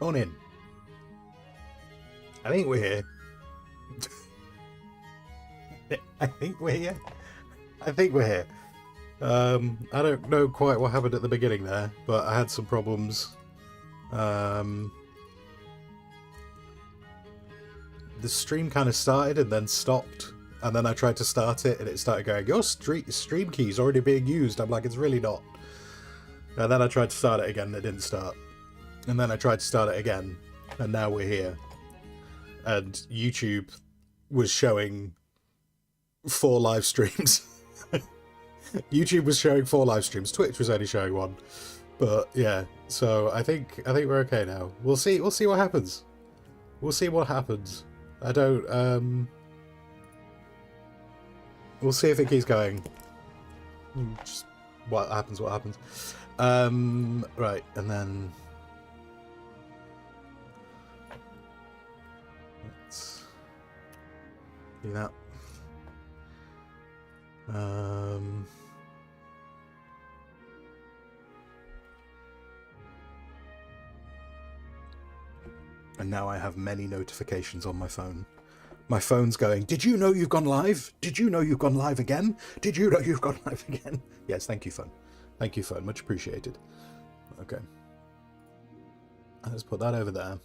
On in. I think we're here. I think we're here. I think we're here. I don't know quite what happened at the beginning there, but I had some problems. The stream kind of started and then stopped, and then I tried to start it and it started going, your stream key is already being used. I'm like, it's really not. And then I tried to start it again and it didn't start. And then I tried to start it again, and now we're here. And YouTube was showing 4 live streams. YouTube was showing 4 live streams. Twitch was only showing 1. But yeah, so I think we're okay now. We'll see what happens. We'll see what happens. I don't we'll see if it keeps going. Just what happens. Right, and then let's do that. And now I have many notifications on my phone. My phone's going, did you know you've gone live? Did you know you've gone live again? Did you know you've gone live again? Yes, thank you, phone. Thank you, phone. Much appreciated. Okay. Let's put that over there.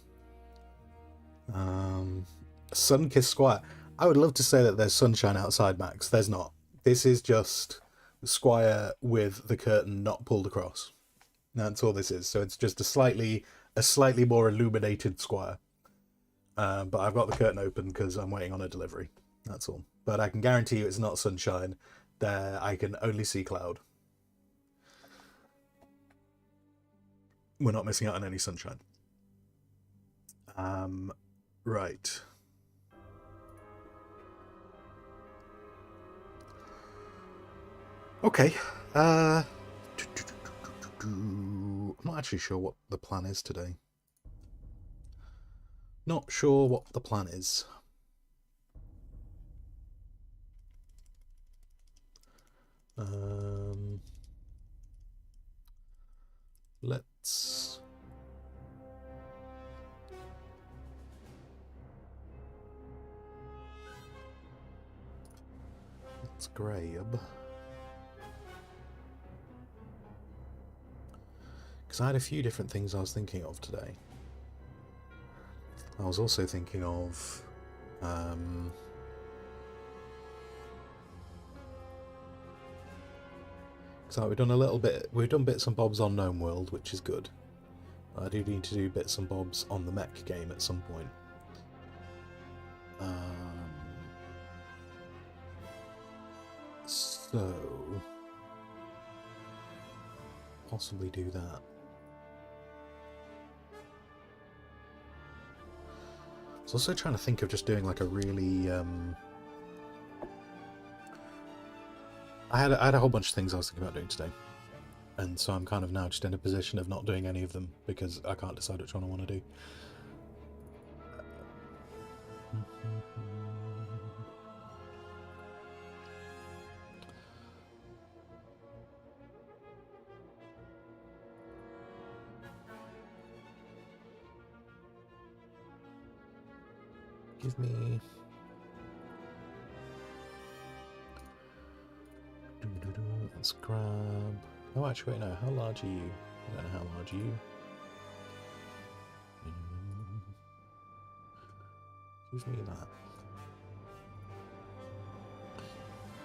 Sun-kissed Squire. I would love to say that there's sunshine outside, Max. There's not. This is just Squire with the curtain not pulled across. That's all this is. So it's just a slightly more illuminated Squire. But I've got the curtain open because I'm waiting on a delivery. That's all. But I can guarantee you it's not sunshine. There, I can only see cloud. We're not missing out on any sunshine. Right. Okay. I'm not actually sure what the plan is today. Not sure what the plan is. Let's grab, because I had a few different things I was thinking of today. I was also thinking of so we've done bits and bobs on Gnome World, which is good. I do need to do bits and bobs on the mech game at some point. So possibly do that. I was also trying to think of just doing like a really I had a whole bunch of things I was thinking about doing today, and so I'm kind of now just in a position of not doing any of them because I can't decide which one I want to do. Give me... Let's grab... Oh, actually, wait, no. How large are you? I don't know how large are you. Give me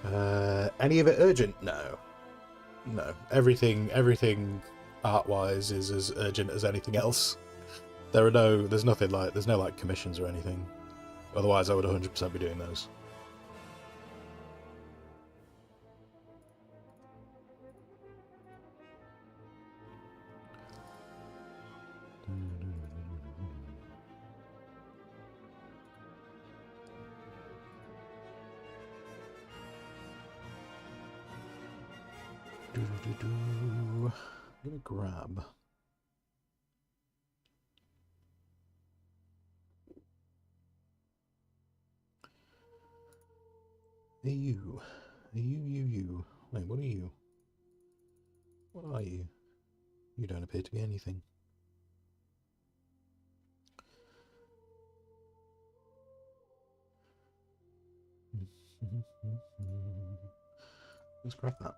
that. Any of it urgent? No. No. Everything art-wise is as urgent as anything else. There's nothing like, there's no like commissions or anything. Otherwise I would 100% be doing those. I'm gonna grab... Hey you. You. Wait, what are you? What are you? You don't appear to be anything. Let's grab that.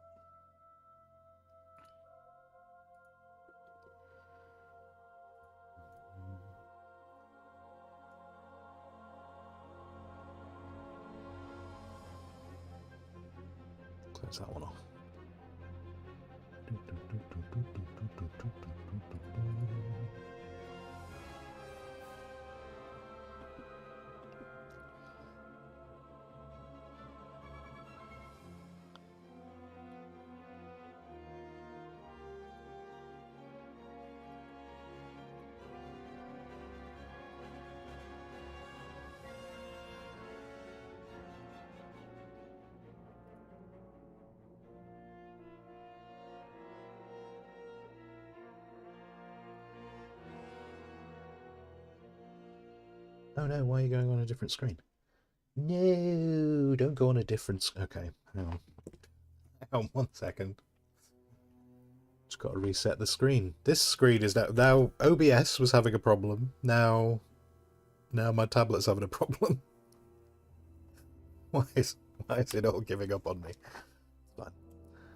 Close that one off. Oh no, why are you going on a different screen? No, don't go on a different... Okay, hang on. Hang on 1 second. Just got to reset the screen. This screen is now OBS was having a problem. Now my tablet's having a problem. Why is it all giving up on me? It's fine.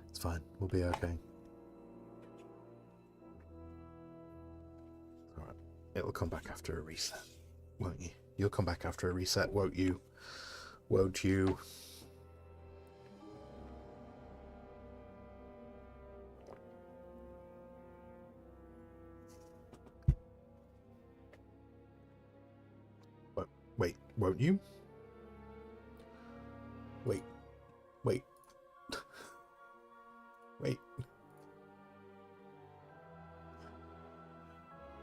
It's fine. We'll be okay. Alright. It'll come back after a reset, won't you? You'll come back after a reset, won't you? Won't you? Wait, won't you? Wait. Wait. Wait.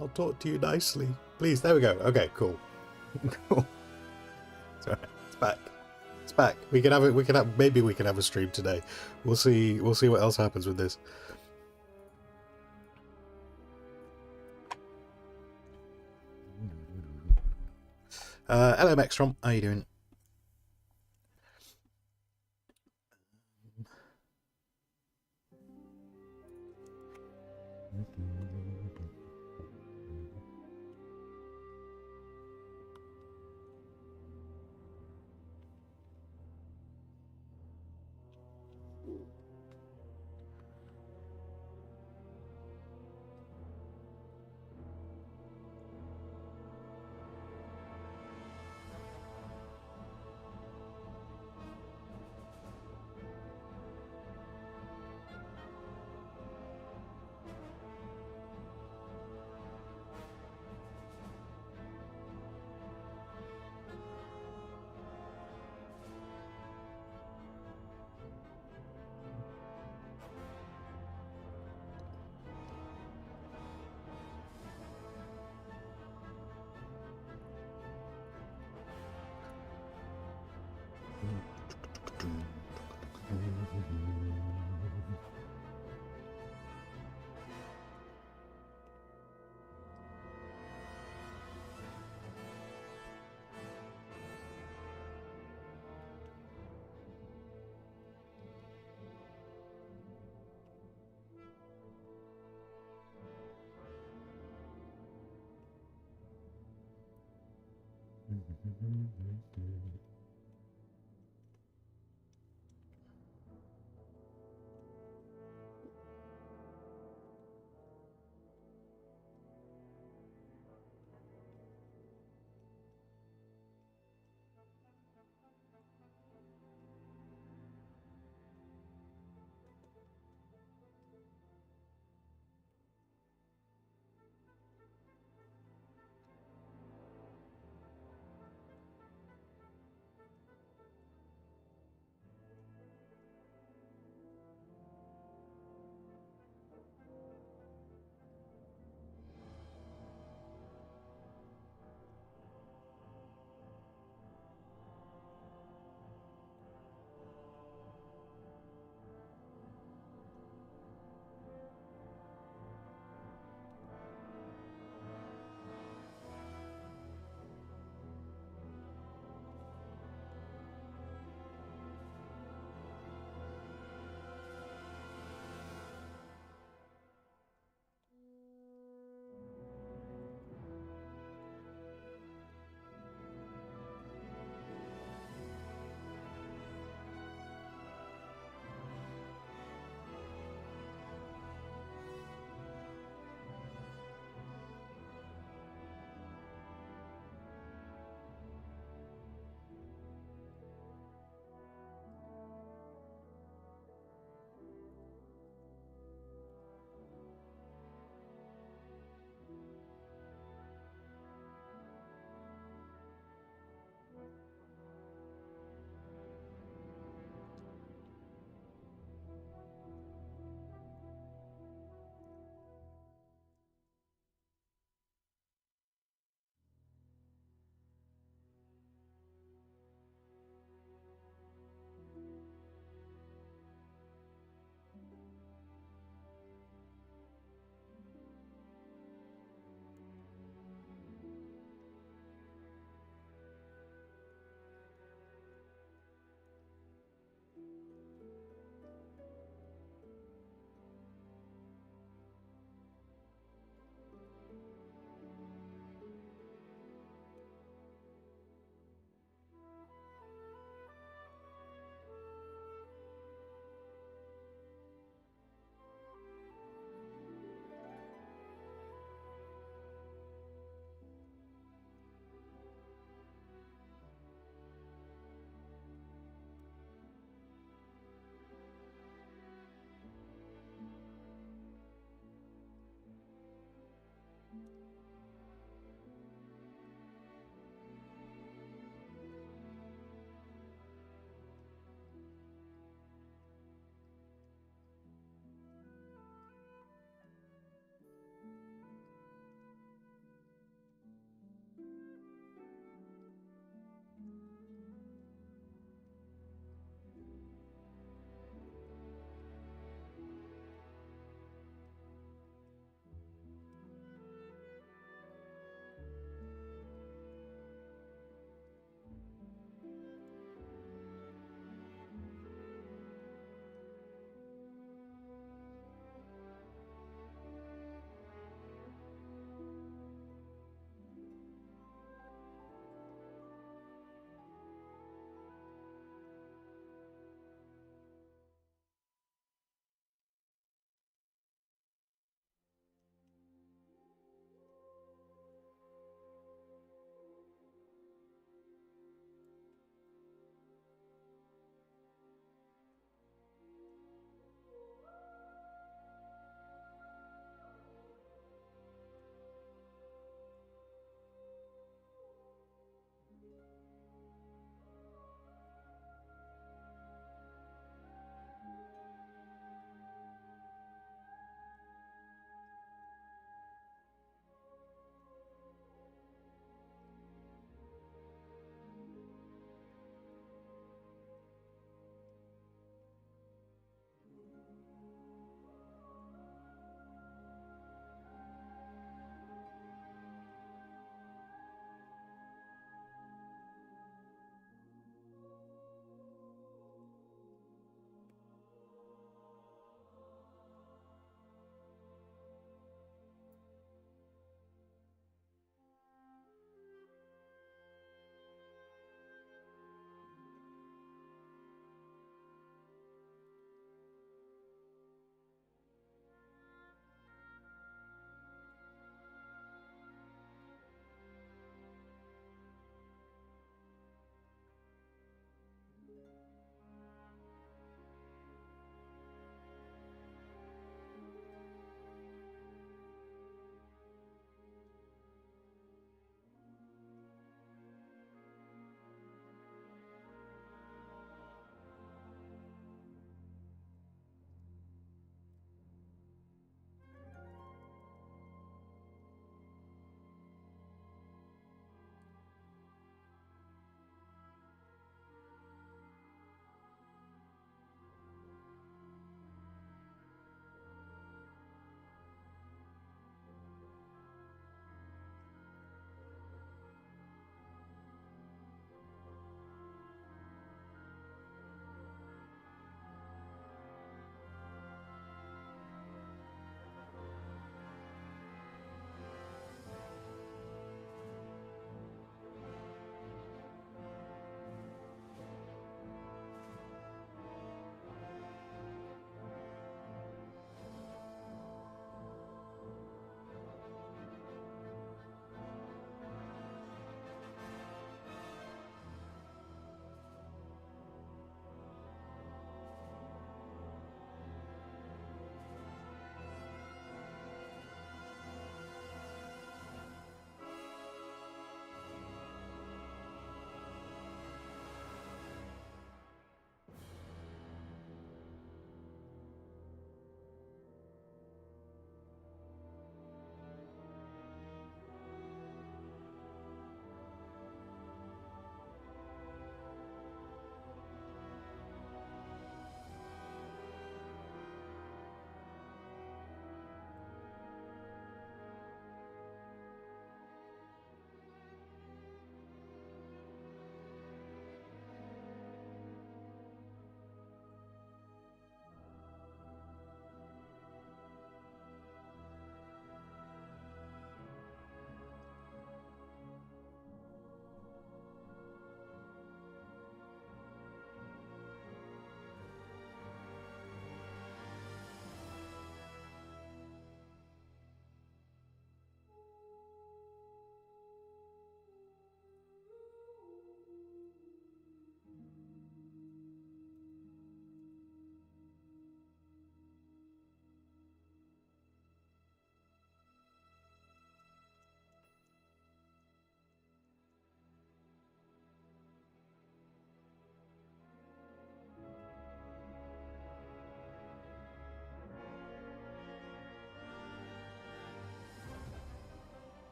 I'll talk to you nicely. Please, there we go. Okay, cool. Cool. It's alright. It's back. It's back. We can have maybe we can have a stream today. We'll see what else happens with this. Hello Mextrom, how you doing?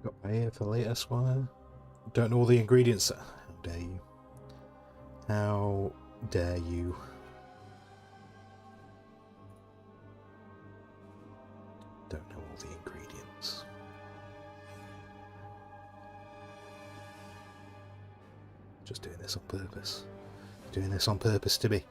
Got my ear for later, Squire. Don't know all the ingredients. How dare you? How dare you? Don't know all the ingredients. Just doing this on purpose. Doing this on purpose to be.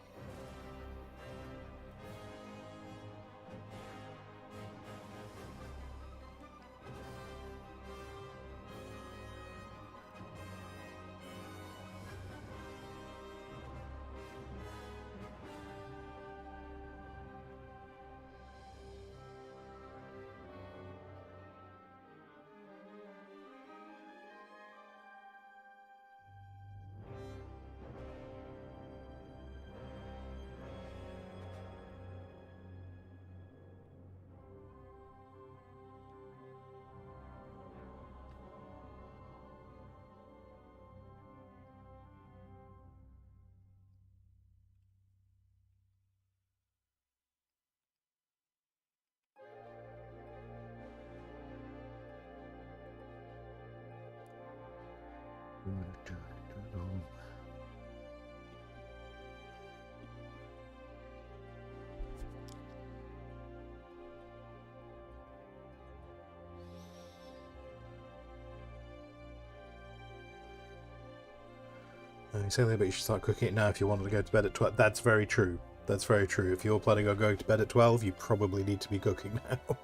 You say that, but you should start cooking it now if you wanted to go to bed at 12. That's very true. That's very true. If you're planning on going to bed at 12, you probably need to be cooking now.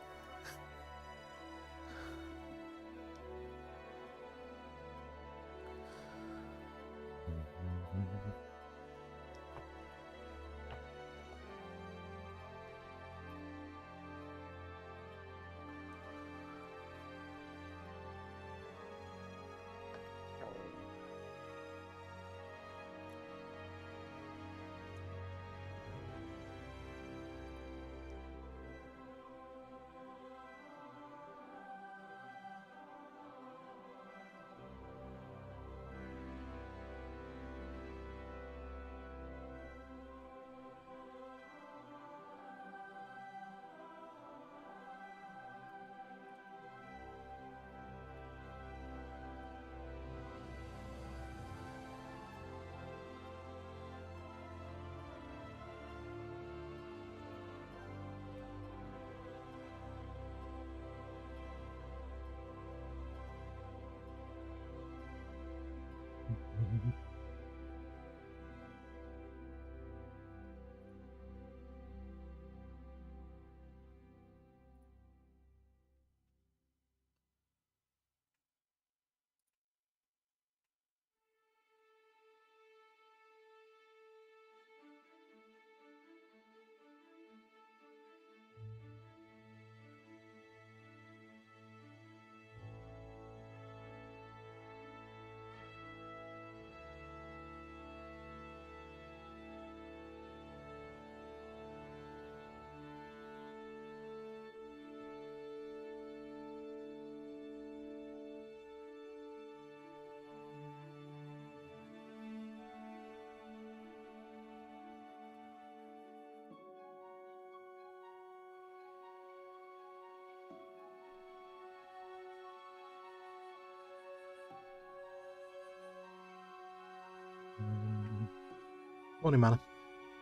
Morning, Manna.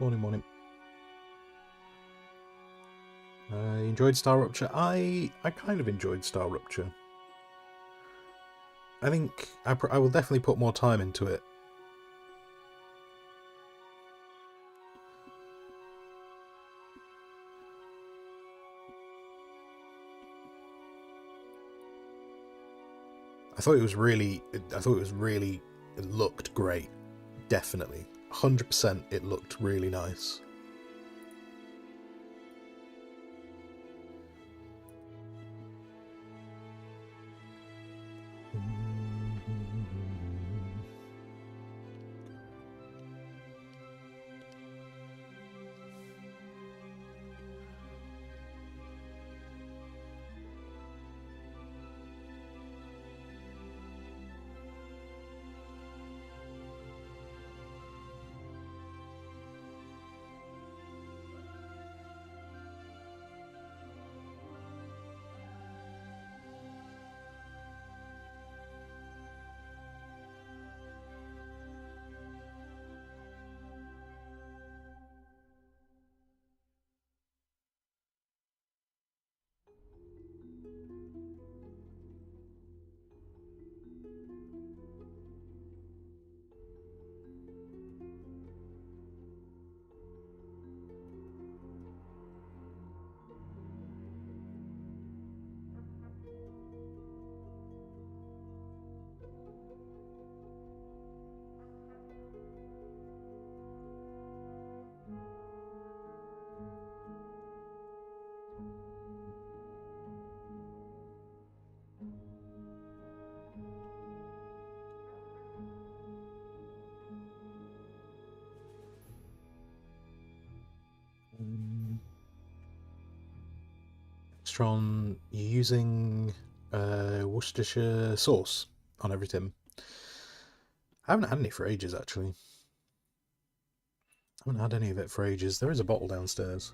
Morning, morning. Enjoyed Star Rupture? I kind of enjoyed Star Rupture. I think I will definitely put more time into it. I thought it was really. It looked great. Definitely. 100% it looked really nice. Extron using Worcestershire sauce on everything. I haven't had any for ages, actually. I haven't had any of it for ages. There is a bottle downstairs.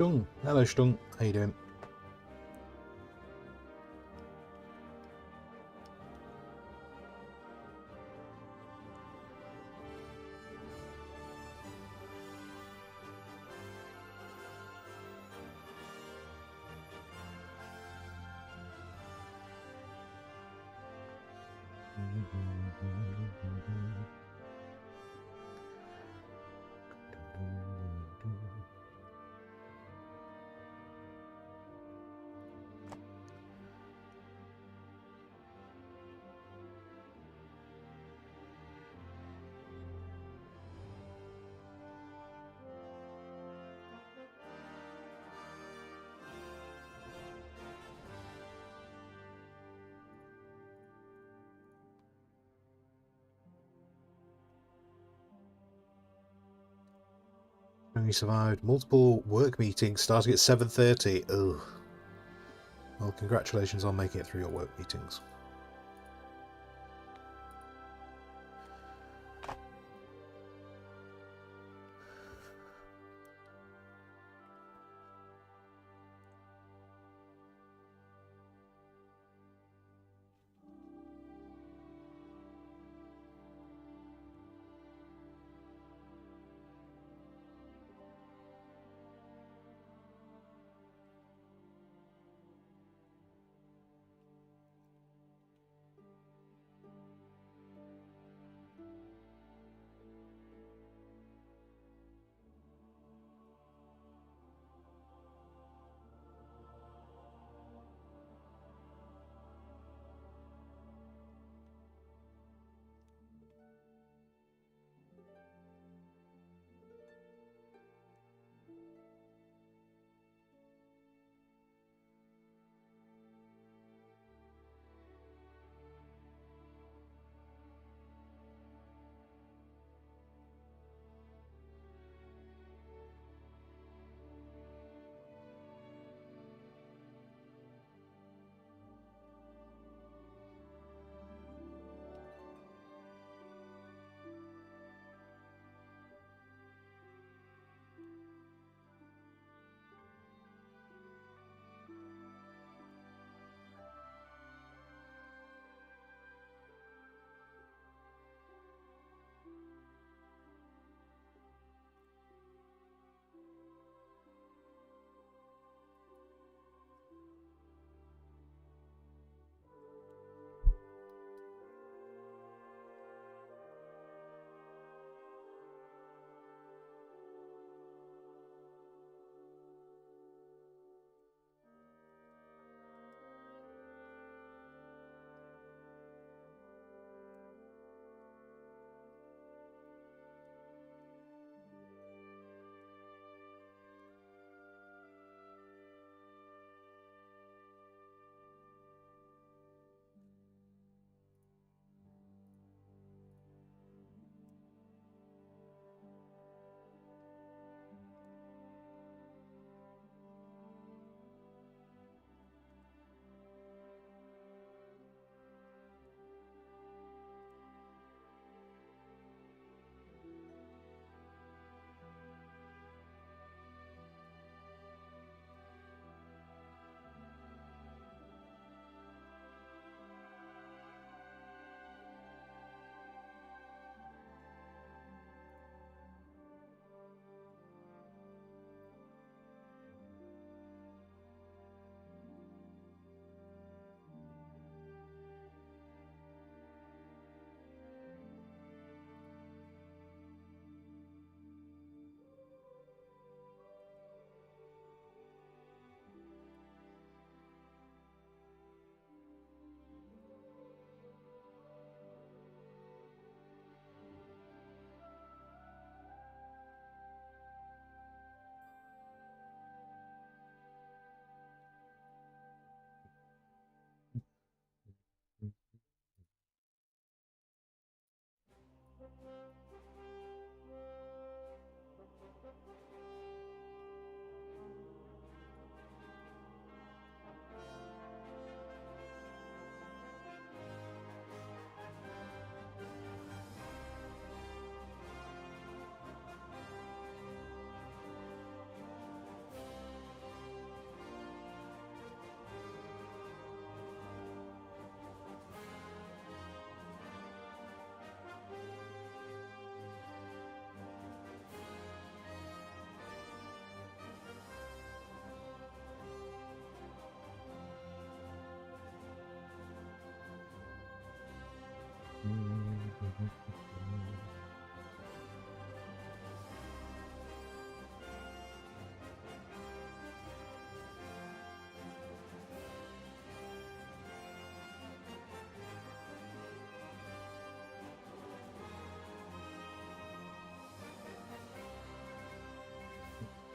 Stung. Hello, Stung. How you doing? You survived multiple work meetings starting at 7:30. Ugh. Well, congratulations on making it through your work meetings.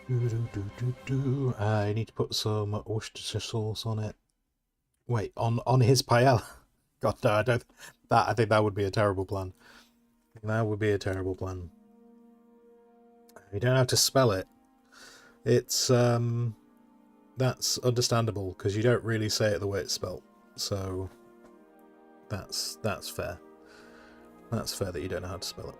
I need to put some Worcestershire sauce on it. Wait, on his paella? God, no, I don't. I think that would be a terrible plan. That would be a terrible plan. You don't have to spell it. It's that's understandable because you don't really say it the way it's spelt. So that's fair. That's fair that you don't know how to spell it.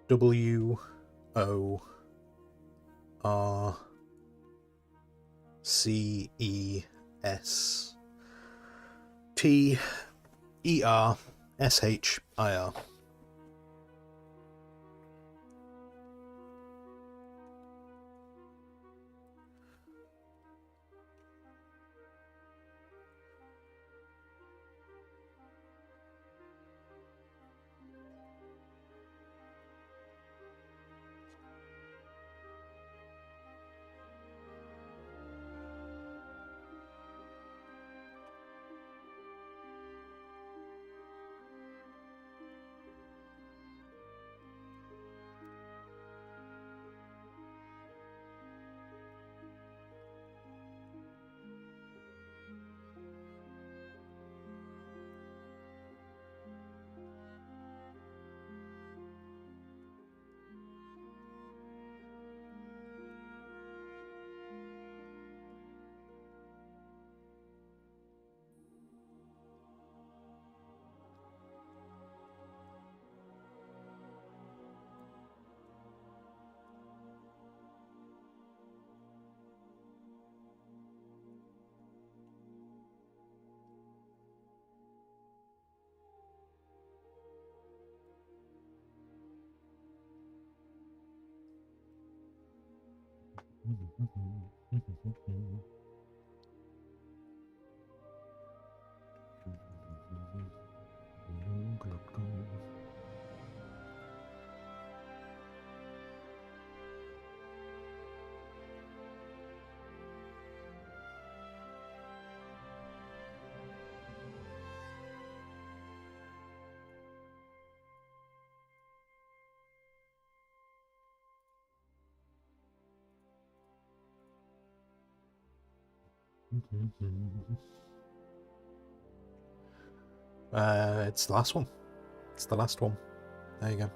WORCESTERSHIR. It's the last one. It's the last one. There you go.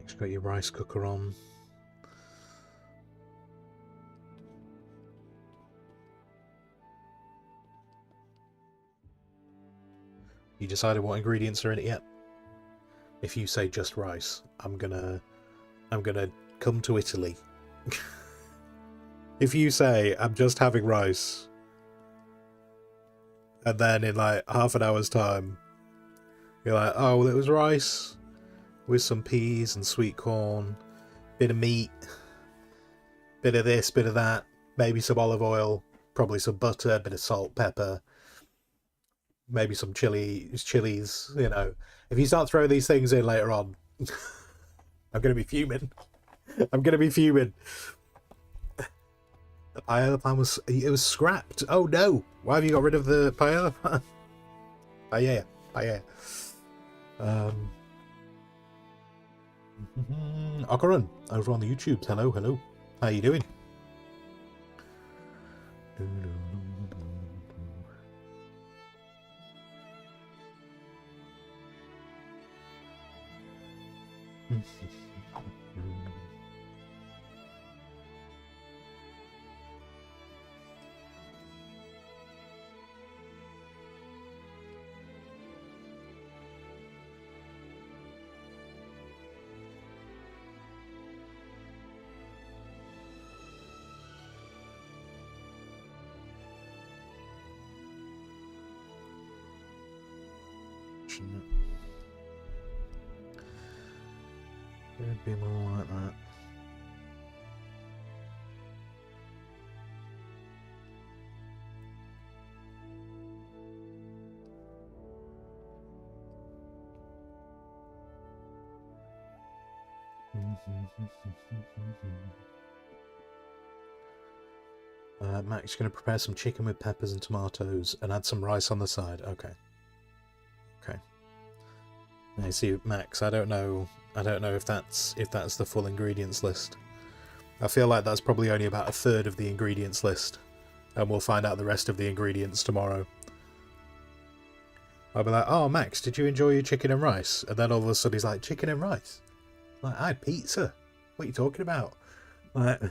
Max, got your rice cooker on. You decided what ingredients are in it yet? If you say just rice, I'm gonna come to Italy. If you say I'm just having rice, and then in like half an hour's time, you're like, oh, well, it was rice with some peas and sweet corn, bit of meat, bit of this, bit of that, maybe some olive oil, probably some butter, bit of salt, pepper, maybe some chilies, you know. If you start throwing these things in later on, I'm going to be fuming. I'm going to be fuming. The paella pan was scrapped. Oh no! Why have you got rid of the paella pan? Paella. Okarun, over on the YouTube. Hello. How you doing? It'd be more like that. Max going to prepare some chicken with peppers and tomatoes and add some rice on the side. Okay. I see, Max. I don't know if that's the full ingredients list. I feel like that's probably only about a third of the ingredients list, and we'll find out the rest of the ingredients tomorrow. I'll be like, oh, Max, did you enjoy your chicken and rice? And then all of a sudden he's like, chicken and rice? Like, I had pizza. What are you talking about? Like...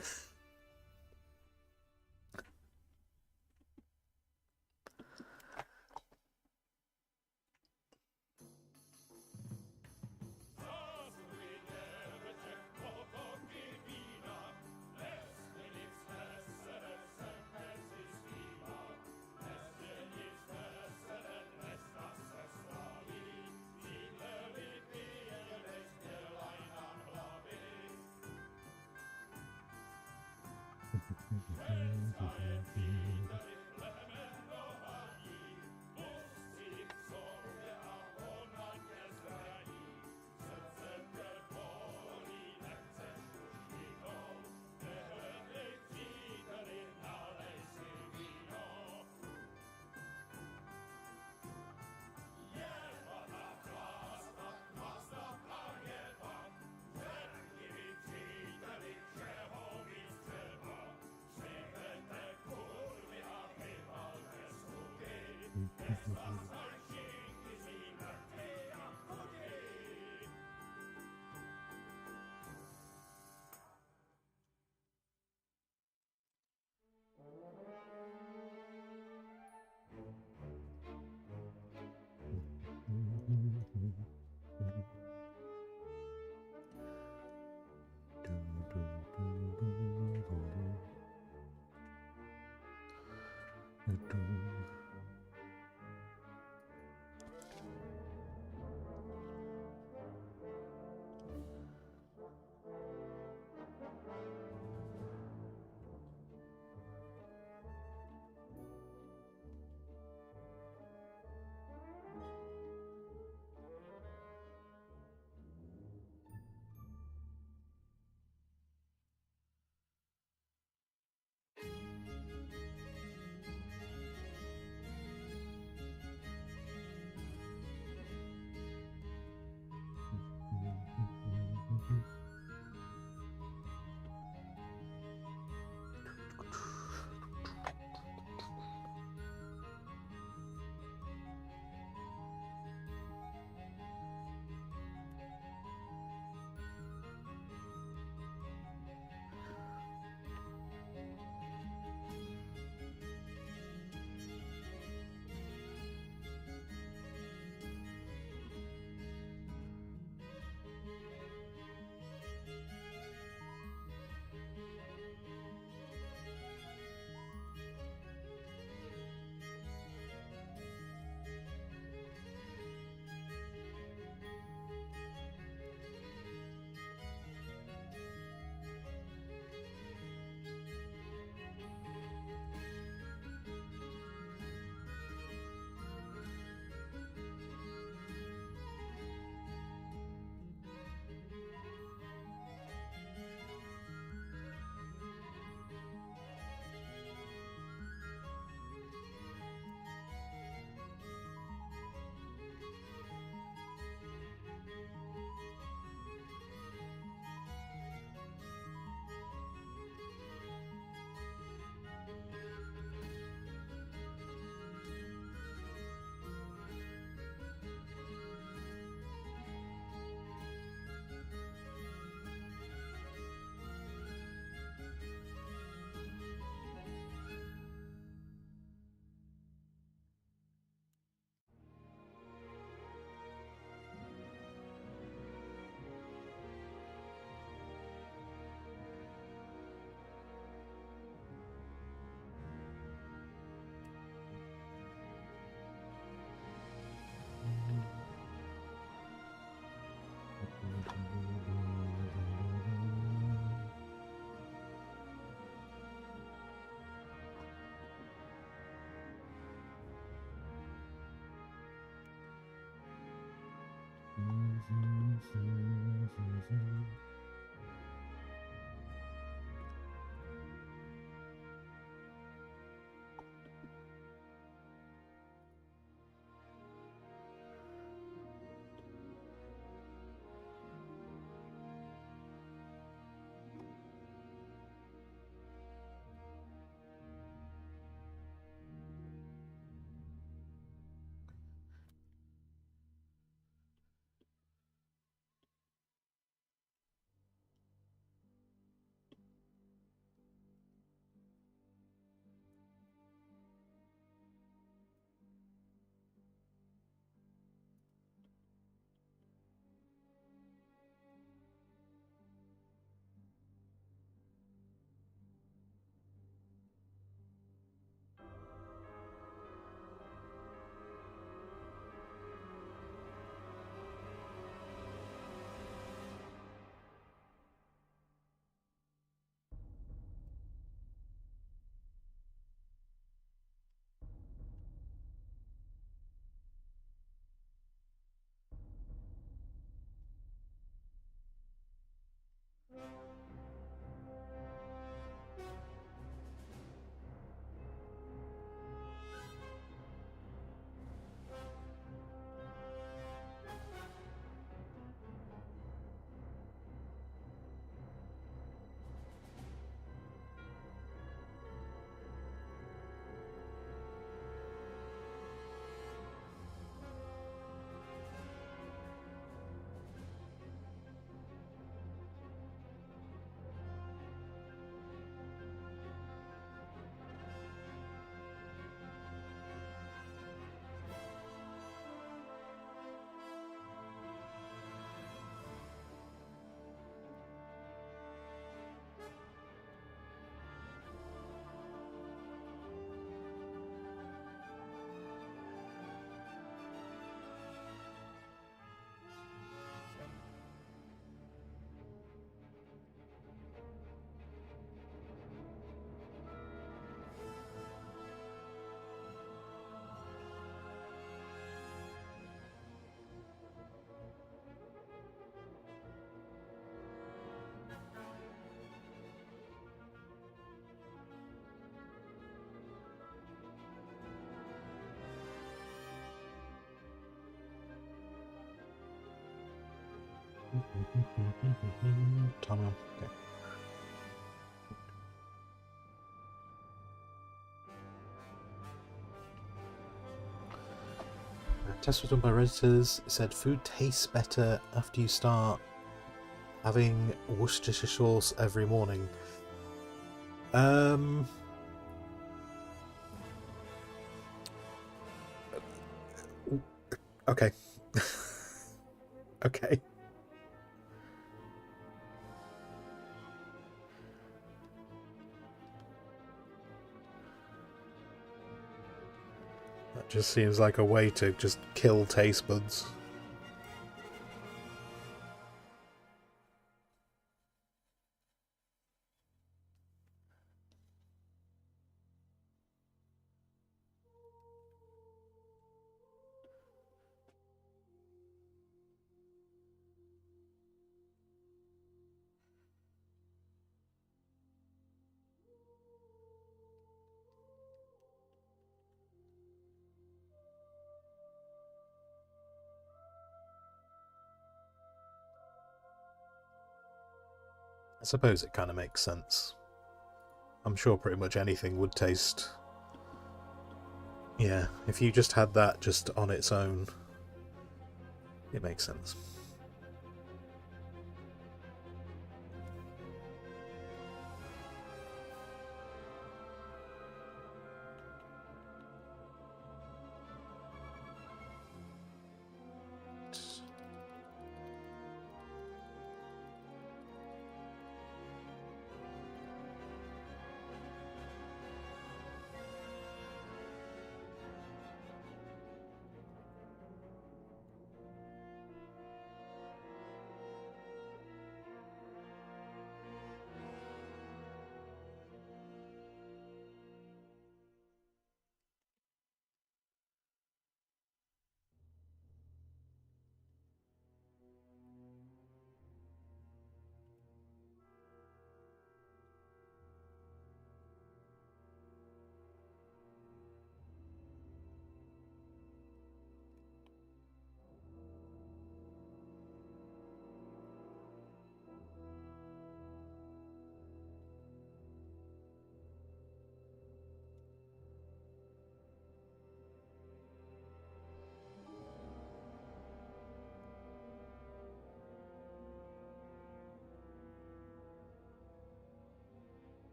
Tom. Okay. A test was done by Redditors. It said food tastes better after you start having Worcestershire sauce every morning. Okay. Okay. That just seems like a way to just kill taste buds. I suppose it kind of makes sense. I'm sure pretty much anything would taste... Yeah, if you just had that just on its own, it makes sense.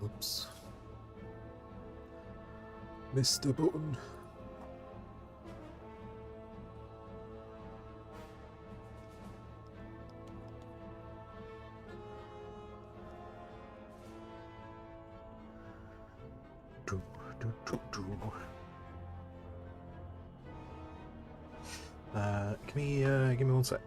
Oops. Missed the button. Give me one sec.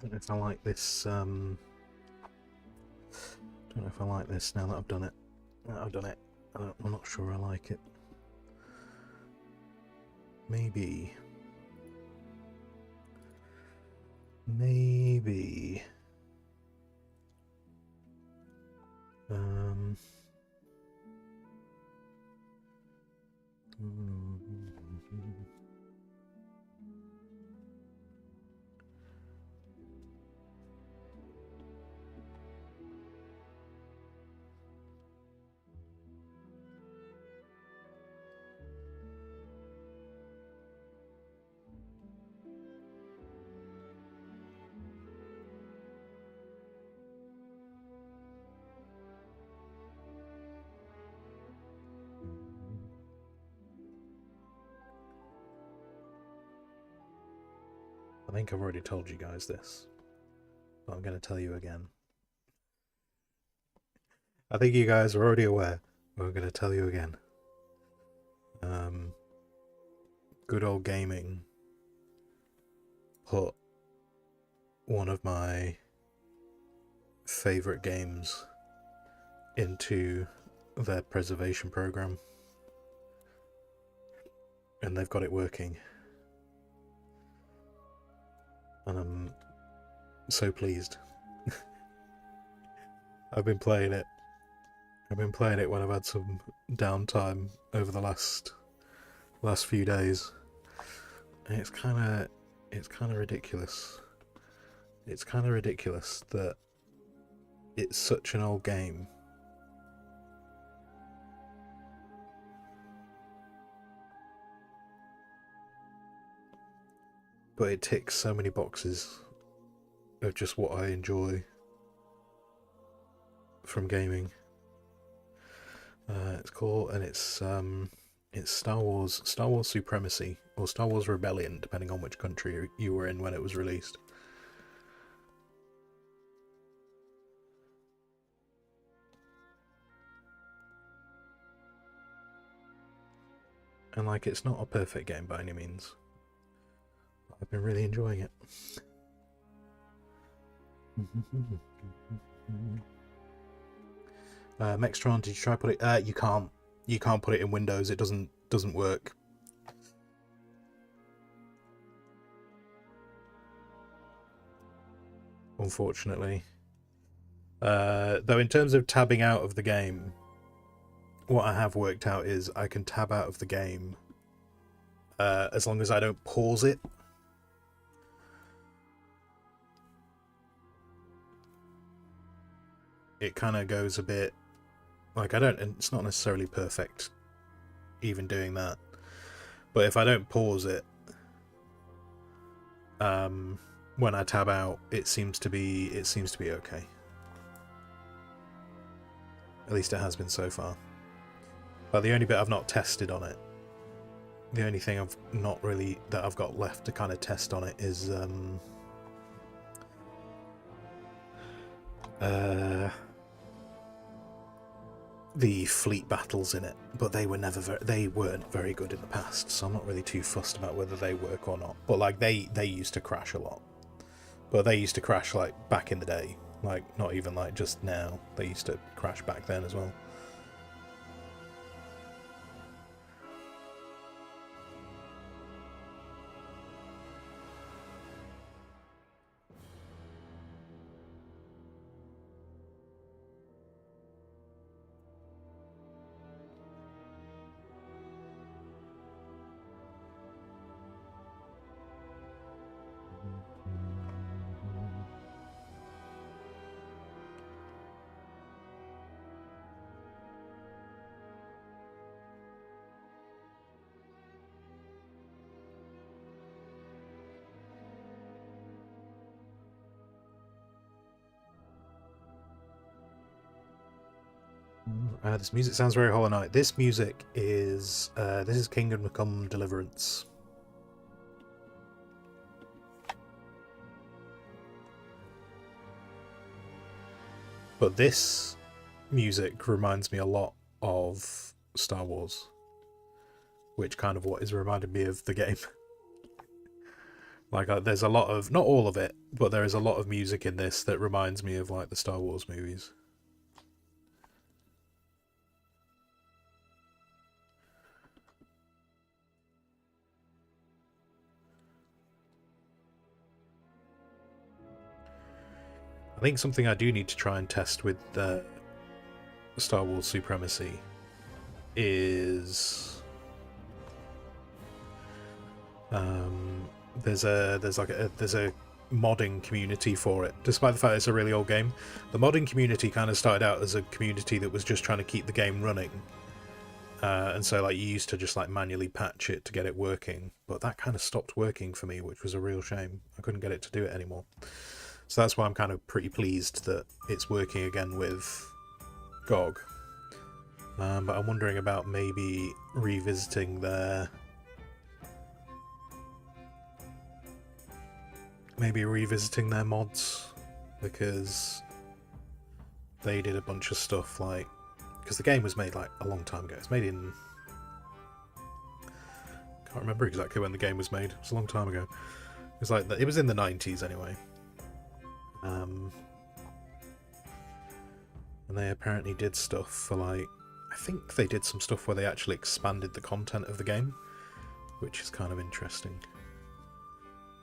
don't know if I like this. Don't know if I like this now that I've done it. I'm not sure I like it. Maybe. I think I've already told you guys this, but I'm going to tell you again. I think you guys are already aware, but I'm going to tell you again. Good old gaming put one of my favourite games into their preservation program, and they've got it working. And I'm so pleased. I've been playing it when I've had some downtime over the last few days. And it's kind of ridiculous. It's kind of ridiculous that it's such an old game, but it ticks so many boxes of just what I enjoy from gaming. It's cool, and it's Star Wars Supremacy, or Star Wars Rebellion, depending on which country you were in when it was released. And like, it's not a perfect game by any means. I've been really enjoying it. Mextron, did you try put it? You can't put it in Windows. It doesn't work. Unfortunately. Though in terms of tabbing out of the game, what I have worked out is I can tab out of the game as long as I don't pause it. It kind of goes a bit like, it's not necessarily perfect even doing that, but if I don't pause it when I tab out, it seems to be okay. At least it has been so far. But the only bit I've not tested on it, the only thing that I've got left to kind of test on it is the fleet battles in it, but they weren't very good in the past, so I'm not really too fussed about whether they work or not. But like, they used to crash a lot, but they used to crash like back in the day, like not even like just now. They used to crash back then as well. This music sounds very Hollow Knight. This music is this is Kingdom Come Deliverance. But this music reminds me a lot of Star Wars, which kind of what is reminding me of the game. Like, there's a lot of, not all of it, but there is a lot of music in this that reminds me of like the Star Wars movies. I think something I do need to try and test with Star Wars Supremacy is there's a modding community for it. Despite the fact it's a really old game, the modding community kind of started out as a community that was just trying to keep the game running, and so like you used to just like manually patch it to get it working, but that kind of stopped working for me, which was a real shame. I couldn't get it to do it anymore. So that's why I'm kind of pretty pleased that it's working again with GOG. But I'm wondering about maybe revisiting their mods, because they did a bunch of stuff like, because the game was made like a long time ago. It's made in, can't remember exactly when the game was made. It was a long time ago. It was like it was in the 90s anyway. And they apparently did stuff for like, I think they did some stuff where they actually expanded the content of the game, which is kind of interesting.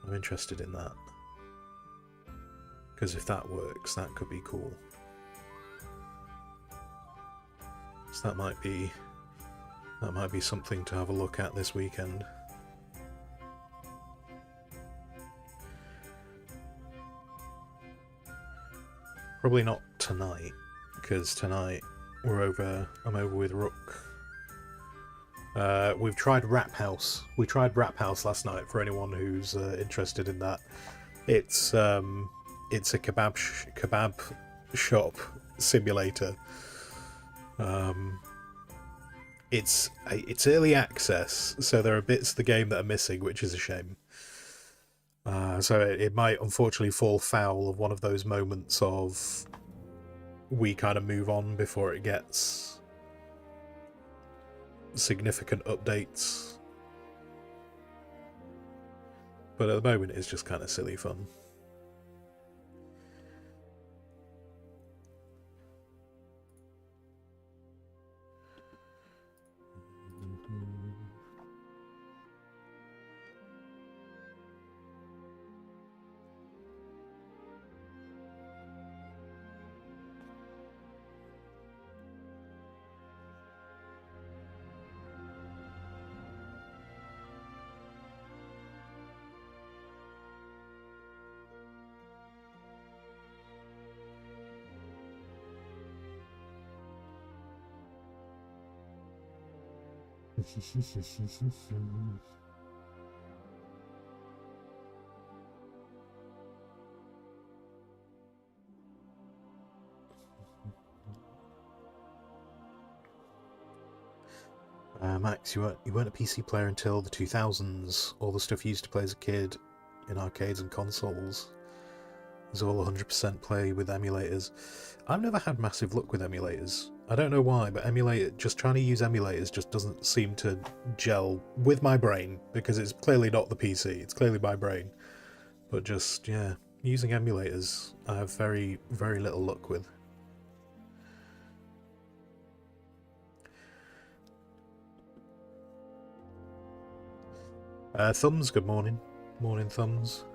I'm interested in that, because if that works, that could be cool. So that might be something to have a look at this weekend. Probably not tonight, because tonight I'm over with Rook. We've tried Rap House. We tried Rap House last night, for anyone who's interested in that. It's a kebab shop simulator. It's early access, so there are bits of the game that are missing, which is a shame. So it might unfortunately fall foul of one of those moments of we kind of move on before it gets significant updates. But at the moment it's just kind of silly fun. Max, you weren't a PC player until the 2000s. All the stuff you used to play as a kid in arcades and consoles is all 100% play with emulators. I've never had massive luck with emulators. I don't know why, but just trying to use emulators just doesn't seem to gel with my brain, because it's clearly not the PC, it's clearly my brain. But just, yeah, using emulators I have very, very little luck with. Thumbs, good morning. Morning, Thumbs.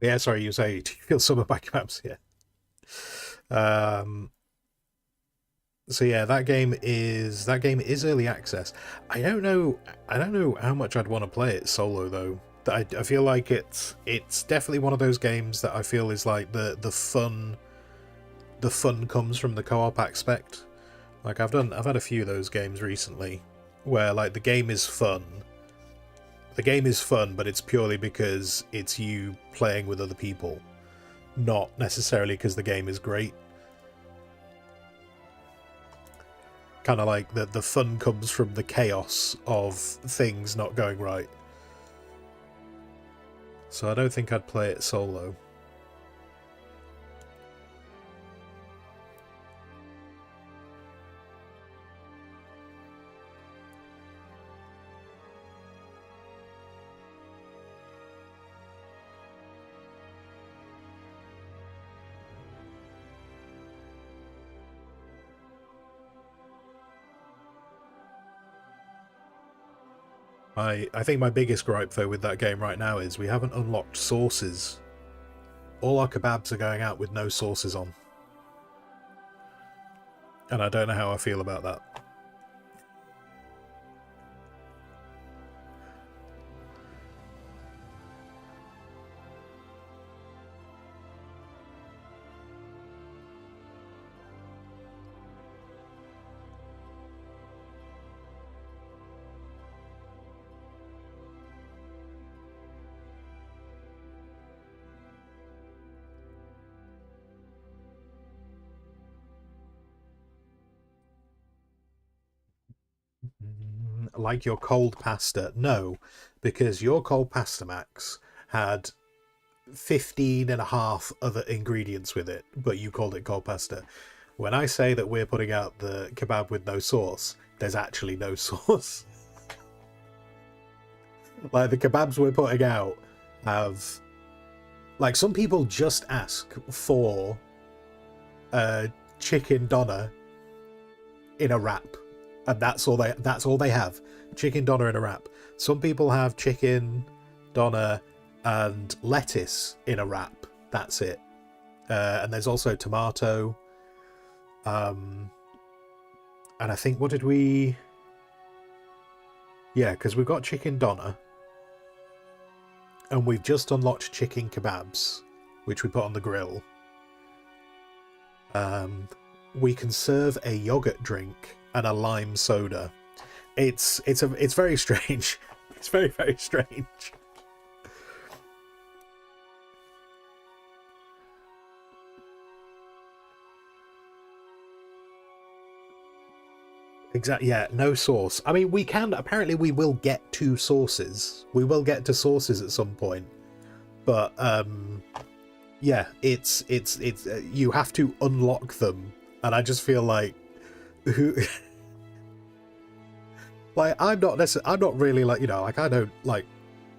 Yeah, sorry, you say, do you feel summoned by kebabs? Yeah. Um, so yeah, that game is early access. I don't know I don't know how much I'd want to play it solo though. I feel like it's definitely one of those games that I feel is like the fun comes from the co-op aspect. Like I've had a few of those games recently where like the game is fun. The game is fun, but it's purely because it's you playing with other people, not necessarily because the game is great. Kind of like the fun comes from the chaos of things not going right. So I don't think I'd play it solo. I think my biggest gripe though with that game right now is we haven't unlocked sauces. All our kebabs are going out with no sauces on. And I don't know how I feel about that. Like your cold pasta. No, because your cold pasta, Max, had 15 and a half other ingredients with it, but you called it cold pasta. When I say that we're putting out the kebab with no sauce, there's actually no sauce. Like the kebabs we're putting out have, like, some people just ask for a chicken doner in a wrap, and that's all they have. Chicken doner in a wrap. Some people have chicken doner and lettuce in a wrap. That's it. And there's also tomato. And I think what did we? Yeah, because we've got chicken doner, and we've just unlocked chicken kebabs, which we put on the grill. Um, we can serve a yogurt drink and a lime soda. It's very strange. It's very very strange. Exactly. Yeah, no sauce. I mean, we can apparently we will get to sauces. We will get to sauces at some point, but yeah, it's you have to unlock them, and I just feel like who like I'm not really like like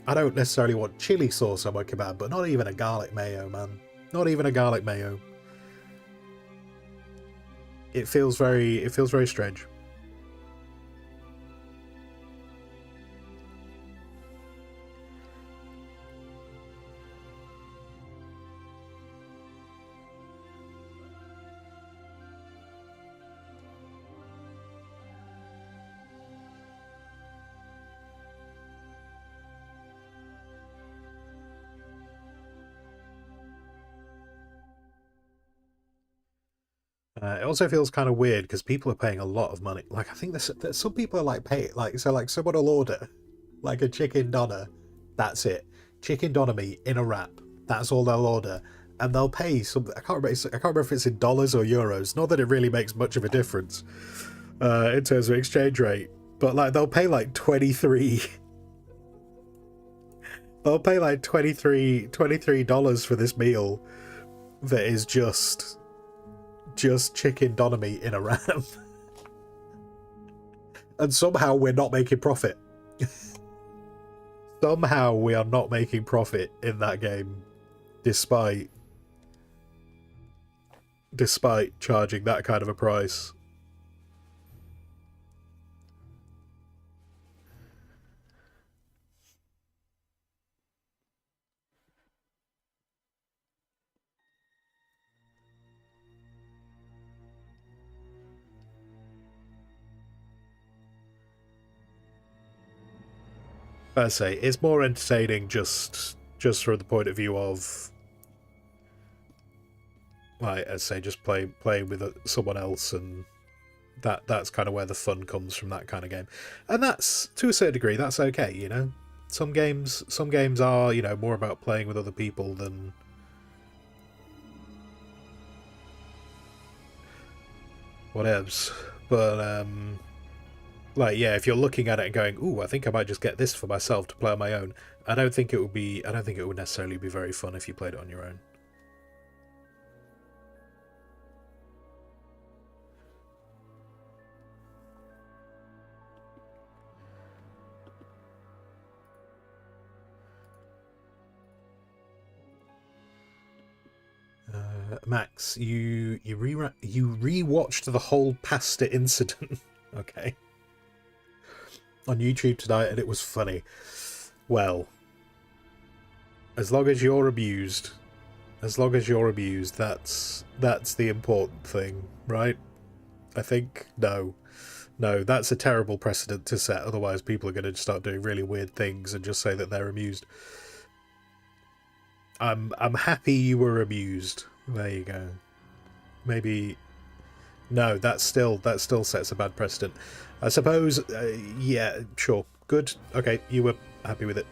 I don't necessarily want chili sauce on my kebab, but not even a garlic mayo, man. Not even a garlic mayo. It feels very strange. It also feels kind of weird because people are paying a lot of money. Like I think there's some people are like pay like so like someone will order like a chicken doner. That's it. Chicken doner meat in a wrap. That's all they'll order, and they'll pay some. I can't remember if it's in dollars or euros. Not that it really makes much of a difference in terms of exchange rate, but like they'll pay like 23. They'll pay like $23 for this meal that is just chicken doner meat in a wrap. And somehow we're not making profit. Somehow we are not making profit in that game, despite charging that kind of a price. I say it's more entertaining just from the point of view of, like I say, just playing with someone else, and that's kind of where the fun comes from, that kind of game. And that's, to a certain degree, that's okay, you know. Some games are, you know, more about playing with other people than whatevs. But like, yeah, if you're looking at it and going, ooh, I think I might just get this for myself to play on my own, I don't think it would necessarily be very fun if you played it on your own. Max, you rewatched the whole pasta incident, okay, on YouTube tonight, and it was funny. Well, as long as you're abused, that's the important thing, right? I think no, that's a terrible precedent to set. Otherwise, people are going to start doing really weird things and just say that they're amused. I'm happy you were amused. There you go. Maybe no, that still sets a bad precedent. I suppose. Yeah, sure, good. Okay, you were happy with it.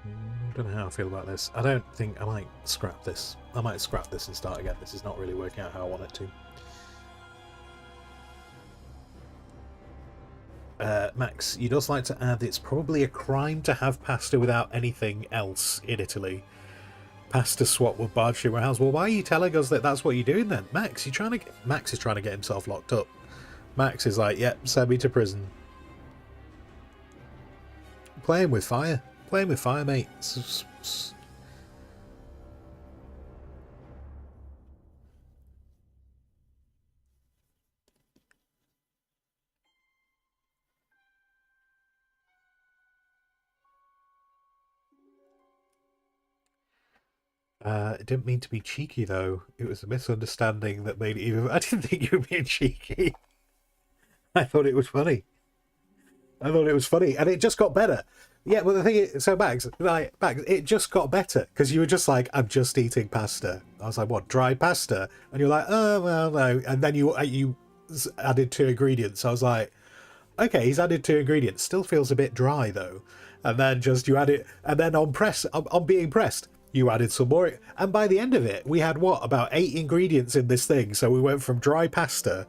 I don't know how I feel about this. I don't think I might scrap this. I might scrap this and start again. This is not really working out how I want it to. Max, you'd also like to add it's probably a crime to have pasta without anything else in Italy. Pasta swap will barge through our house. Well, why are you telling us that that's what you're doing then? Max is trying to get himself locked up. Max is like, yep, send me to prison. Playing with fire, mate. It didn't mean to be cheeky, though. It was a misunderstanding that made it even... I didn't think you were being cheeky. I thought it was funny. And it just got better. Yeah, well, the thing is... So, Max, it just got better, because you were just like, I'm just eating pasta. I was like, what, dry pasta? And you're like, oh, well, no. And then you added 2 ingredients. I was like, okay, he's added 2 ingredients. Still feels a bit dry, though. And then you add it... And then on being pressed... You added some more, and by the end of it, we had what, about 8 ingredients in this thing. So we went from dry pasta,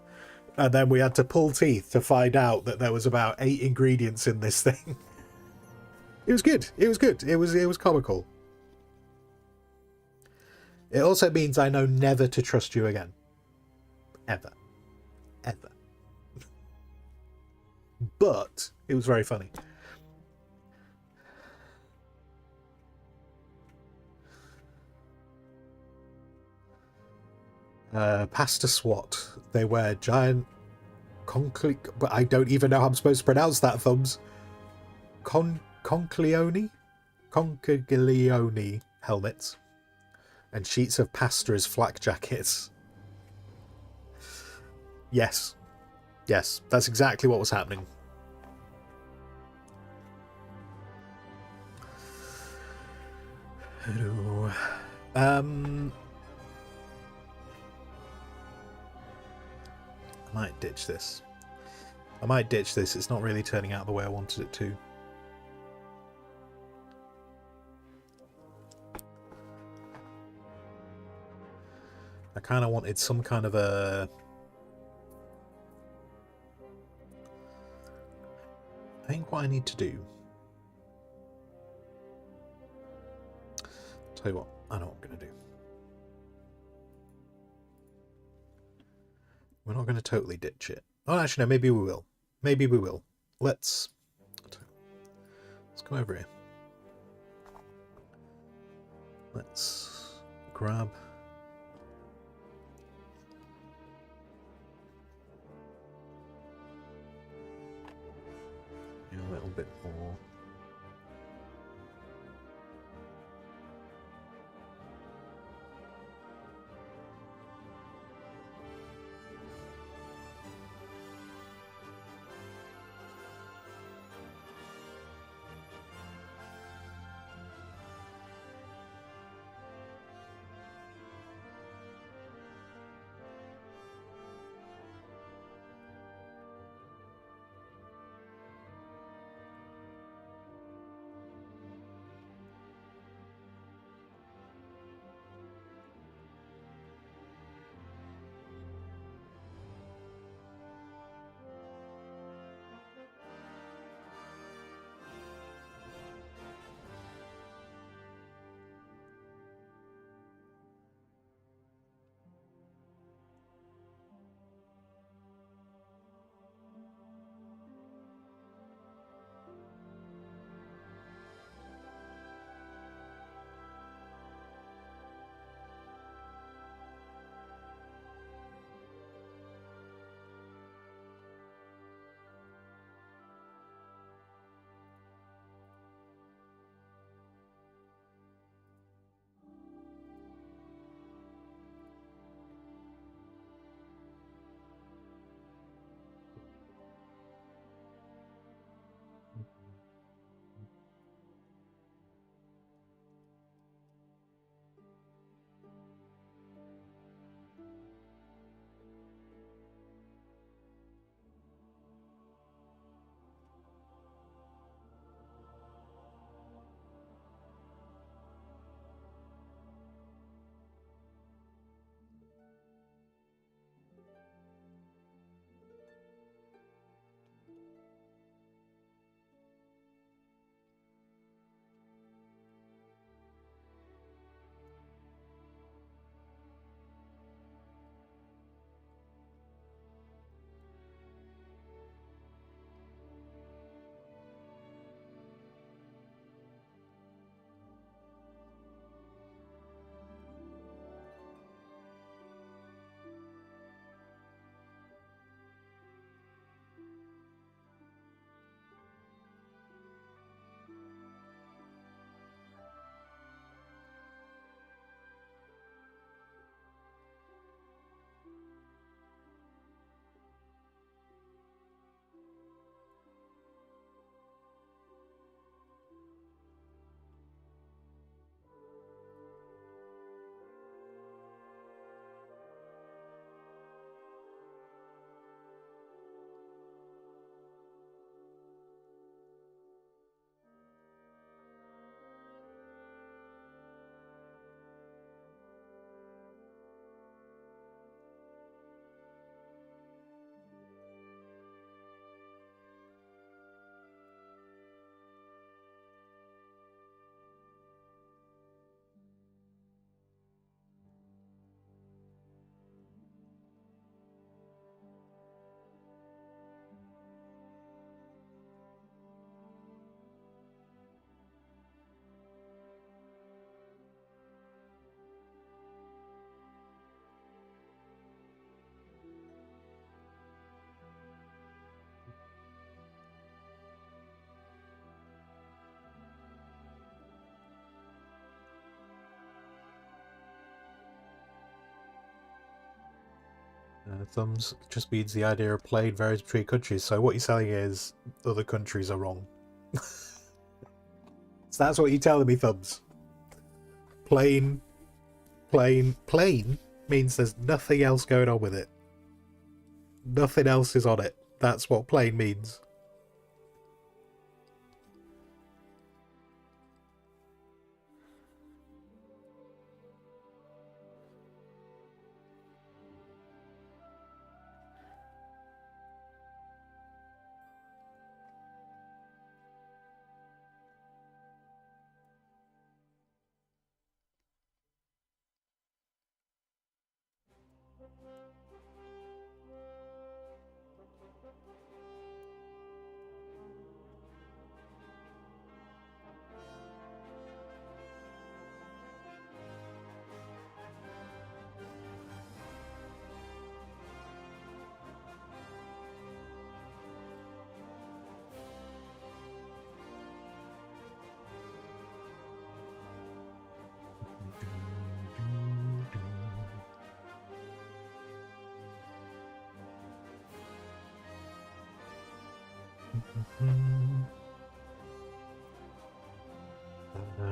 and then we had to pull teeth to find out that there was about 8 ingredients in this thing. It was good. It was comical. It also means I know never to trust you again, ever. But it was very funny. Pasta SWAT. They wear giant but I don't even know how I'm supposed to pronounce that, Thumbs. Conchiglione helmets and sheets of pasta as flak jackets. Yes, that's exactly what was happening. Hello. I might ditch this. It's not really turning out the way I wanted it to. I kind of wanted some kind of a... I think what I need to do... Tell you what, I know what I'm going to do. We're not going to totally ditch it. Oh, actually, no, maybe we will. Maybe we will. Let's come over here. Let's grab a little bit more. Thumbs just means the idea of playing varies between countries. So what you're saying is other countries are wrong. So that's what you're telling me, Thumbs. Plain means there's nothing else going on with it. Nothing else is on it. That's what plain means.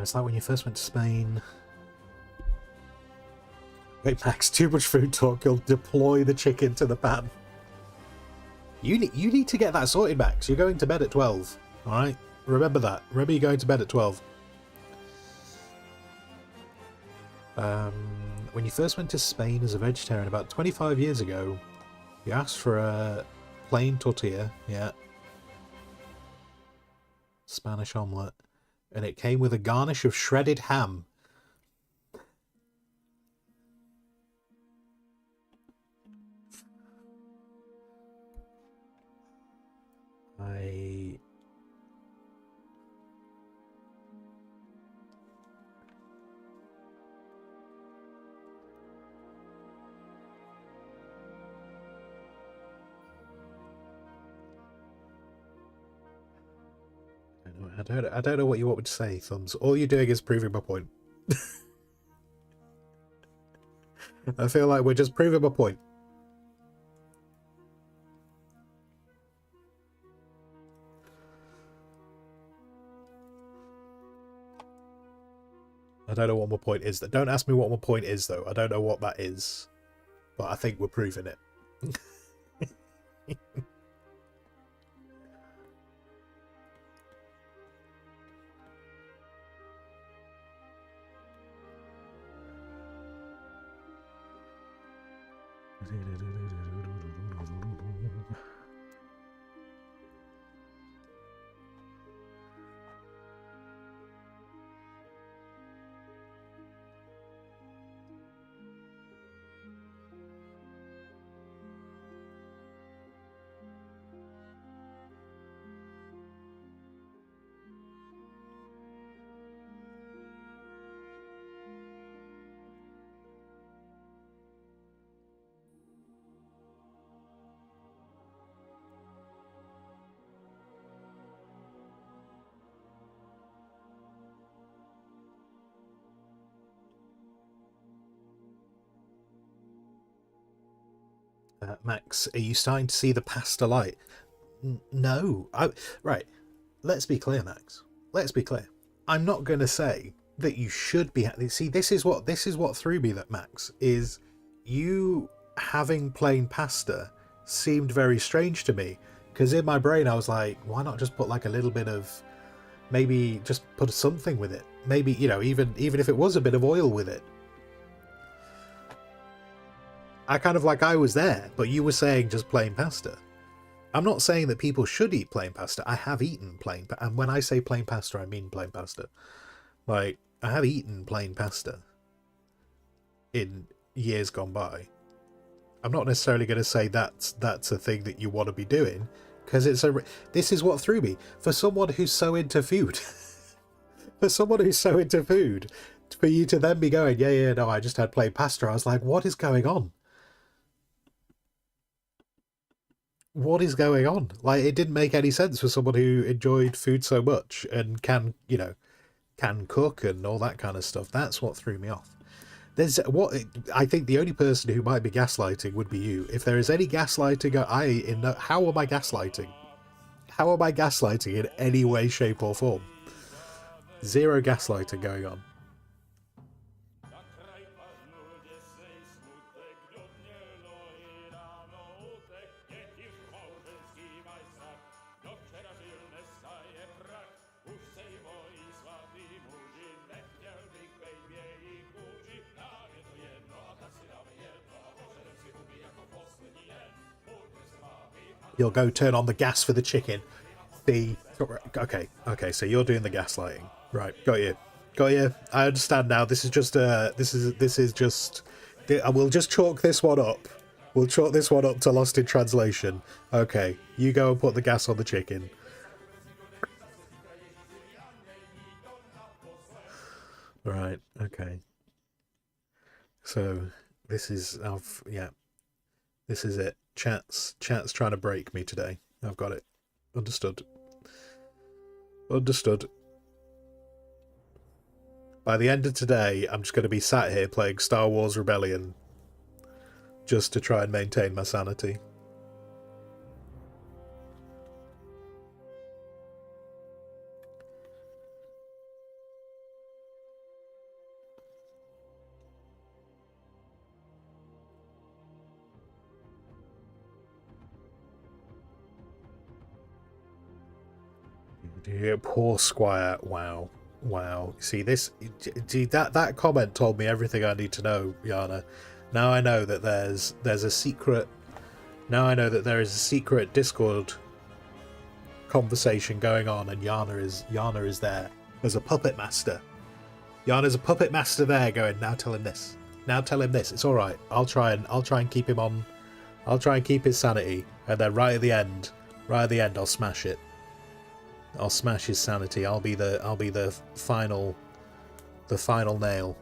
It's like when you first went to Spain. Wait, Max, too much food talk. You'll deploy the chicken to the pan. You need to get that sorted, Max. You're going to bed at 12. Alright? Remember that. Remember you're going to bed at 12. When you first went to Spain as a vegetarian about 25 years ago, you asked for a plain tortilla, yeah. Spanish omelette. And it came with a garnish of shredded ham. I don't know what you want me to say, Thumbs. All you're doing is proving my point. I feel like we're just proving my point. I don't know what my point is. Don't ask me what my point is, though. I don't know what that is. But I think we're proving it. Max, are you starting to see the pasta light? No. Right. Let's be clear, Max. Let's be clear. I'm not going to say that you should be. See, this is what threw me. That Max is you having plain pasta seemed very strange to me because in my brain I was like, why not just put like a little bit of, maybe just put something with it. Maybe, you know, even if it was a bit of oil with it. I kind of like I was there, but you were saying just plain pasta. I'm not saying that people should eat plain pasta. I have eaten plain, and when I say plain pasta, I mean plain pasta. Like, I have eaten plain pasta in years gone by. I'm not necessarily going to say that's a thing that you want to be doing, because this is what threw me. For someone who's so into food, for you to then be going, yeah, no, I just had plain pasta. I was like, what is going on? What is going on? Like, it didn't make any sense for someone who enjoyed food so much and can cook and all that kind of stuff. That's what threw me off. I think the only person who might be gaslighting would be you. If there is any gaslighting, how am I gaslighting? How am I gaslighting in any way, shape, or form? Zero gaslighting going on. You'll go turn on the gas for the chicken. Okay, so you're doing the gaslighting. Right, got you. I understand now. This is just we'll just chalk this one up. We'll chalk this one up to lost in translation. Okay, you go and put the gas on the chicken. Right, okay. So this is this is it. Chat's trying to break me today. I've got it. Understood. By the end of today, I'm just going to be sat here playing Star Wars Rebellion just to try and maintain my sanity. Yeah, poor Squire. Wow. Wow. See this? See, that comment told me everything I need to know, Yana. Now I know that there's a secret. Now I know that there is a secret Discord conversation going on, and Yana is there as a puppet master. Yana's a puppet master there, going, now tell him this. Now tell him this. It's all right. I'll try and keep him on. I'll try and keep his sanity, and then right at the end, I'll smash it. I'll smash his sanity. I'll be the final nail.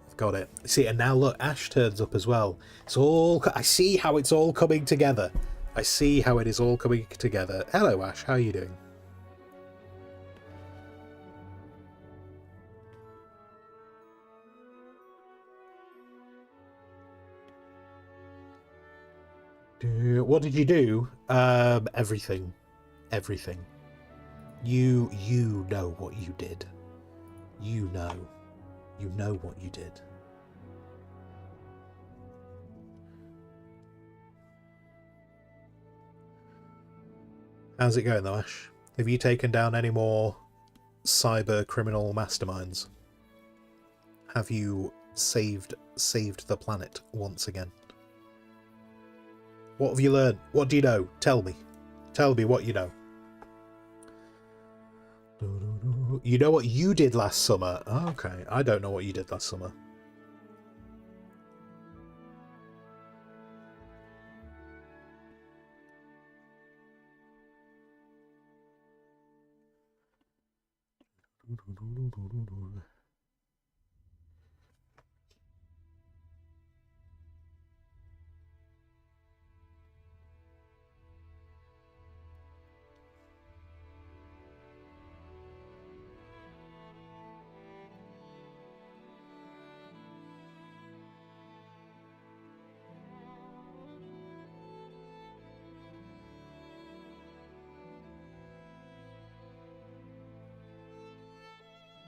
I've got it. See, and now look, Ash turns up as well. It's all. I see how it's all coming together. I see how it is all coming together. Hello, Ash. How are you doing? What did you do? Everything. You know what you did. You know what you did. How's it going though, Ash? Have you taken down any more cyber criminal masterminds? Have you saved the planet once again? What have you learned? What do you know? Tell me. Tell me what you know. You know what you did last summer? Oh, okay, I don't know what you did last summer.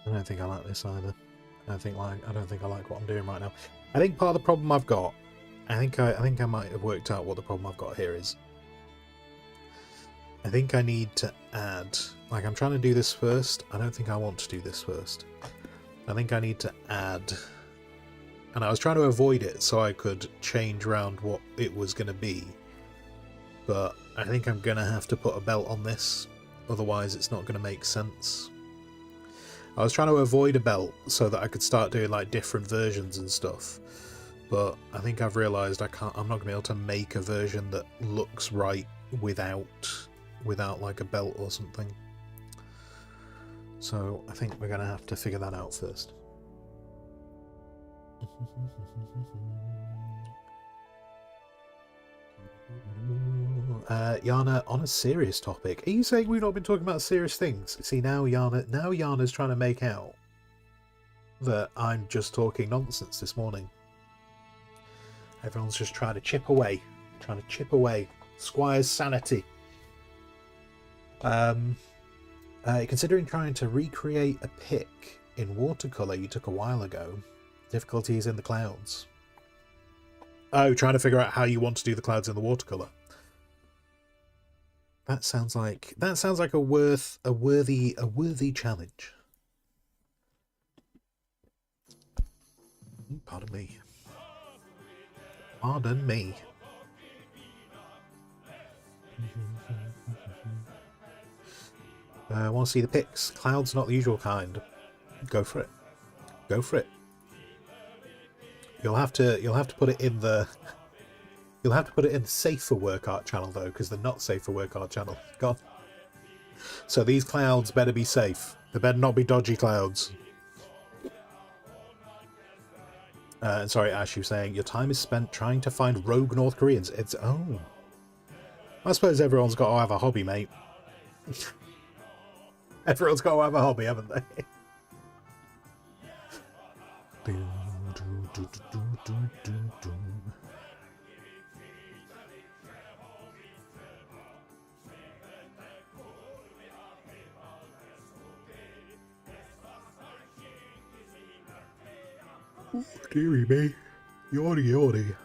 I don't think I like this either. I don't think I like what I'm doing right now. I think part of the problem I've got, I think I might have worked out what the problem I've got here is. I think I need to add, like I'm trying to do this first. I don't think I want to do this first. I think I need to add, and I was trying to avoid it so I could change around what it was going to be. But I think I'm going to have to put a belt on this, otherwise it's not going to make sense. I was trying to avoid a belt so that I could start doing like different versions and stuff, but I think I've realised I'm not going to be able to make a version that looks right without like a belt or something. So I think we're going to have to figure that out first. Yana, on a serious topic, are you saying we've not been talking about serious things? See, now Yana's trying to make out that I'm just talking nonsense this morning. Everyone's just trying to chip away Squire's sanity. Considering trying to recreate a pic in watercolour you took a while ago, difficulties in the clouds. Oh, trying to figure out how you want to do the clouds in the watercolour. That sounds like a worthy challenge. Pardon me. Pardon me. I want to see the pics. Clouds not the usual kind. Go for it. Go for it. You'll have to put it in the safe for work art channel though, because the not safe for work art channel gone. So these clouds better be safe. They better not be dodgy clouds. Sorry, Ash, you saying your time is spent trying to find rogue North Koreans. It's I suppose everyone's got to have a hobby, mate. Everyone's got to have a hobby, haven't they? Deary me. Yawny yawny.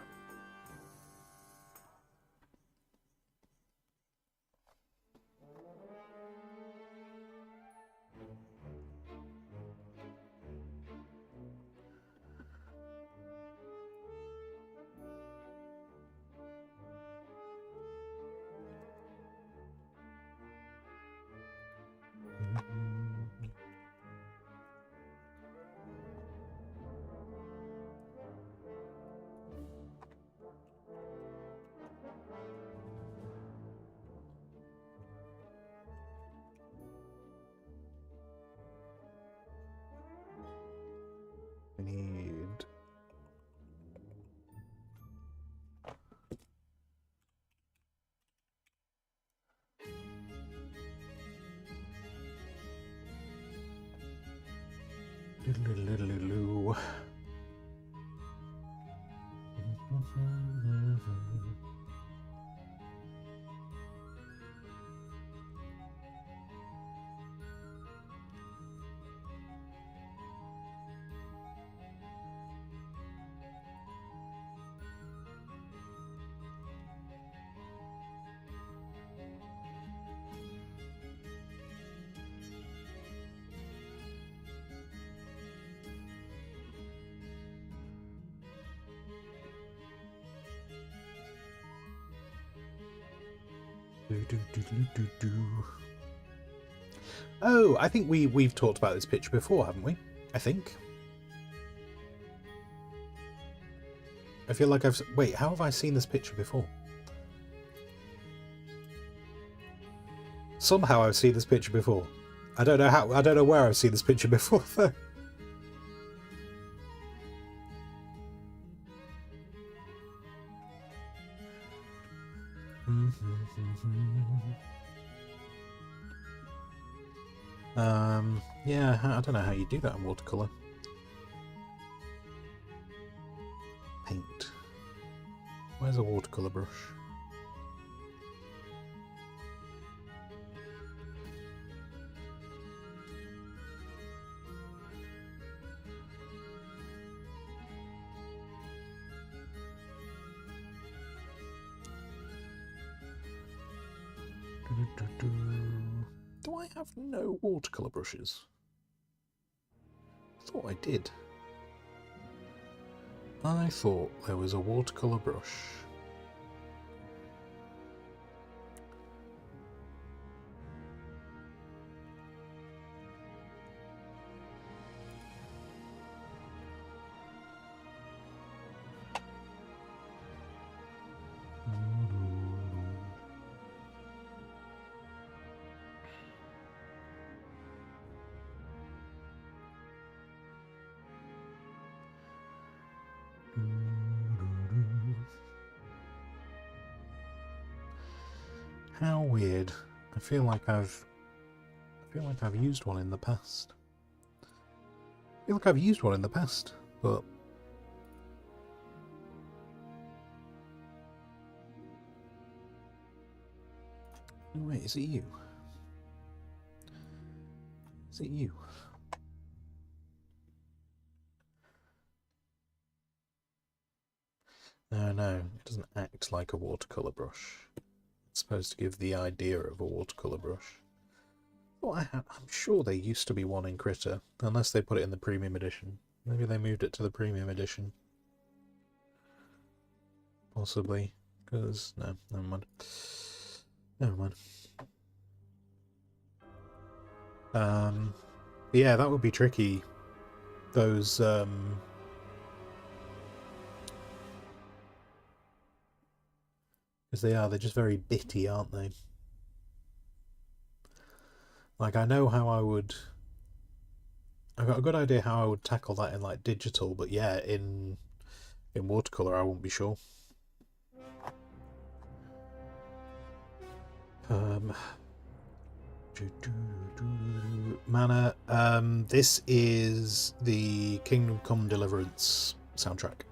Oh, I think we've talked about this picture before, haven't we? I think. I feel like I've... Wait, how have I seen this picture before? Somehow I've seen this picture before. I don't know how. I don't know where I've seen this picture before, though. Yeah, I don't know how you do that in watercolour. Paint. Where's a watercolour brush? Do I have no watercolour brushes? I thought I did. I thought there was a watercolour brush. How weird. I feel like I've used one in the past. I feel like I've used one in the past, but oh, wait, is it you? Is it you? No, it doesn't act like a watercolour brush. It's supposed to give the idea of a watercolour brush. Well, I'm sure there used to be one in Critter, unless they put it in the premium edition. Maybe they moved it to the premium edition. Possibly. Because, no, never mind. Never mind. Yeah, that would be tricky. Those, because they're just very bitty, aren't they? Like, I know how I would... I've got a good idea how I would tackle that in, like, digital, but yeah, in watercolour I won't be sure. Mana, this is the Kingdom Come Deliverance soundtrack.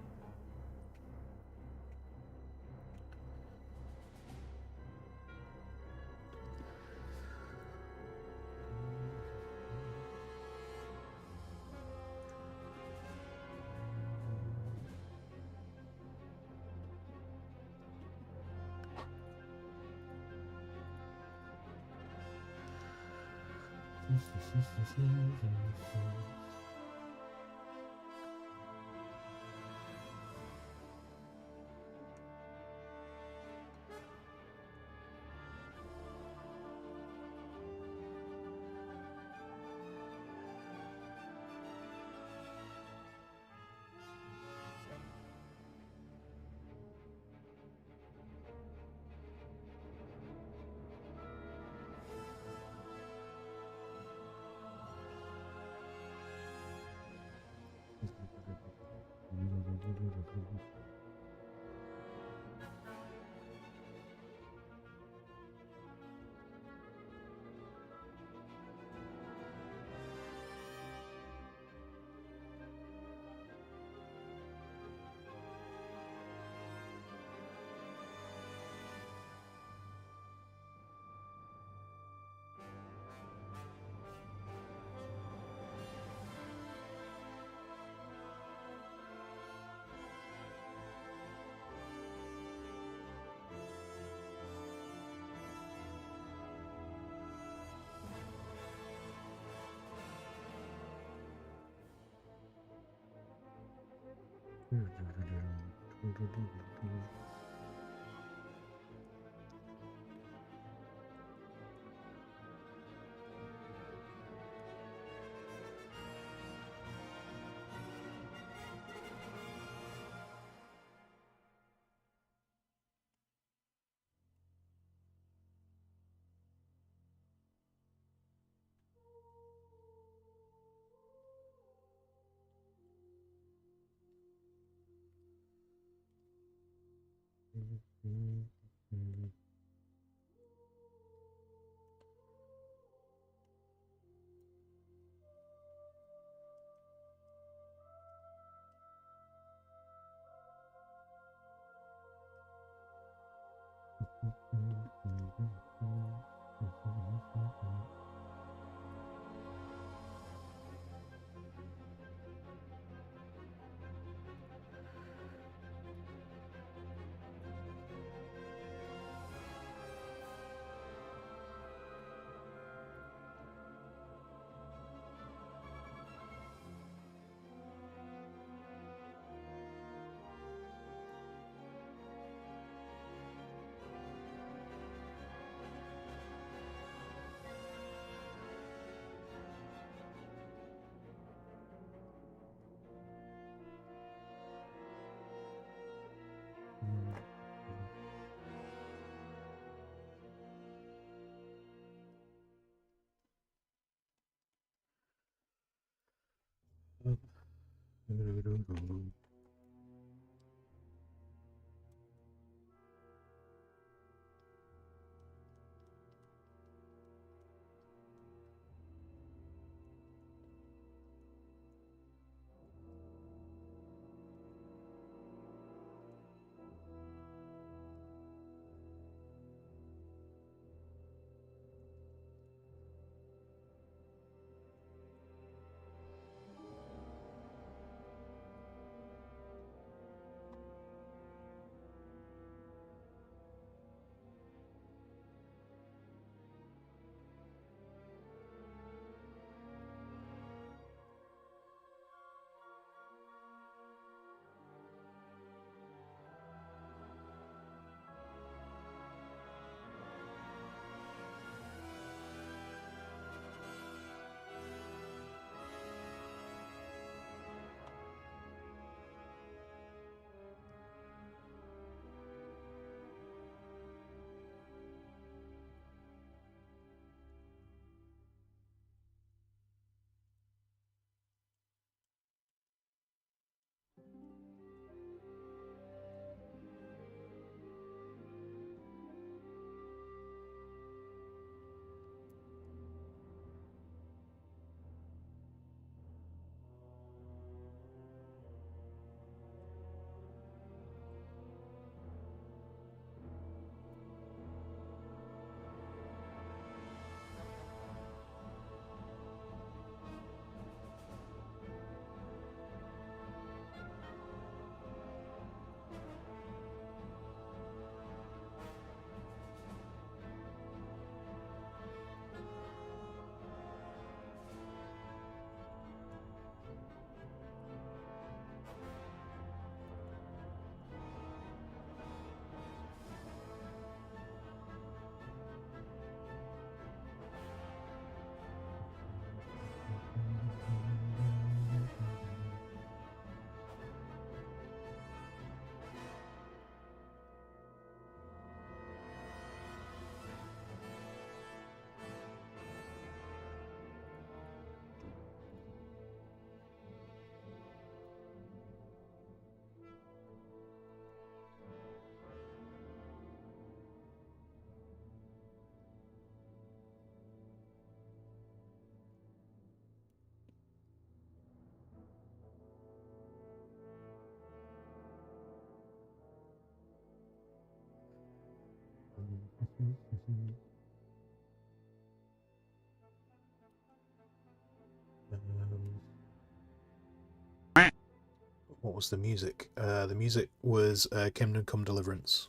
What was the music? The music was Kingdom Come Deliverance.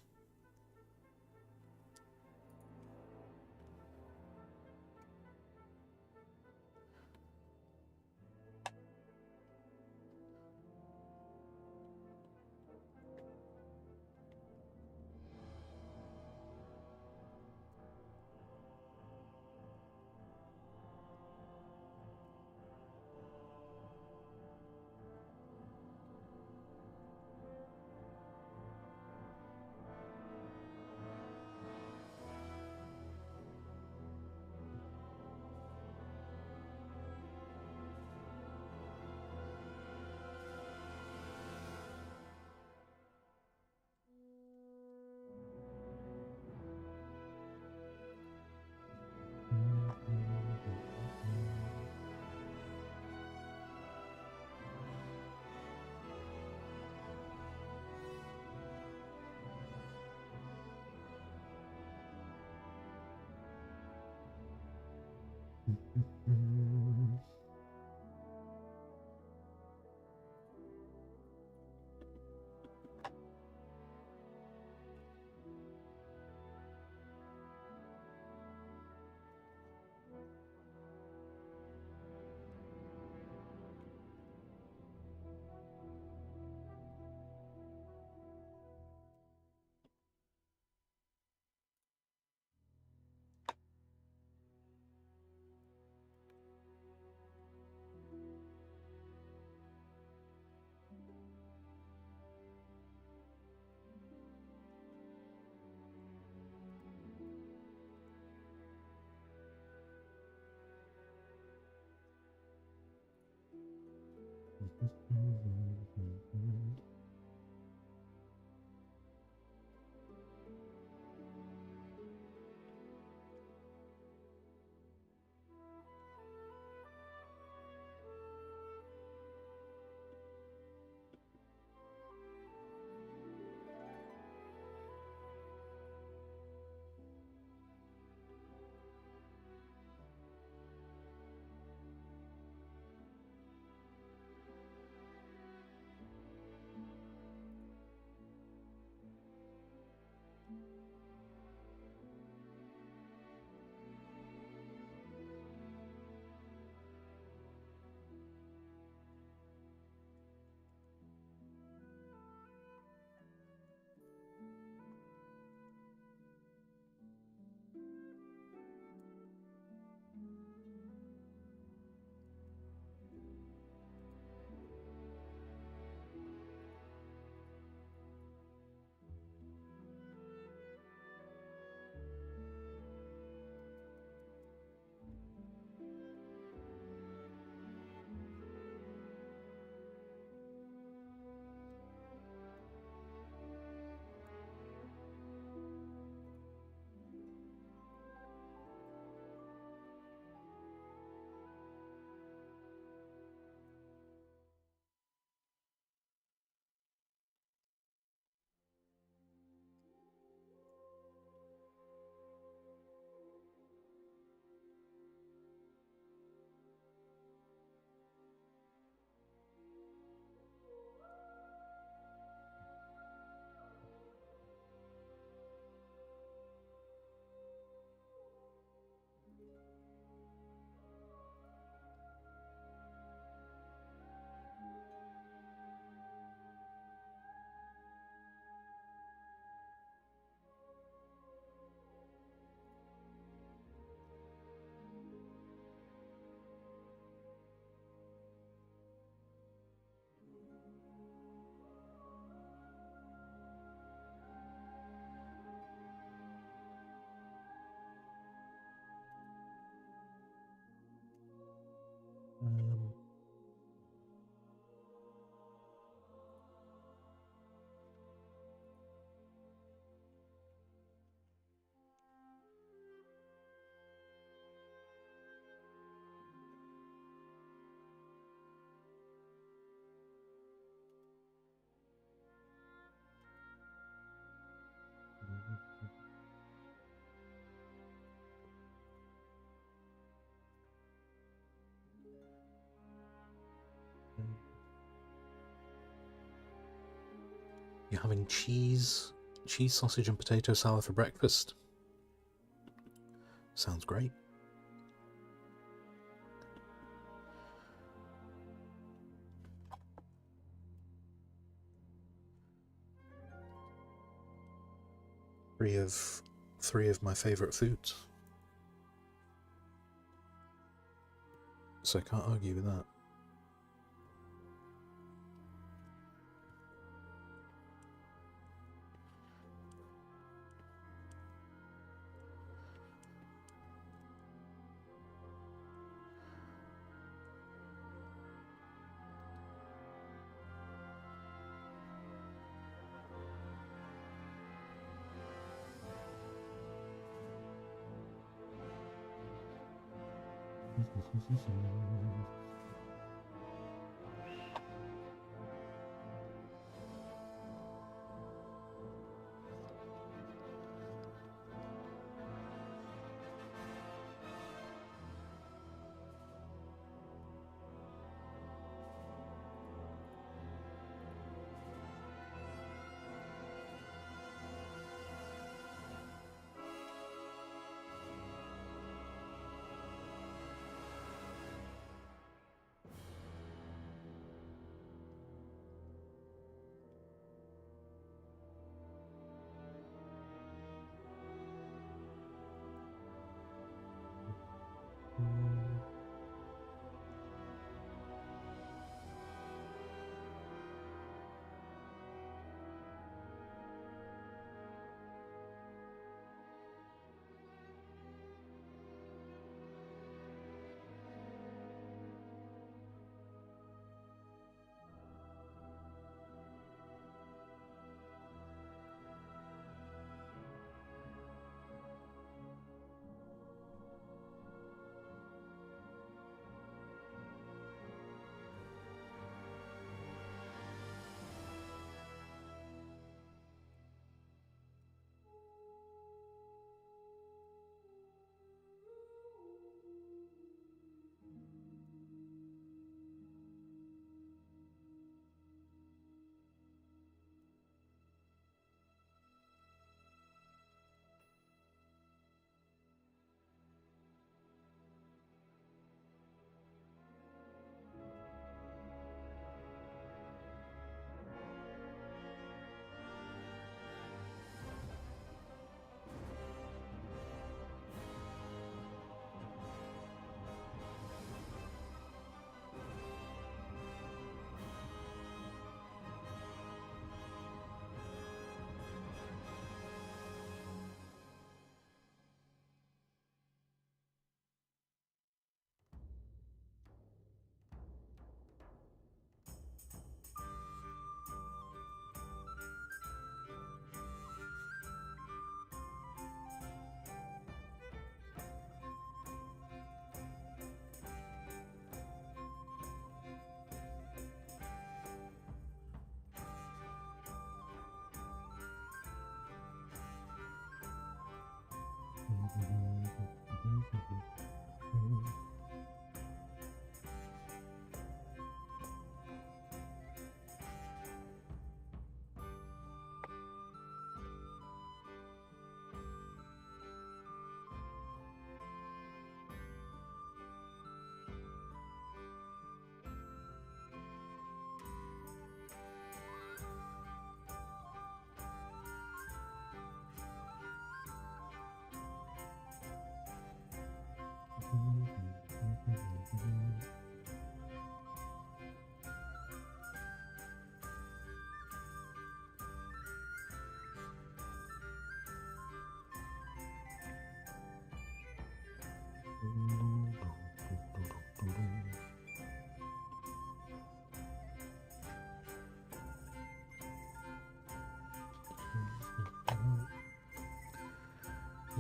You're having cheese, sausage, and potato salad for breakfast? Sounds great. Three of my favourite foods. So I can't argue with that.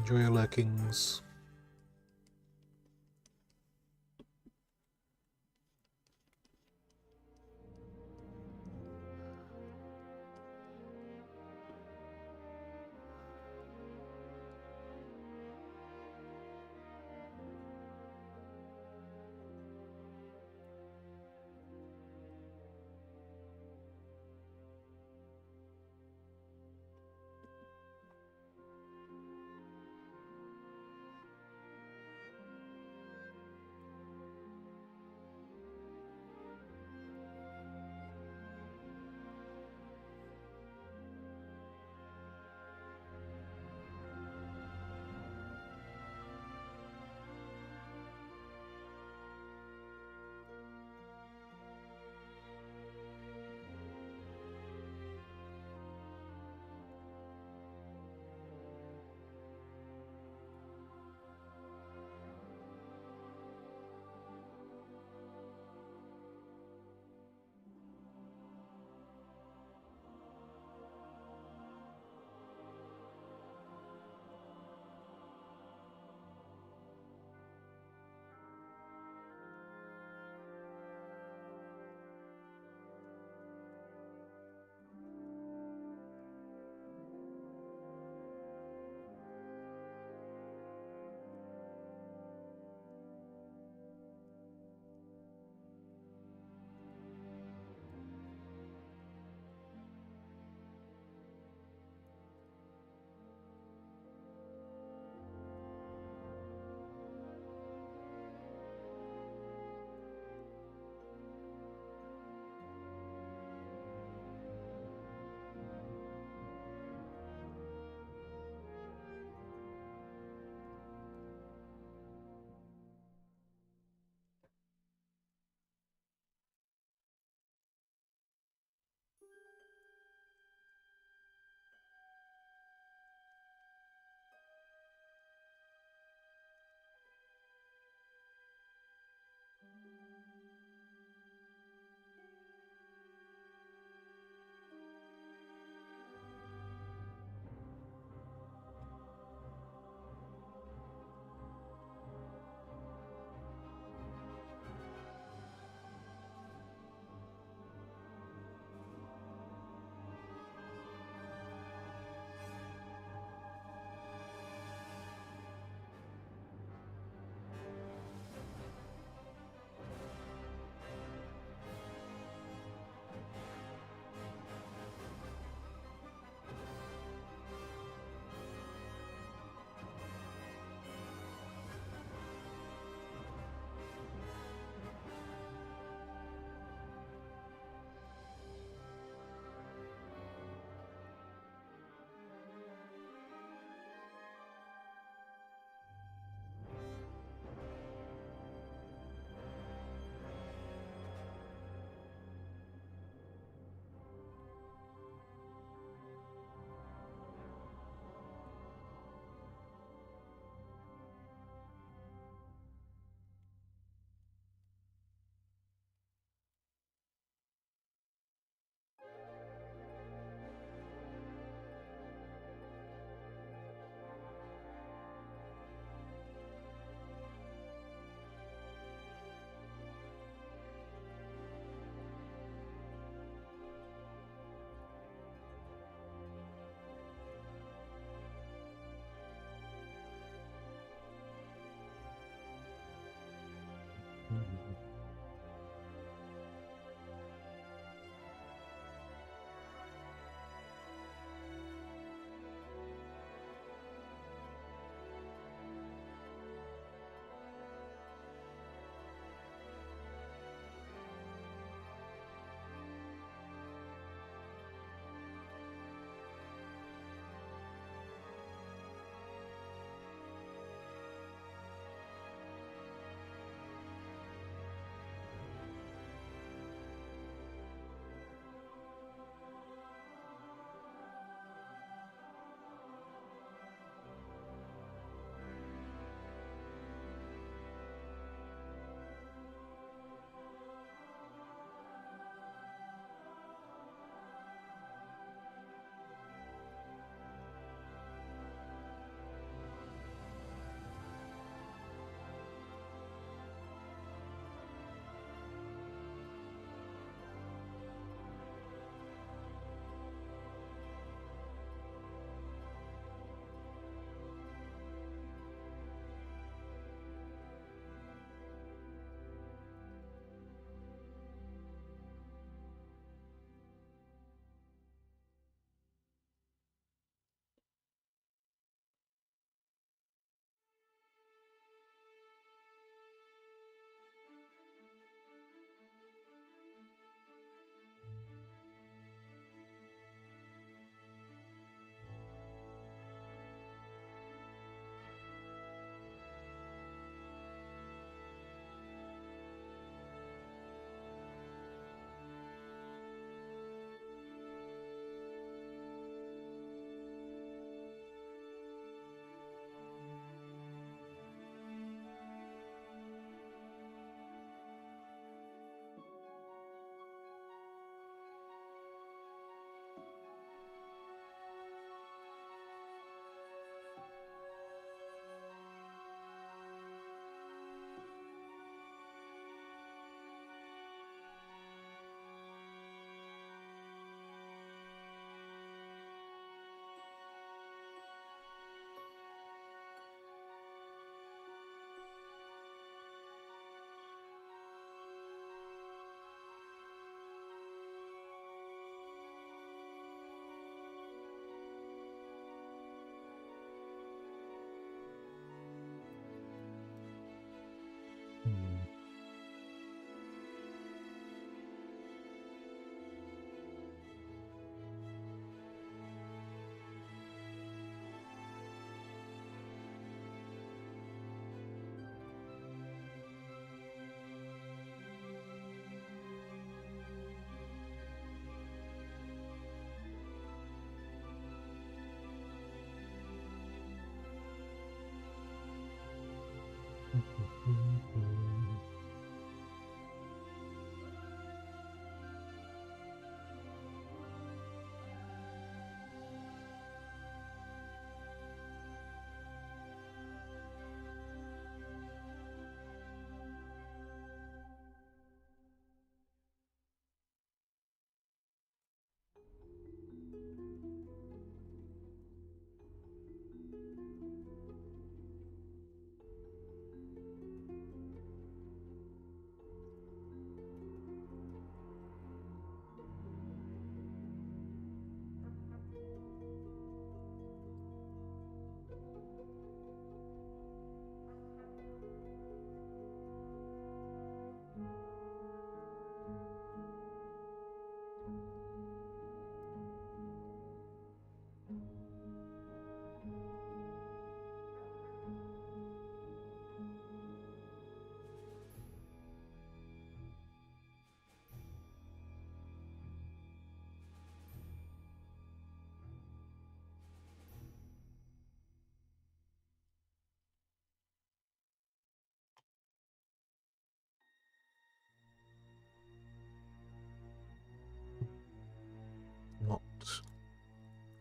Enjoy your lurkings.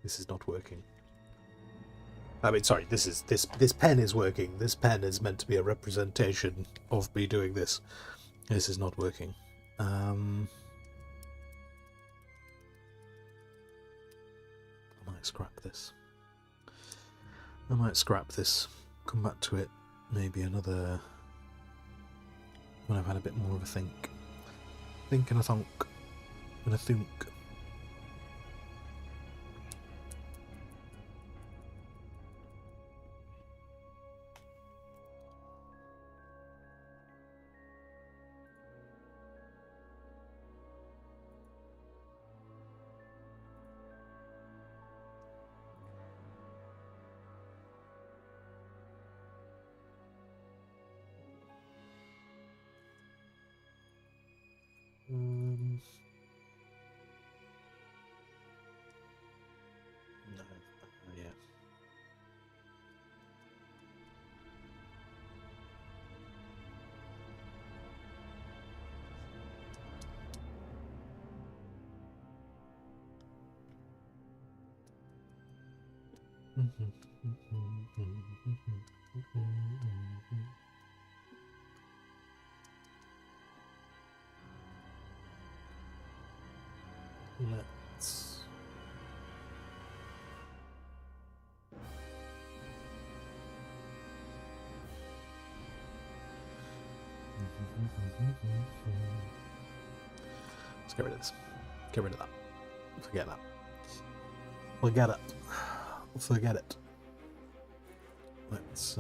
This is not working. I mean, sorry, this pen is working. This pen is meant to be a representation of me doing this. This is not working. I might scrap this. I might scrap this. Come back to it maybe another... when I've had a bit more of a think. Think and a thunk. And a thunk. No, yeah. Let's... let's get rid of this. Get rid of that. Forget that. Forget it. Forget it. Let's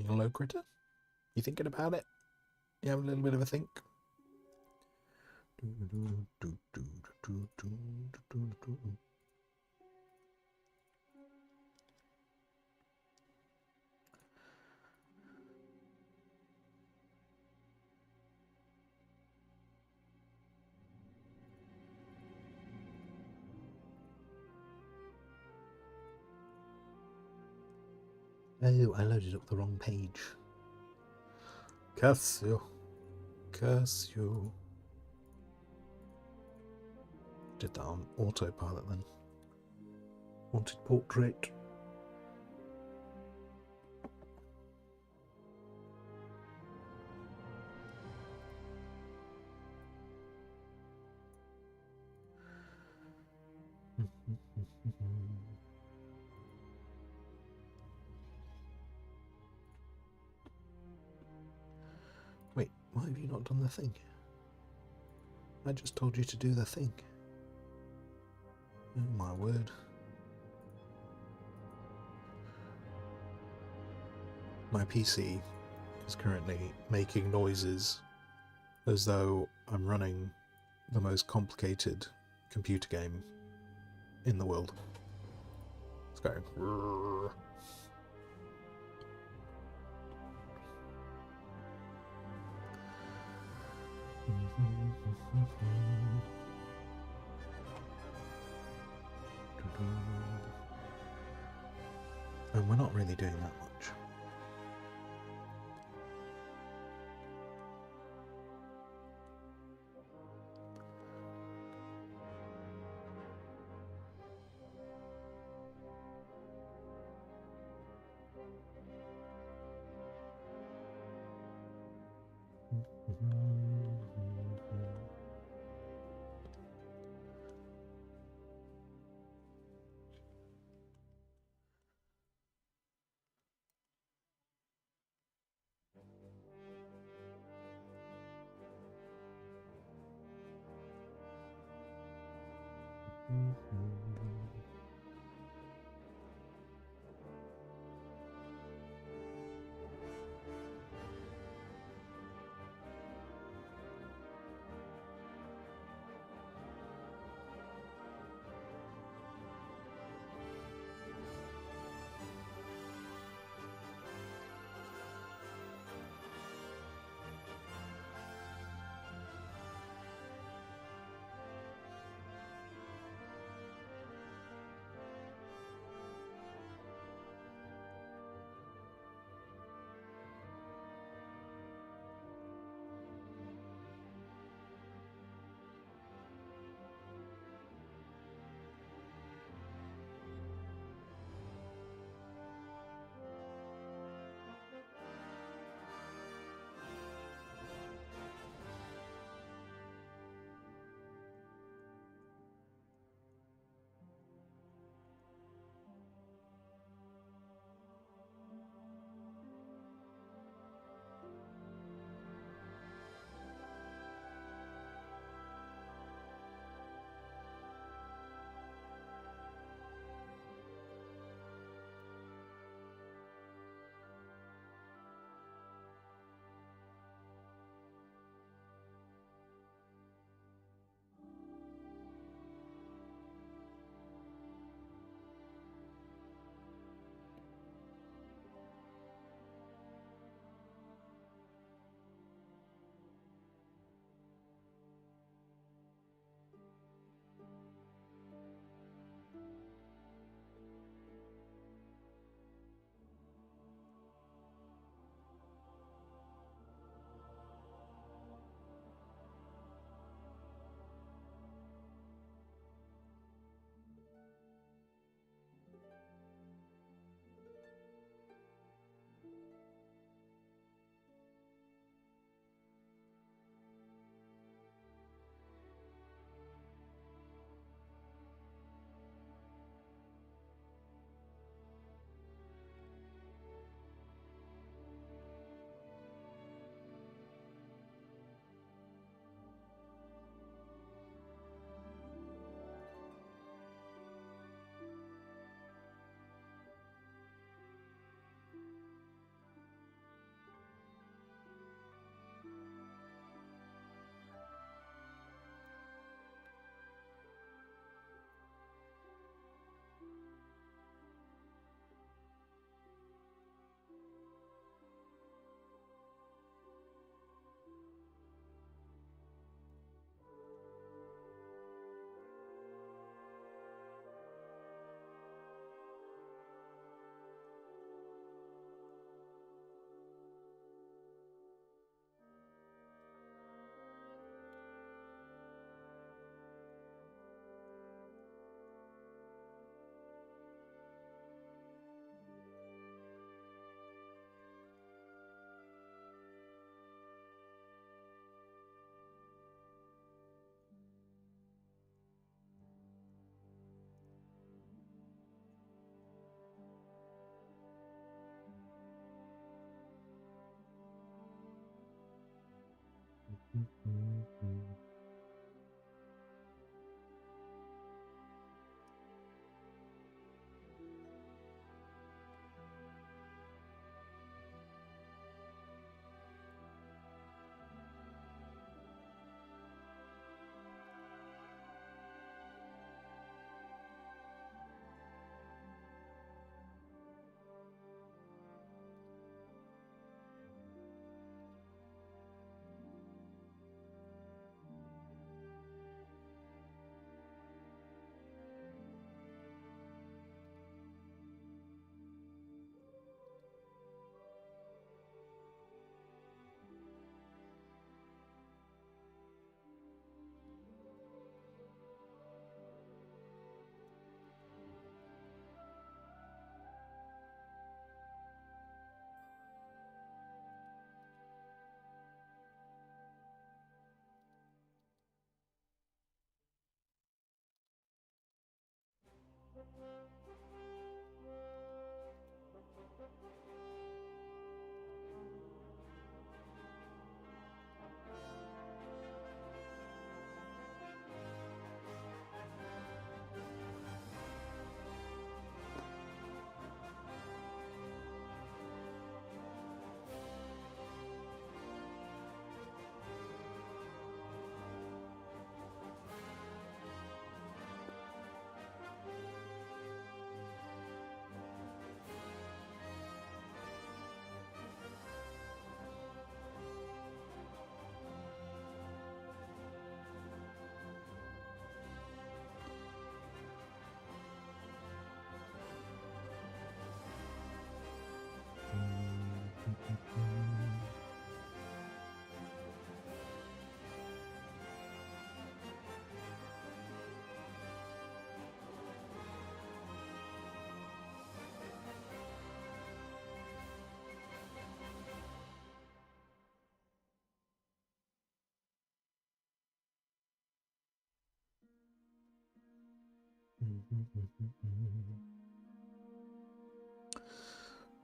hello, critter? You thinking about it? You have a little bit of a think? Oh, I loaded up the wrong page. Curse you. Curse you. Did that on autopilot then. Wanted portrait. Wait, why have you not done the thing? I just told you to do the thing. Oh my word. My PC is currently making noises as though I'm running the most complicated computer game in the world. It's going... And we're not really doing that much.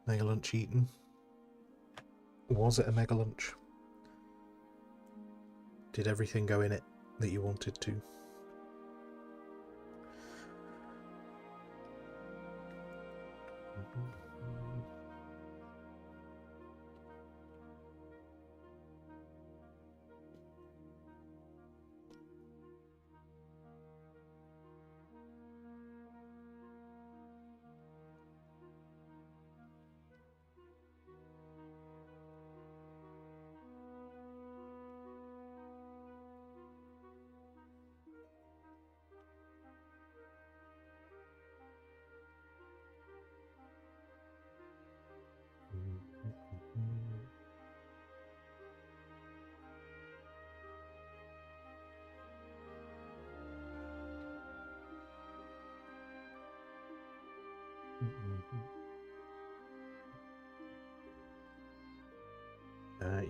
Mega lunch eaten. Was it a mega lunch? Did everything go in it that you wanted to?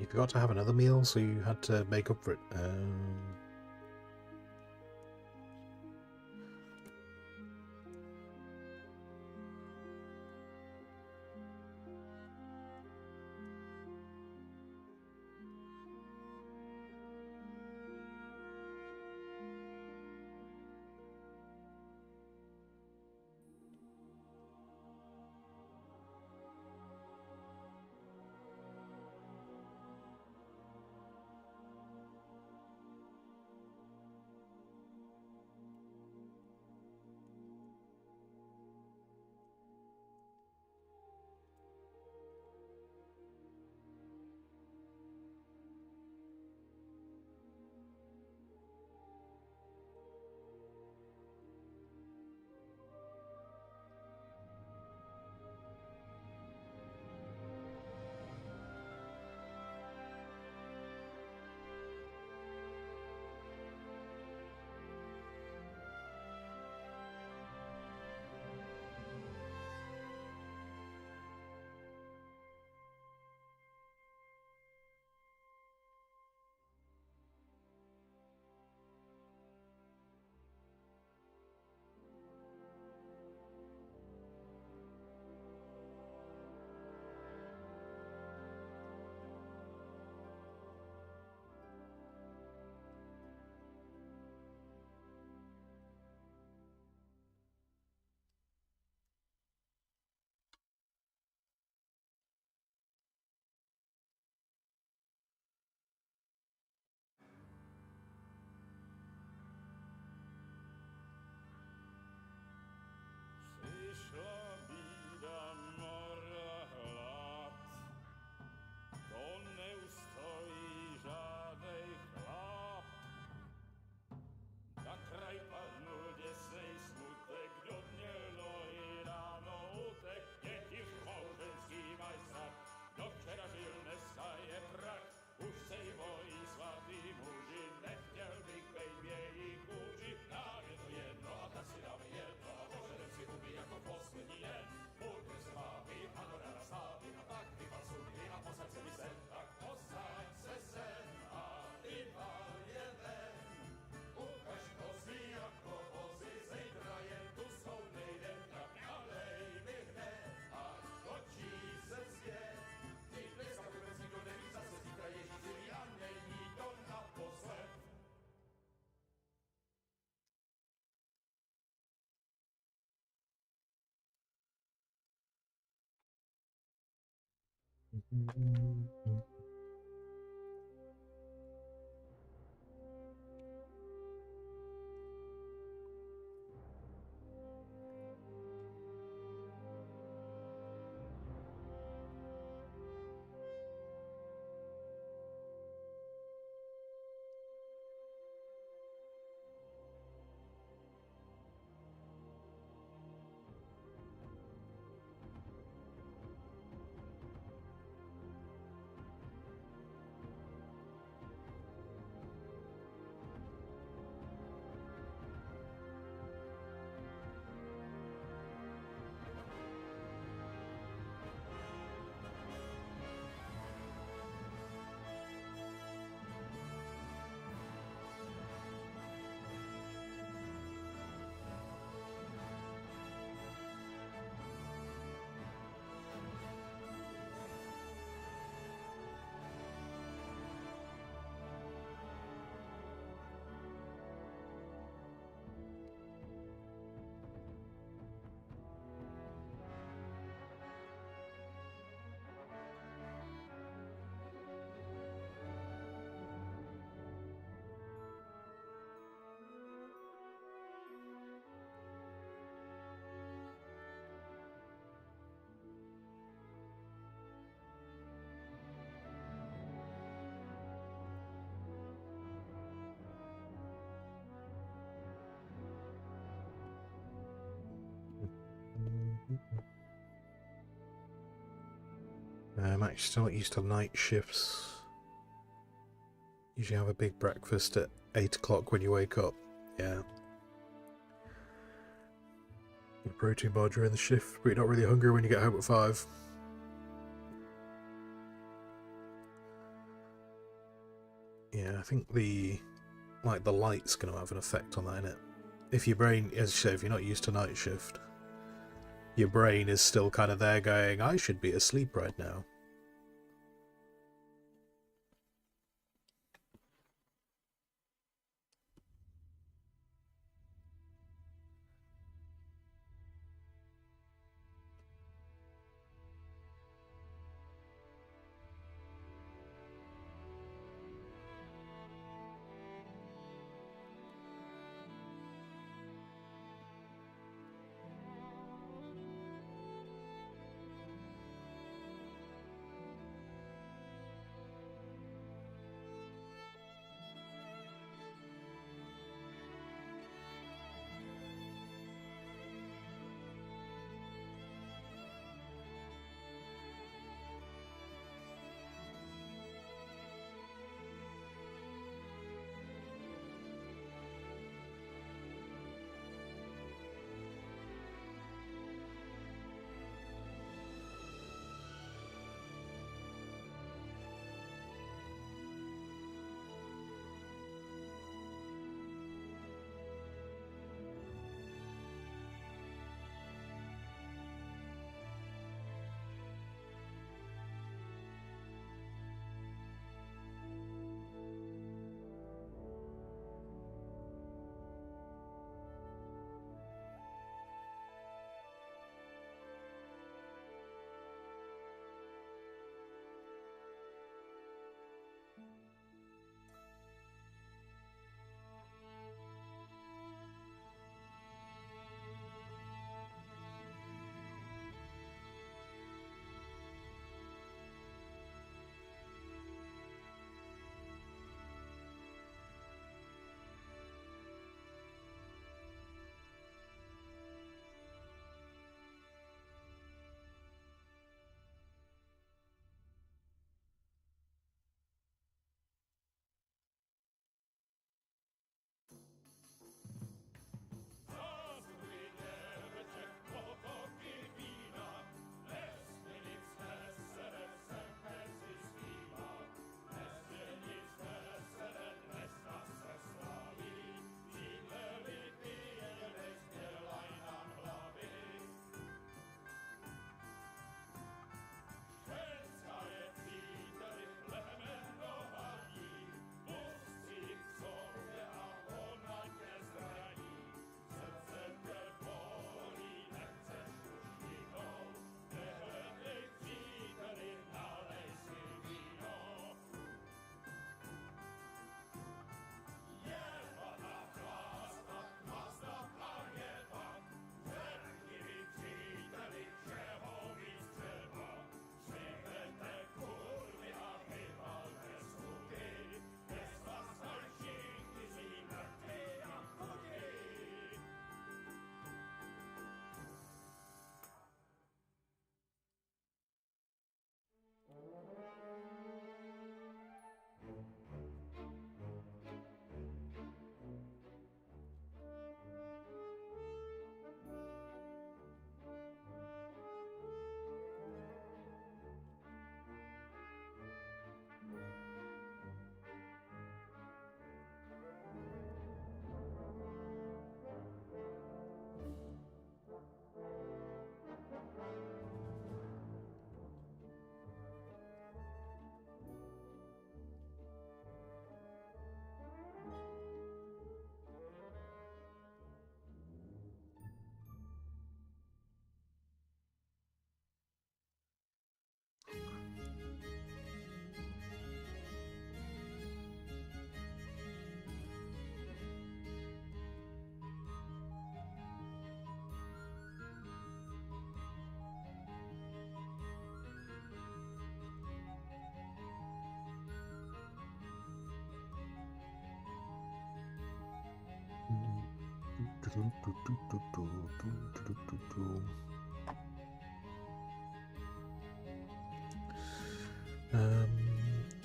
You forgot to have another meal, so you had to make up for it. I'm actually still not used to night shifts. Usually have a big breakfast at 8 o'clock when you wake up. Yeah. A protein bar during the shift, but you're not really hungry when you get home at 5. Yeah, I think the light's going to have an effect on that, innit? If your brain, as you say, if you're not used to night shift, your brain is still kind of there going, I should be asleep right now.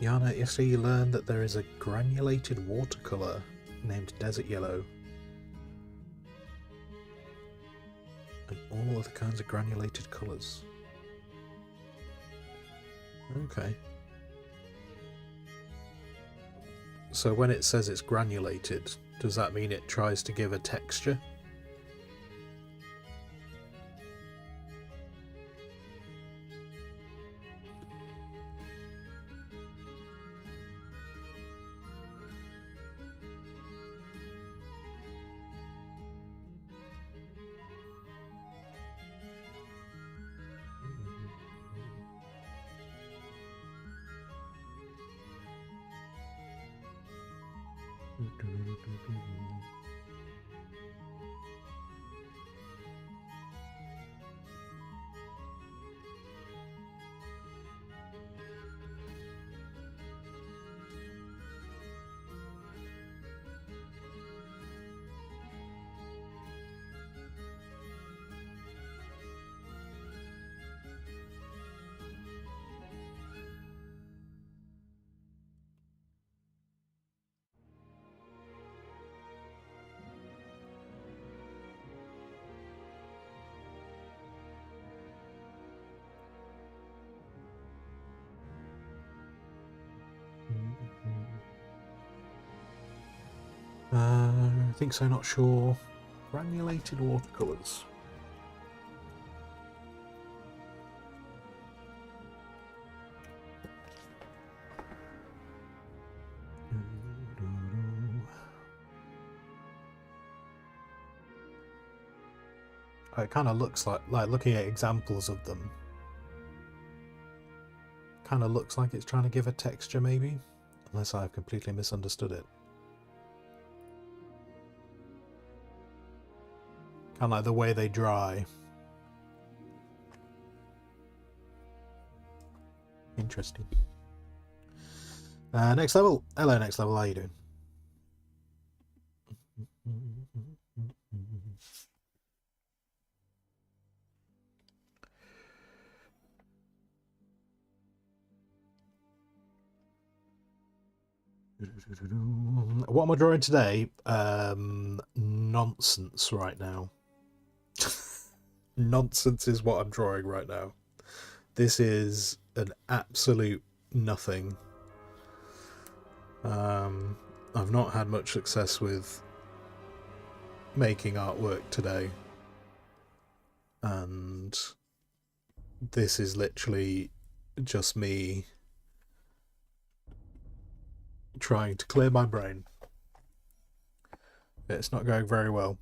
Yana, yesterday you learned that there is a granulated watercolour named Desert Yellow. And all other kinds of granulated colours. Okay. So when it says it's granulated, does that mean it tries to give a texture? I think so, not sure. Granulated watercolours. It kind of looks like looking at examples of them. Kind of looks like it's trying to give a texture, maybe, unless I've completely misunderstood it. Kind of like the way they dry. Interesting. Next level. Hello, next level. How are you doing? What am I drawing today? Nonsense right now. Nonsense is what I'm drawing right now. This is an absolute nothing. I've not had much success with making artwork today. And this is literally just me trying to clear my brain. It's not going very well.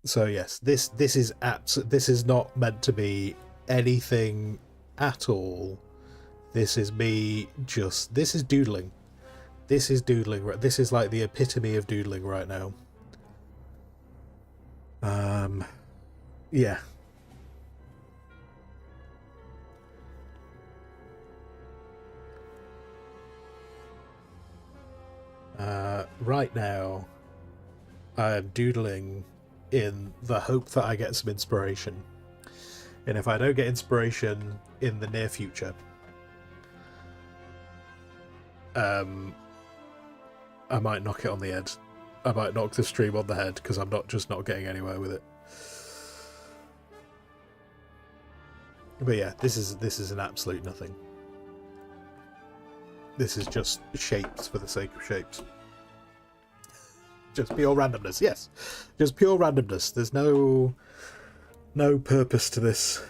So yes, this is not meant to be anything at all. This is me just, this is doodling. This is doodling. This is like the epitome of doodling right now. Yeah. Right now, I'm doodling in the hope that I get some inspiration. And if I don't get inspiration in the near future, I might knock it on the head. I might knock the stream on the head because I'm not getting anywhere with it. But yeah, this is an absolute nothing. This is just shapes for the sake of shapes. Just pure randomness, yes. Just pure randomness. There's no purpose to this.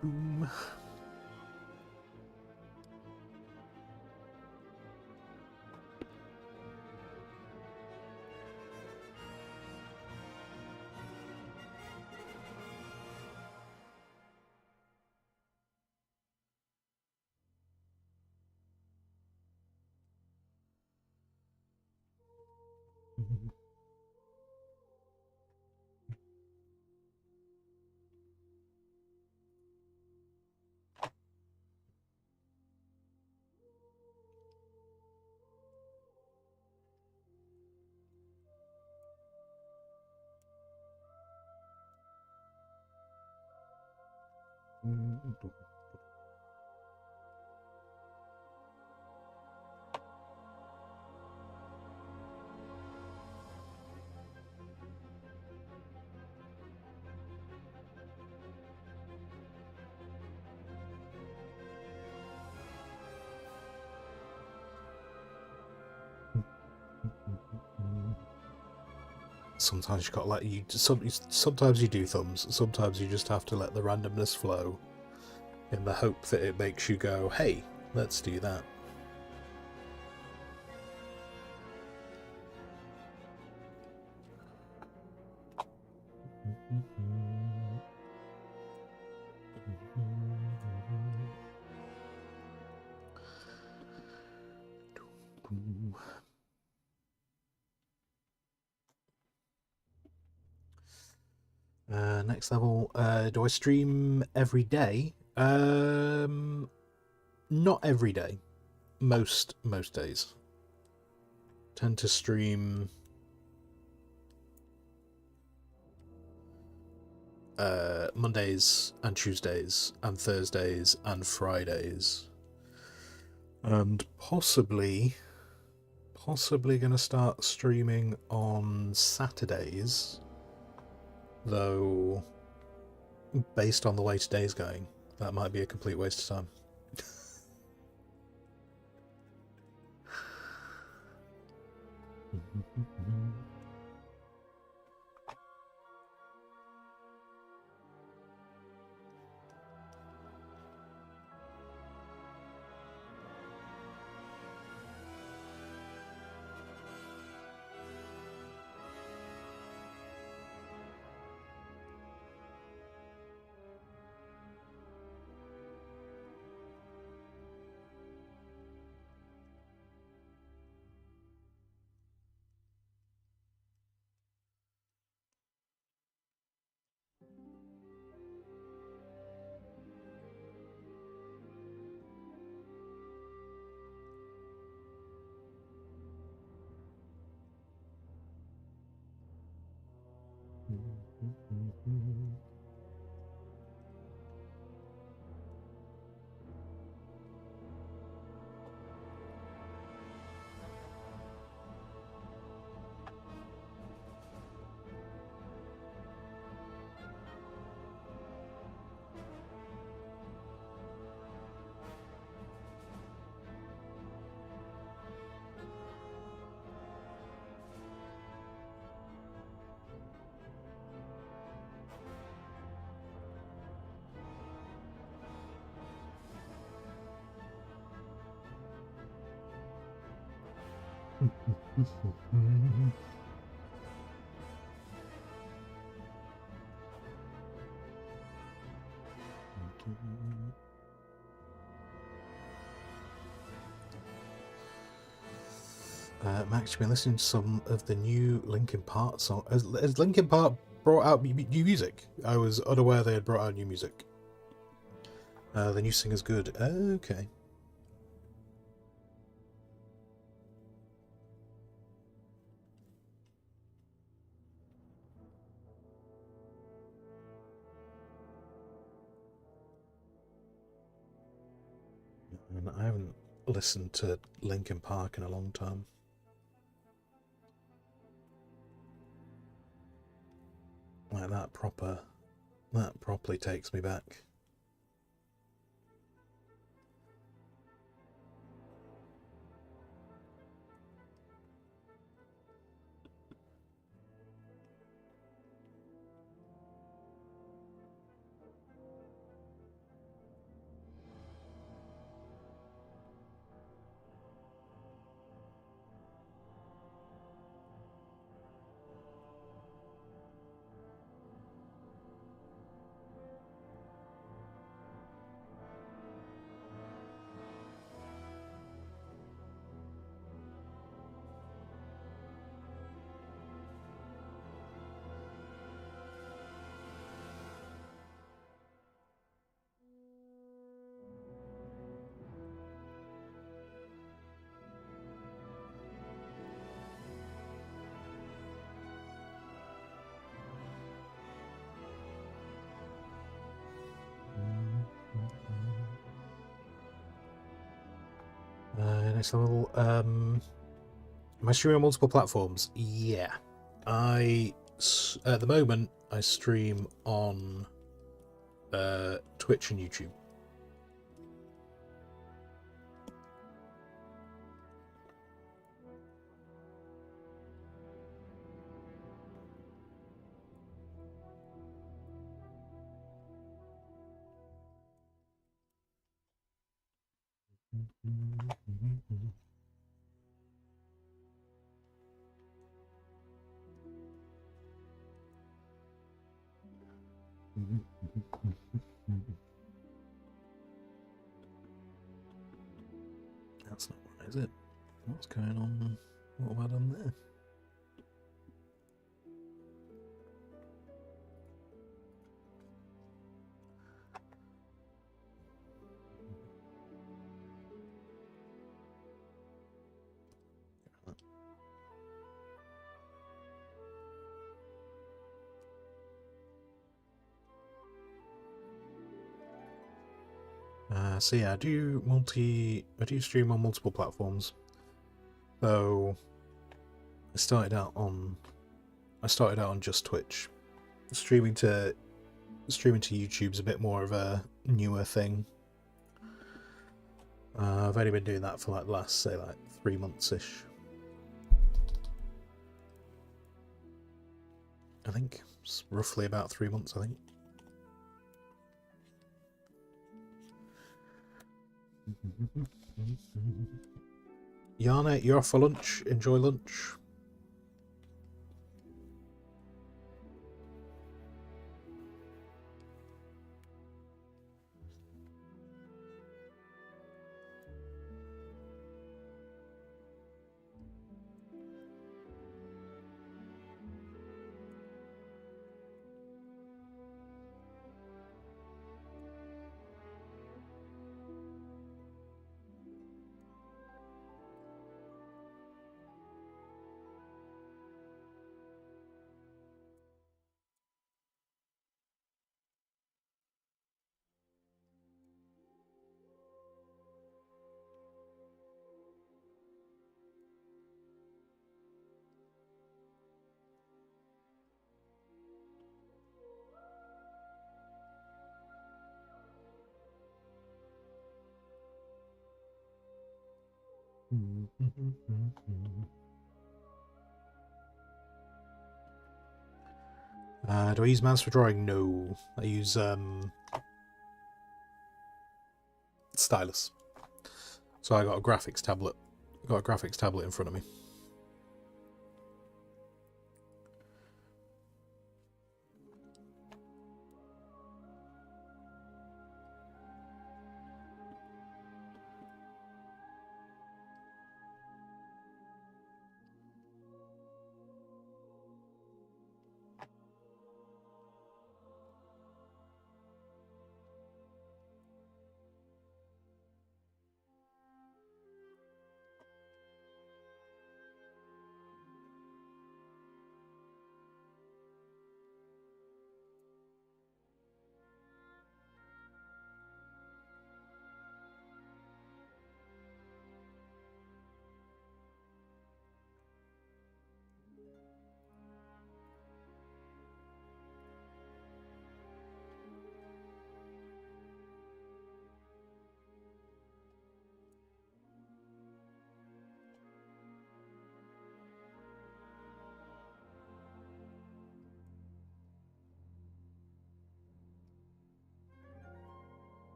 Boom. Sometimes you got sometimes you do thumbs. Sometimes you just have to let the randomness flow, in the hope that it makes you go, "Hey, let's do that." Next level. Do I stream every day? Not every day. Most days. Tend to stream Mondays and Tuesdays and Thursdays and Fridays, and possibly gonna start streaming on Saturdays, though based on the way today's going, that might be a complete waste of time. Max, you've been listening to some of the new Linkin Park song. Has Linkin Park brought out new music? I was unaware they had brought out new music. The new singer's good. Okay. And I haven't listened to Linkin Park in a long time. Like that properly takes me back. Nice little. Am I streaming on multiple platforms? Yeah. At the moment, I stream on Twitch and YouTube. That's not right, is it? What's going on? What have I done there? So yeah, I do stream on multiple platforms. So I started out on just Twitch. Streaming to YouTube's a bit more of a newer thing. I've only been doing that for like the last, say, like 3 months-ish. I think it's roughly about 3 months, I think. Yana, you're off for lunch. Enjoy lunch. Do I use mouse for drawing? No. I use stylus. So I got a graphics tablet. In front of me.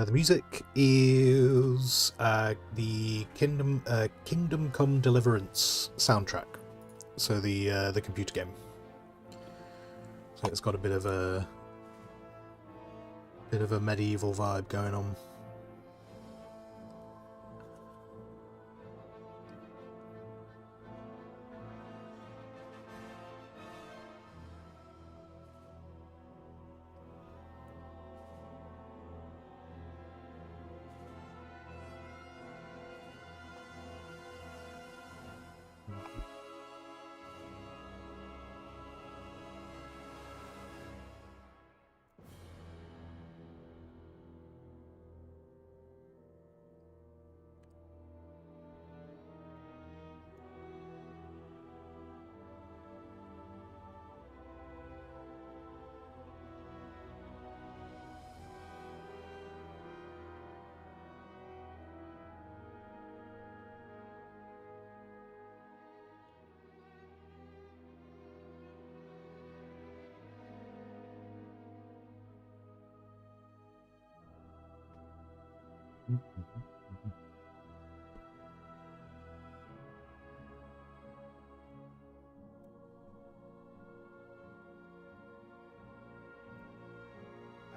The music is the Kingdom Come Deliverance soundtrack. So the computer game. So it's got a bit of a medieval vibe going on.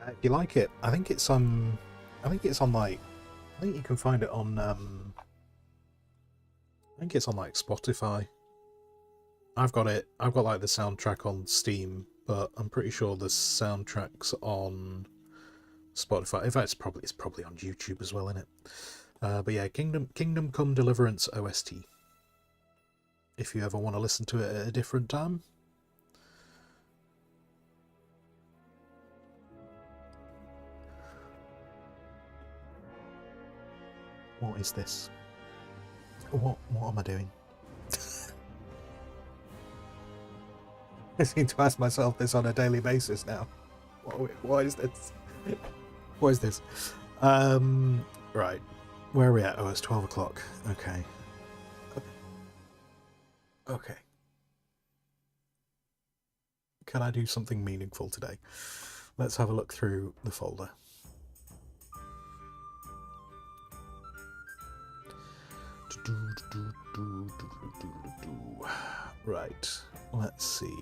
If you like it, I think it's on. I think it's on like. I think you can find it on. I think it's on like Spotify. I've got it. I've got like the soundtrack on Steam, but I'm pretty sure the soundtrack's on Spotify. In fact, it's probably on YouTube as well, isn't it? But yeah, Kingdom Come Deliverance OST. If you ever want to listen to it at a different time. What is this? What am I doing? I seem to ask myself this on a daily basis now. What is this? What is this? Right. Where are we at? Oh, it's 12 o'clock. Okay. Okay. Can I do something meaningful today? Let's have a look through the folder. Right. Let's see.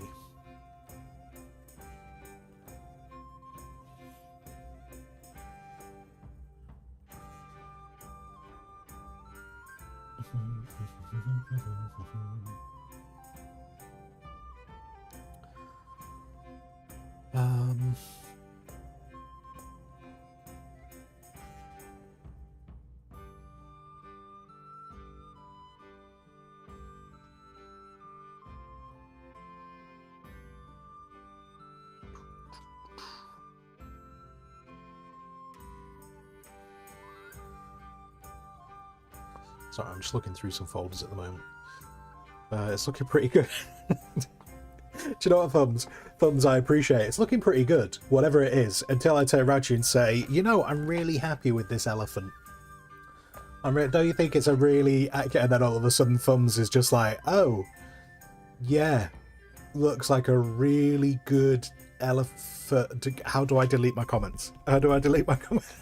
Sorry, I'm just looking through some folders at the moment. It's looking pretty good. Do you know what, Thumbs? Thumbs, I appreciate it. It's looking pretty good, whatever it is, until I turn around to you and say, you know, I'm really happy with this elephant. Don't you think it's a really... And then all of a sudden Thumbs is just like, oh, yeah, looks like a really good elephant. How do I delete my comments? How do I delete my comments?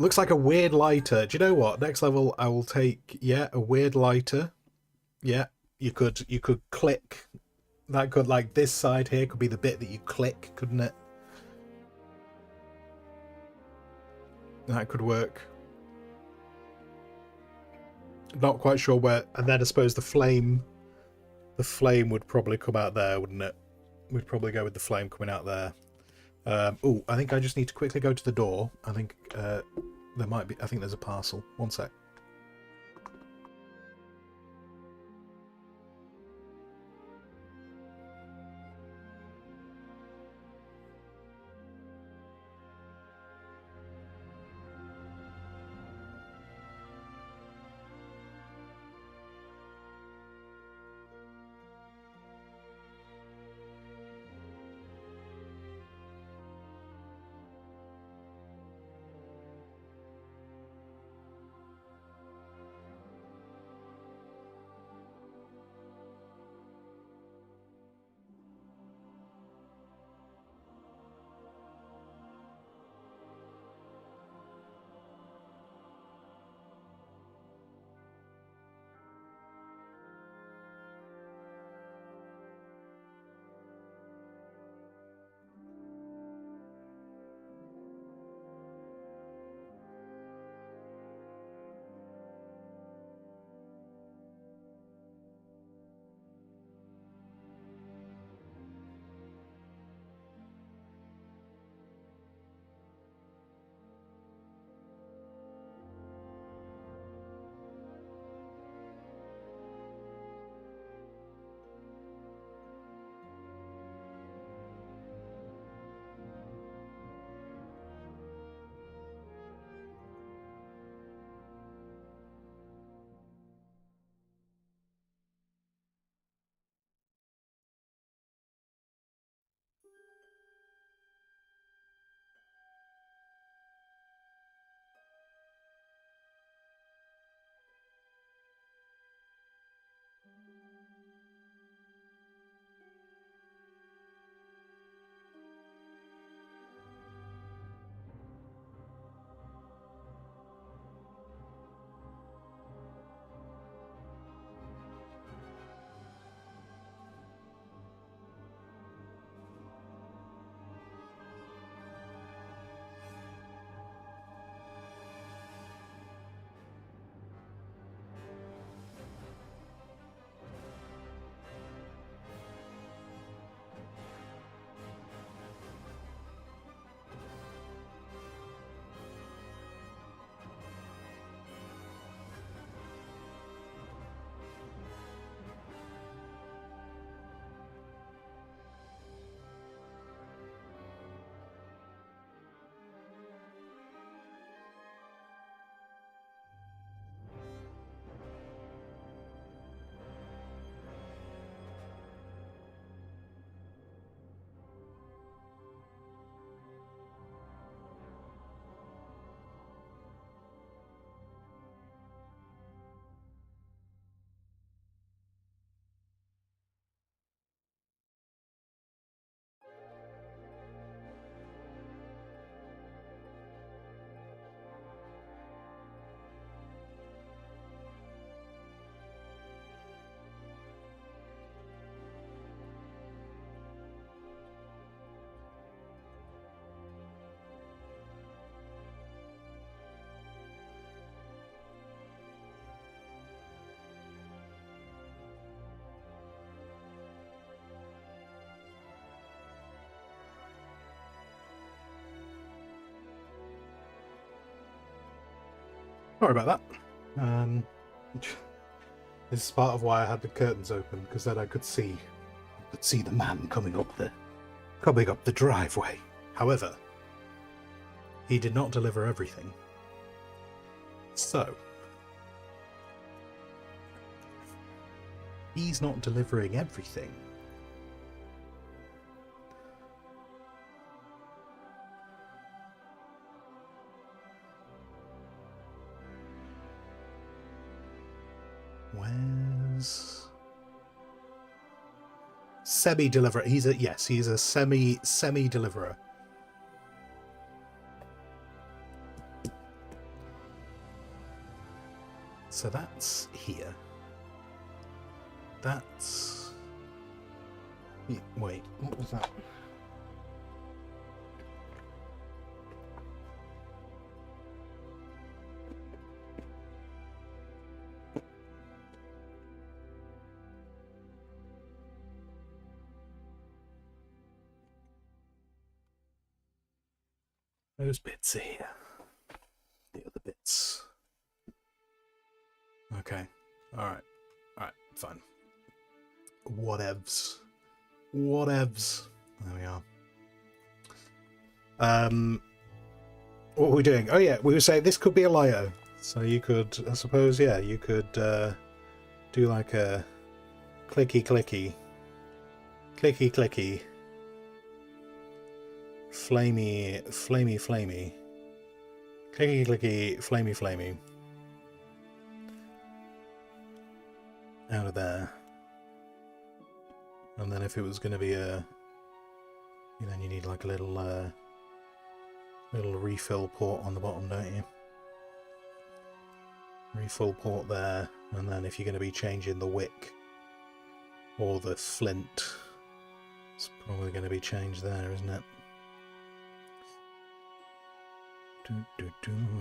Looks like a weird lighter. Do you know what? Next level, I will take, yeah, a weird lighter. Yeah, you could click. That could, like, this side here could be the bit that you click, couldn't it? That could work. Not quite sure where. And then I suppose the flame would probably come out there, wouldn't it? We'd probably go with the flame coming out there. Oh, I think I just need to quickly go to the door. I think there might be... I think there's a parcel. One sec. Sorry about that. This is part of why I had the curtains open, because then I could see the man coming up the driveway. However, he did not deliver everything. So he's not delivering everything. Where's semi-deliverer? He's a semi-deliverer. So that's here. That's... Wait, what was that? Those bits are here. The other bits. Okay. Alright. Alright, fine. Whatevs. Whatevs. There we are. What were we doing? Oh yeah, we were saying this could be a Lio. So you could, I suppose, yeah, you could do like a clicky clicky. Clicky clicky. Flamey, flamey, flamey. Clicky clicky, flamey, flamey. Out of there. And then if it was going to be a... Then you need like a little refill port on the bottom, don't you? Refill port there. And then if you're going to be changing the wick or the flint, it's probably going to be changed there, isn't it?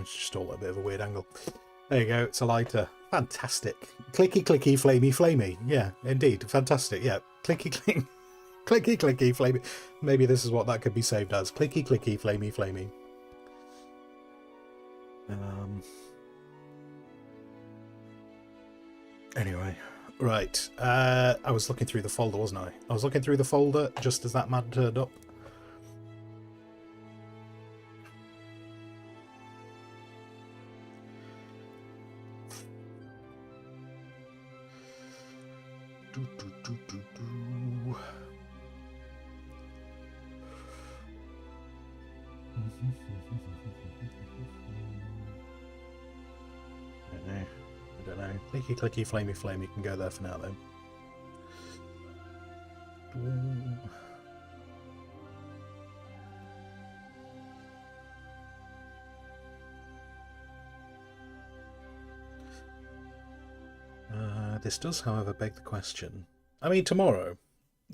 It's just all a bit of a weird angle. There you go, it's a lighter. Fantastic. Clicky clicky flamey flamey. Yeah, indeed. Fantastic. Yeah. Clicky clicky. Clicky clicky flamey. Maybe this is what that could be saved as. Clicky clicky flamey flamey. Anyway. Right. I was looking through the folder, wasn't I? I was looking through the folder just as that man turned up. I don't know. Clicky clicky flamey flamey can go there for now though. This does, however, beg the question. I mean, tomorrow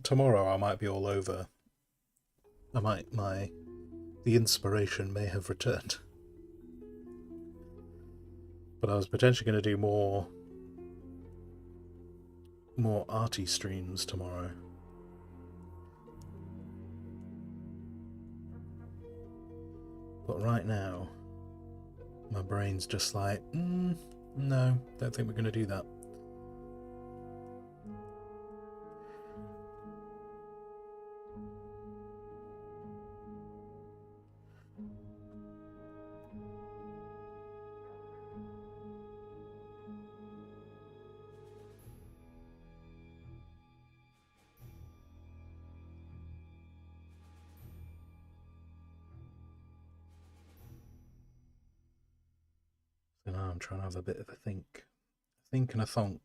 I might be all over. The inspiration may have returned. But I was potentially going to do more arty streams tomorrow. But right now, my brain's just like, no, don't think we're going to do that. So now I'm trying to have a bit of a think. Think and a thonk.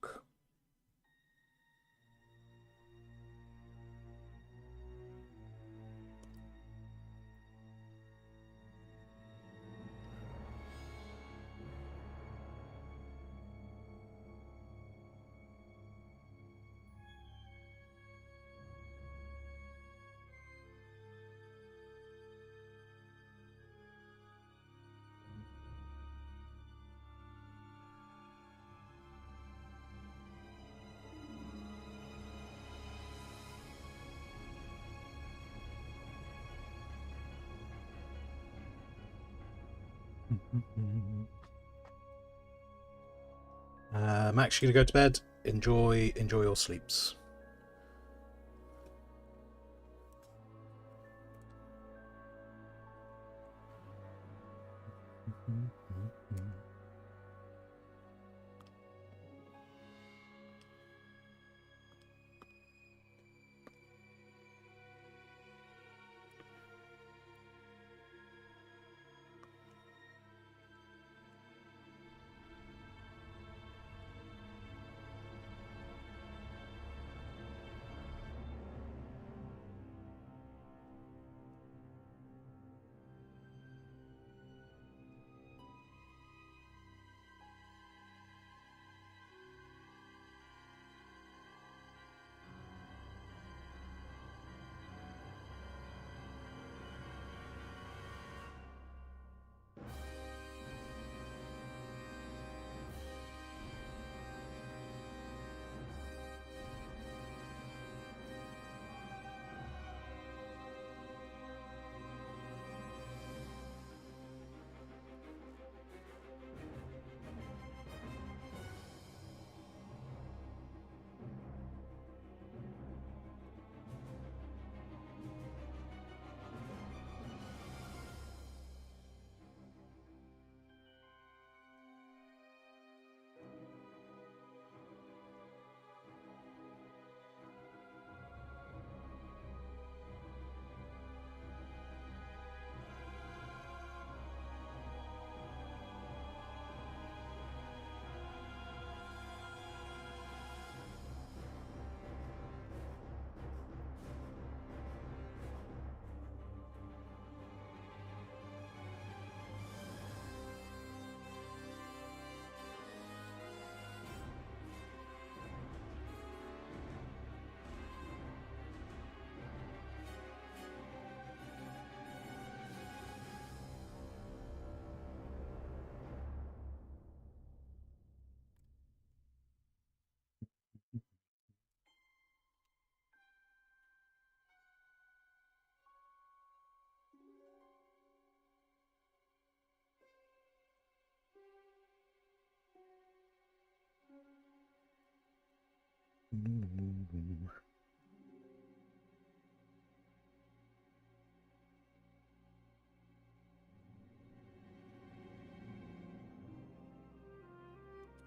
Max, you're gonna go to bed. Enjoy your sleeps.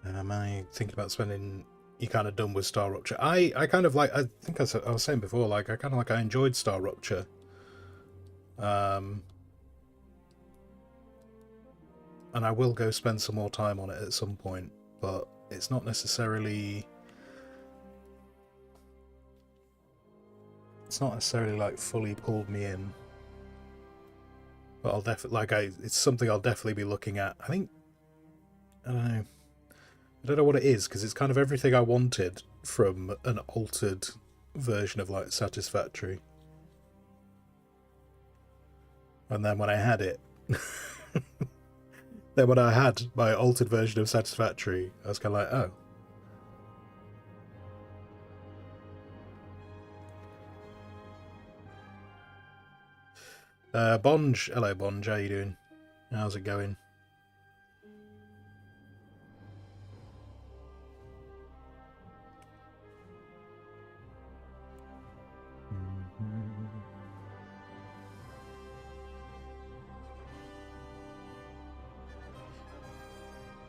Am I thinking about spending? You kind of done with Star Rupture? I kind of like. I think I was saying before. Like I kind of like. I enjoyed Star Rupture. And I will go spend some more time on it at some point, but it's not necessarily. It's not necessarily like fully pulled me in. But I'll definitely It's something I'll definitely be looking at. I think. I don't know. I don't know what it is because it's kind of everything I wanted from an altered version of like Satisfactory. And then when I had it, then when I had my altered version of Satisfactory, I was kind of like, oh. Bonge, hello Bonge, how you doing? How's it going?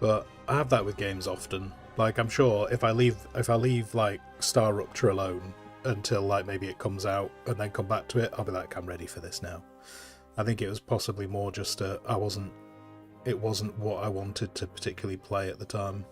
But I have that with games often. Like I'm sure if I leave like Star Rupture alone until like maybe it comes out and then come back to it, I'll be like, I'm ready for this now. I think it was possibly more just it wasn't what I wanted to particularly play at the time.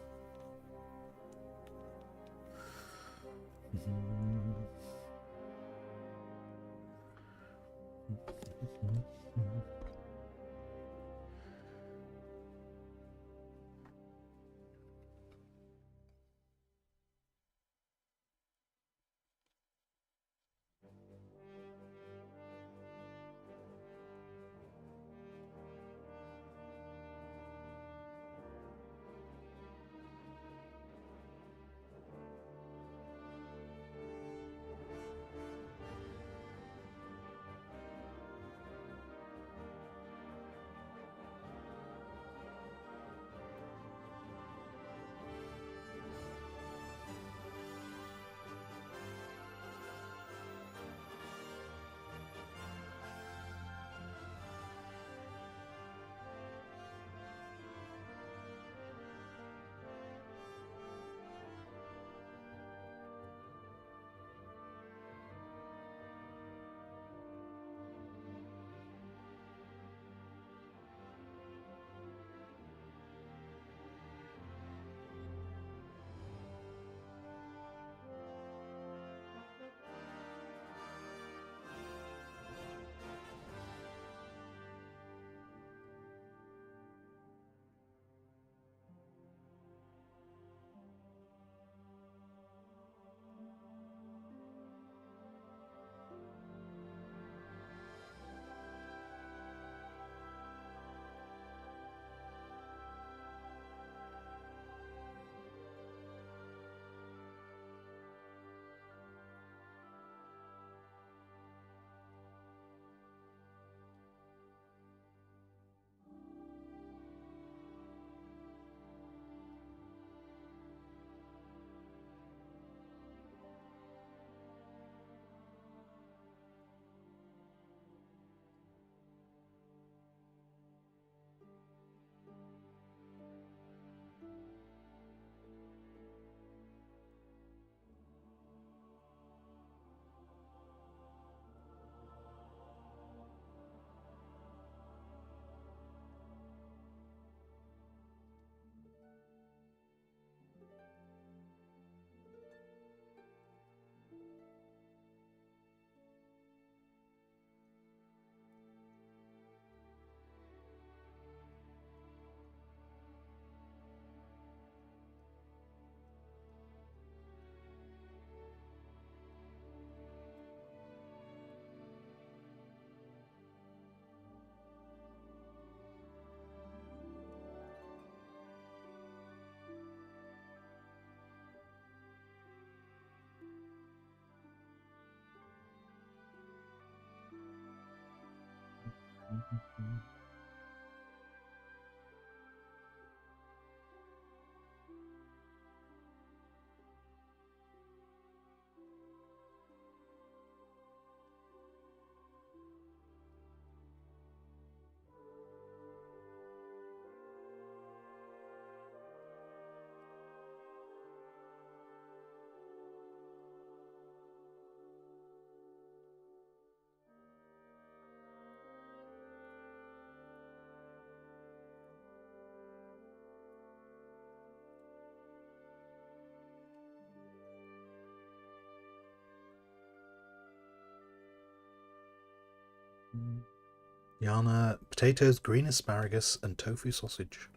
Yana, potatoes, green asparagus, and tofu sausage.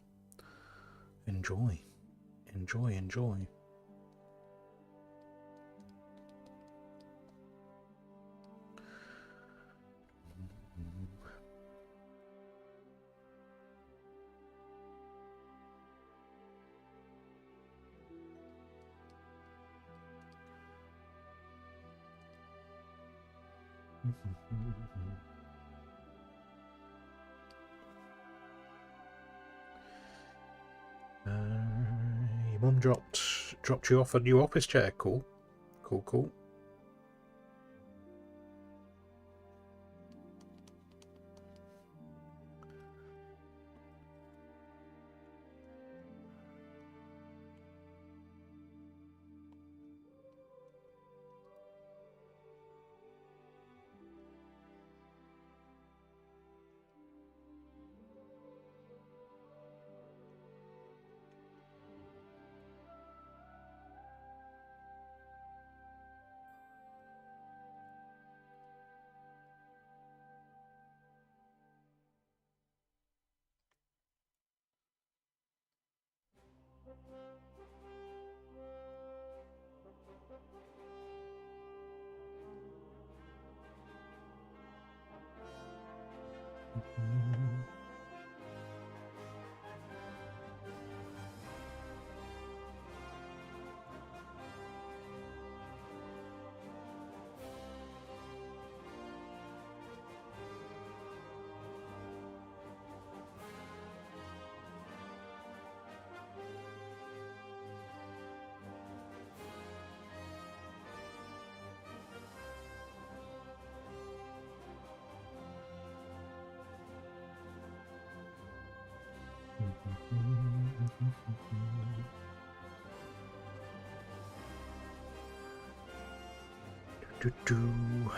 Enjoy. Enjoy, enjoy. Your mum dropped you off a new office chair. Cool. Cool, cool. Do-do.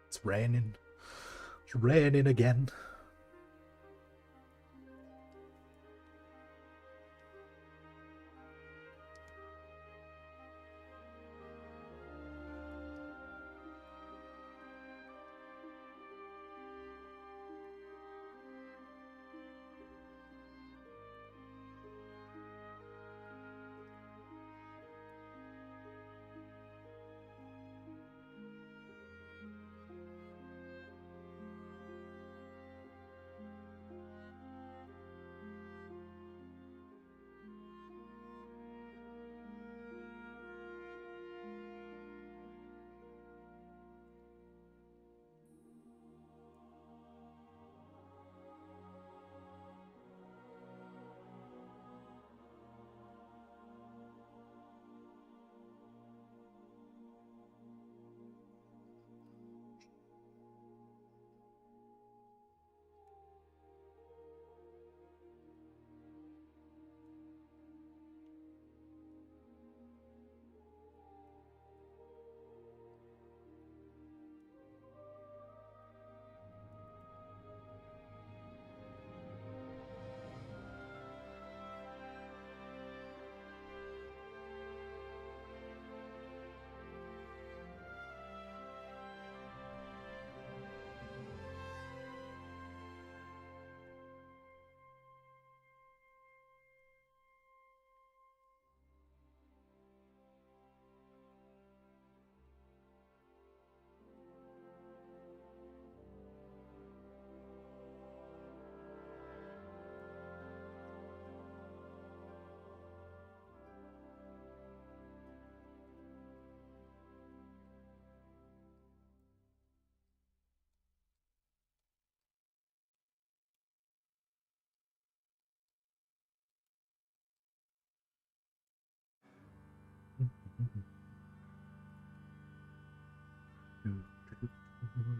It's raining. It's raining again.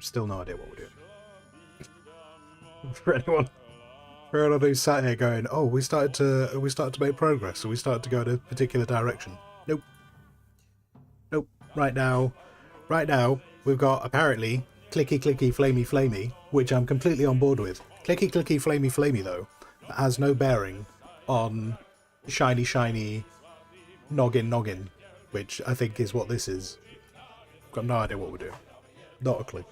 Still no idea what we're doing. For anyone who's sat here going, "Oh, we started to make progress, so we started to go in a particular direction." Nope. Nope. Right now, we've got apparently clicky clicky flamey flamey, which I'm completely on board with. Clicky clicky flamey flamey though, that has no bearing on shiny shiny noggin noggin, which I think is what this is. Got no idea what we're doing. Not a clue.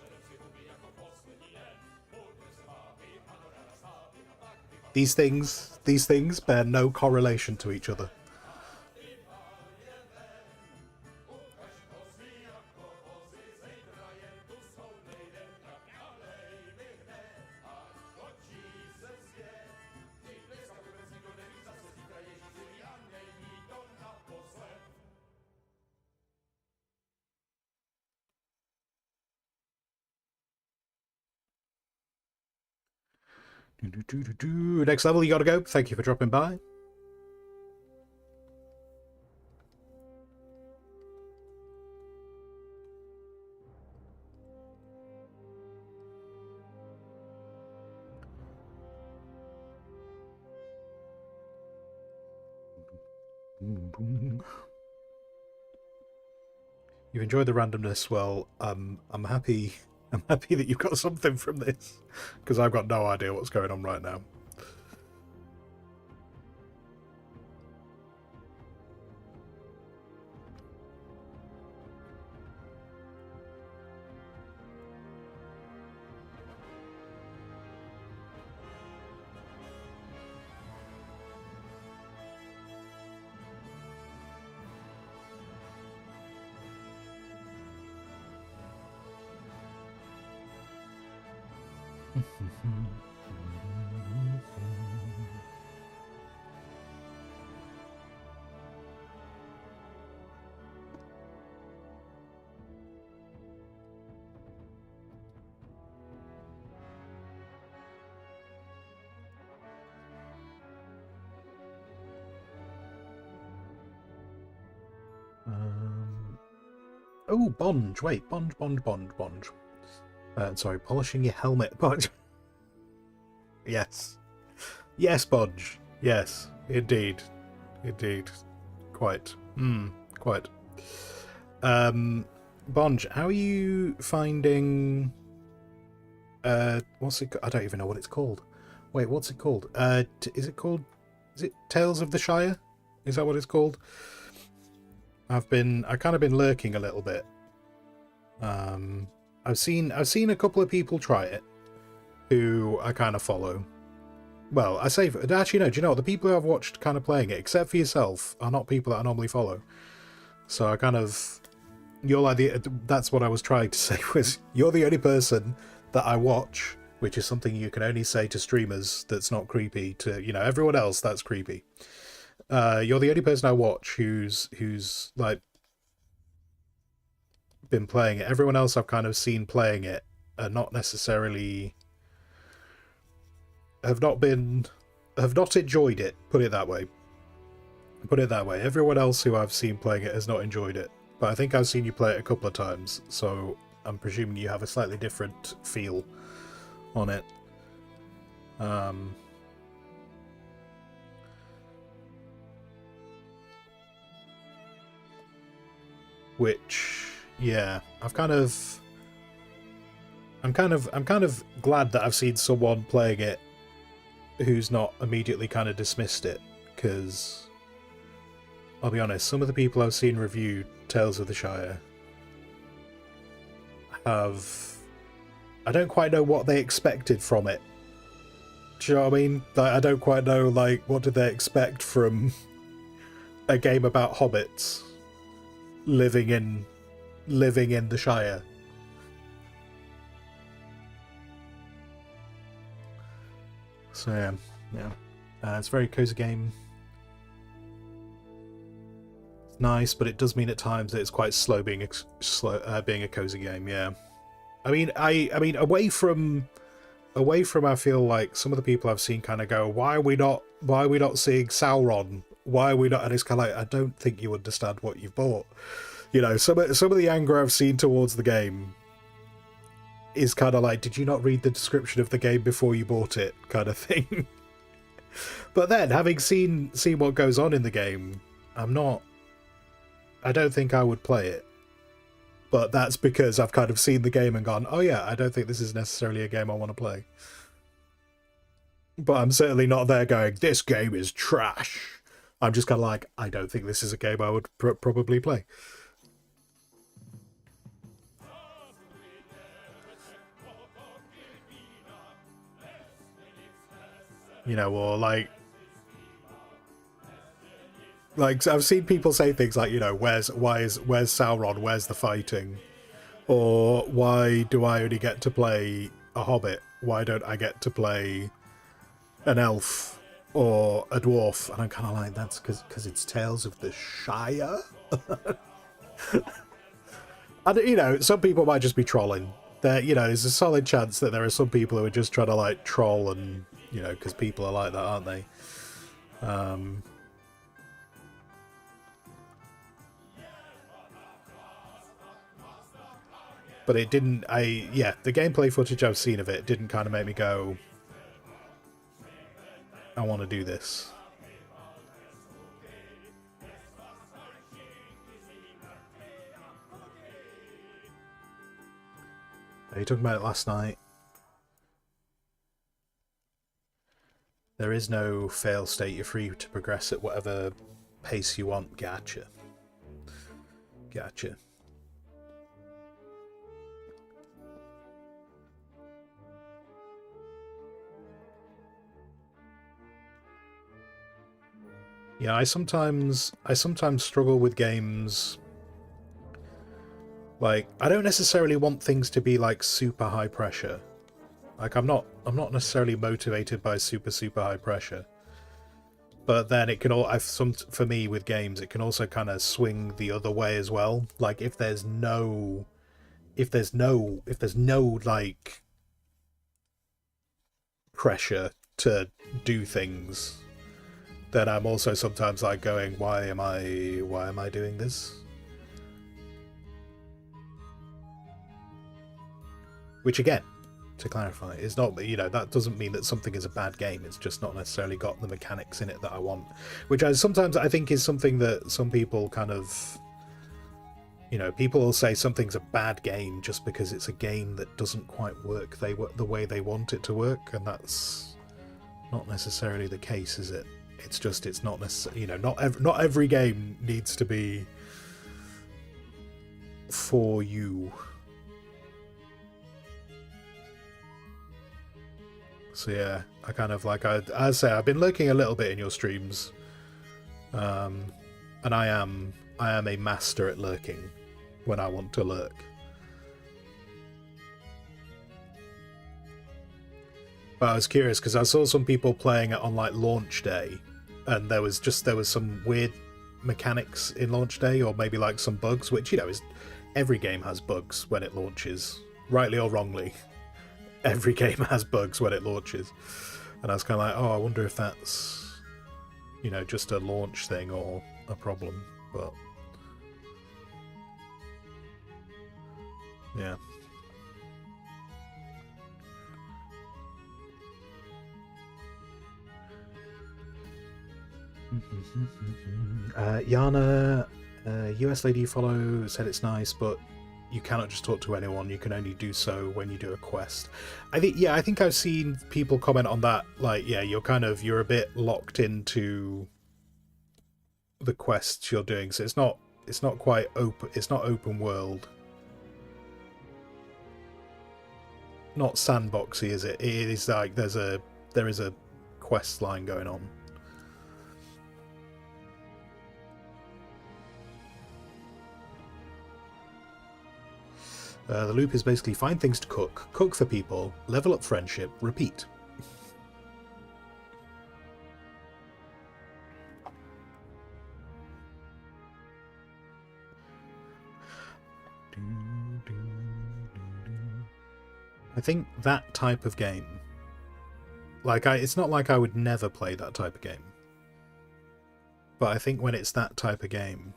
These things bear no correlation to each other. Next level, you gotta go. Thank you for dropping by. You've enjoyed the randomness. Well, I'm happy. I'm happy that you've got something from this, because I've got no idea what's going on right now. Oh, Bonge. Wait, Bonge. Sorry, polishing your helmet. Bonge. Yes. Yes, Bonge. Yes, indeed. Indeed. Quite. Quite. Bonge, how are you finding... what's it... I don't even know what it's called. Wait, what's it called? Is it called... Is it Tales of the Shire? Is that what it's called? I've kind of been lurking a little bit. I've seen a couple of people try it who I kind of follow. Well, I say, actually no, do you know what? The people who I've watched kind of playing it, except for yourself, are not people that I normally follow. So I kind of, you're like that's what I was trying to say, was you're the only person that I watch, which is something you can only say to streamers that's not creepy to, you know, everyone else that's creepy. You're the only person I watch who's like been playing it. Everyone else I've kind of seen playing it are not necessarily have not enjoyed it. Put it that way. Everyone else who I've seen playing it has not enjoyed it. But I think I've seen you play it a couple of times, so I'm presuming you have a slightly different feel on it. Which, yeah, I'm kind of glad that I've seen someone playing it who's not immediately kind of dismissed it, because I'll be honest, some of the people I've seen review Tales of the Shire I don't quite know what they expected from it. Do you know what I mean? Like, I don't quite know, like, what did they expect from a game about hobbits living in the Shire. So yeah. It's a very cozy game. It's nice, but it does mean at times that it's quite slow being being a cozy game. Yeah. I mean, away from I feel like some of the people I've seen kind of go, why are we not seeing Sauron? Why are we not? And it's kind of like, I don't think you understand what you've bought. You know, some of the anger I've seen towards the game is kind of like, did you not read the description of the game before you bought it, kind of thing. But then, having seen what goes on in the game, I don't think I would play it. But that's because I've kind of seen the game and gone, oh yeah, I don't think this is necessarily a game I want to play. But I'm certainly not there going, this game is trash. I'm just kind of like, I don't think this is a game I would probably play. You know, or like I've seen people say things like, you know, where's Sauron, where's the fighting? Or why do I only get to play a hobbit? Why don't I get to play an elf or a dwarf? And I'm kind of like, that's because it's Tales of the Shire. And, you know, some people might just be trolling. You know, there's a solid chance that there are some people who are just trying to like troll, and you know, because people are like that, aren't they? But it didn't. The gameplay footage I've seen of it didn't kind of make me go, I want to do this. Are you talking about it last night? There is no fail state. You're free to progress at whatever pace you want. Gotcha. Gotcha. Yeah, I sometimes struggle with games. Like, I don't necessarily want things to be like super high pressure. Like, I'm not necessarily motivated by super high pressure. But then it can for me with games, it can also kind of swing the other way as well. Like, if there's no like pressure to do things, then I'm also sometimes like going, why am I doing this? Which again, to clarify, is not, you know, that doesn't mean that something is a bad game. It's just not necessarily got the mechanics in it that I want. Which sometimes I think is something that some people kind of, you know, people will say something's a bad game just because it's a game that doesn't quite work the way they want it to work, and that's not necessarily the case, is it? It's just, it's not necessarily, you know, not every game needs to be for you. So yeah, I kind of like, I say I've been lurking a little bit in your streams, and I am a master at lurking when I want to lurk. But I was curious because I saw some people playing it on like launch day, and there was some weird mechanics in launch day, or maybe like some bugs, which, you know, is every game has bugs when it launches, rightly or wrongly. Every game has bugs when it launches, and I was kind of like, oh, I wonder if that's, you know, just a launch thing or a problem. But yeah. Yana, US lady you follow, said it's nice, but you cannot just talk to anyone. You can only do so when you do a quest. I think I've seen people comment on that. Like, yeah, you're a bit locked into the quests you're doing, so it's not quite open. It's not open world. Not sandboxy, is it? It is like there is a quest line going on. The loop is basically find things to cook for people, level up friendship, repeat. I think that type of game, like, it's not like I would never play that type of game, but I think when it's that type of game,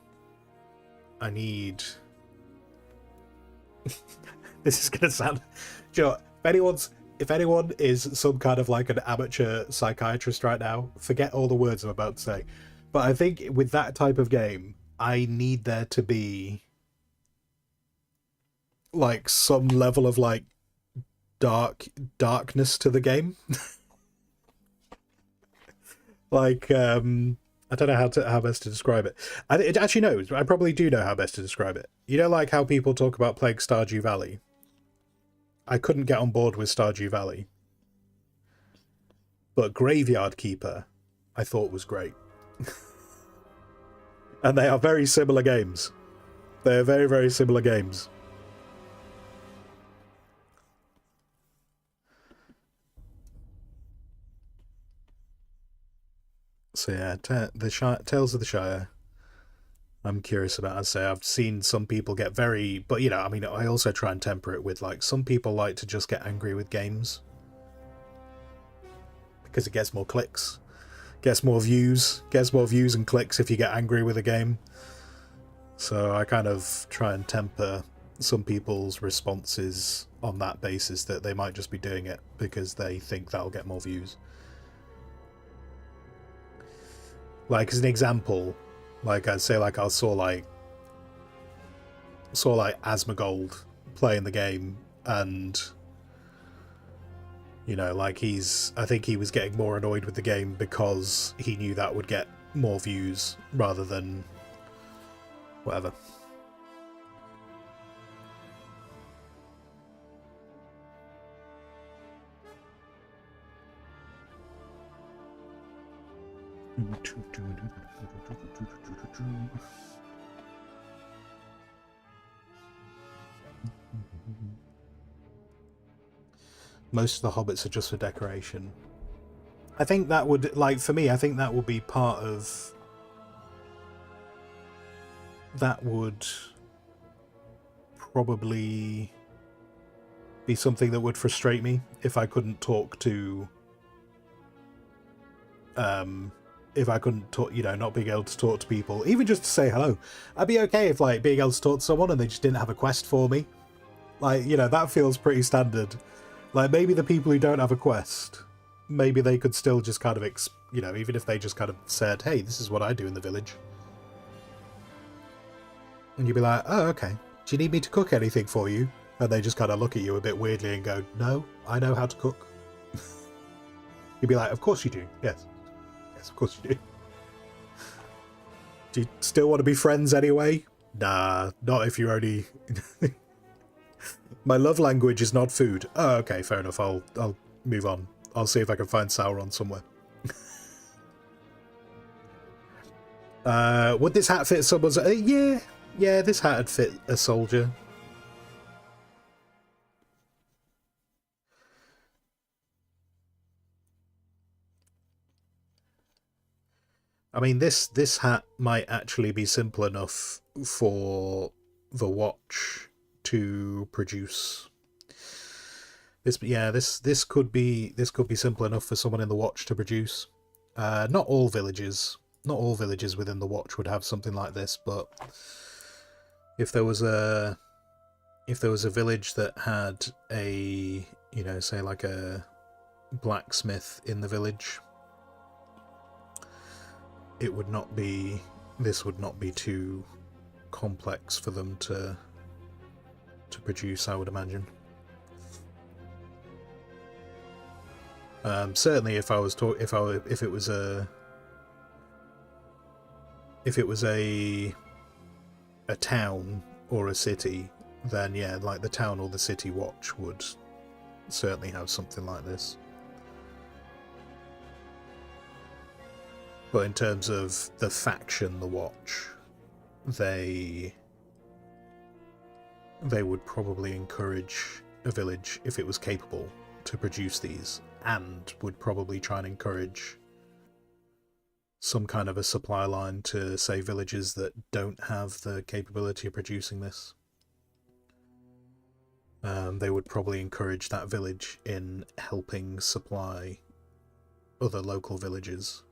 I need This is gonna sound, you know, if anyone is some kind of like an amateur psychiatrist right now, forget all the words I'm about to say. But I think with that type of game, I need there to be like some level of like darkness to the game. Like I don't know how best to describe it. It actually knows. I probably do know how best to describe it. You know, like how people talk about playing Stardew Valley. I couldn't get on board with Stardew Valley, but Graveyard Keeper, I thought was great. And they are very similar games. They are very, very similar games. So yeah, the Tales of the Shire. I'm curious about. I'd say I've seen some people get very, but you know, I mean, I also try and temper it with like some people like to just get angry with games because it gets more clicks, gets more views and clicks if you get angry with a game. So I kind of try and temper some people's responses on that basis that they might just be doing it because they think that'll get more views. Like as an example, like I'd say like I saw like Asmongold playing the game, and you know, like I think he was getting more annoyed with the game because he knew that would get more views rather than whatever. Most of the hobbits are just for decoration. I think that would, like, for me, I think that would be part of... That would probably be something that would frustrate me if I couldn't talk to... if I couldn't talk, you know, not being able to talk to people, even just to say hello. I'd be okay if, like, being able to talk to someone and they just didn't have a quest for me. Like, you know, that feels pretty standard. Like, maybe the people who don't have a quest, maybe they could still just kind of, you know, even if they just kind of said, hey, this is what I do in the village. And you'd be like, oh, okay. Do you need me to cook anything for you? And they just kind of look at you a bit weirdly and go, no, I know how to cook. You'd be like, of course you do. Yes. Yes, of course you do. Do you still want to be friends anyway? Nah, not if you're only... My love language is not food. Oh, okay, fair enough. I'll move on. I'll see if I can find Sauron somewhere. Would this hat fit someone's... yeah, this hat would fit a soldier. I mean, this hat might actually be simple enough for the watch to produce. This could be simple enough for someone in the watch to produce. Not all villages within the watch would have something like this, but if there was a village that had a, you know, say like a blacksmith in the village, this would not be too complex for them to produce, I would imagine. Certainly, if it was a town or a city, then yeah, like the town or the city watch would certainly have something like this. But in terms of the faction, the watch, they would probably encourage a village, if it was capable, to produce these, and would probably try and encourage some kind of a supply line to, say, villages that don't have the capability of producing this. They would probably encourage that village in helping supply other local villages.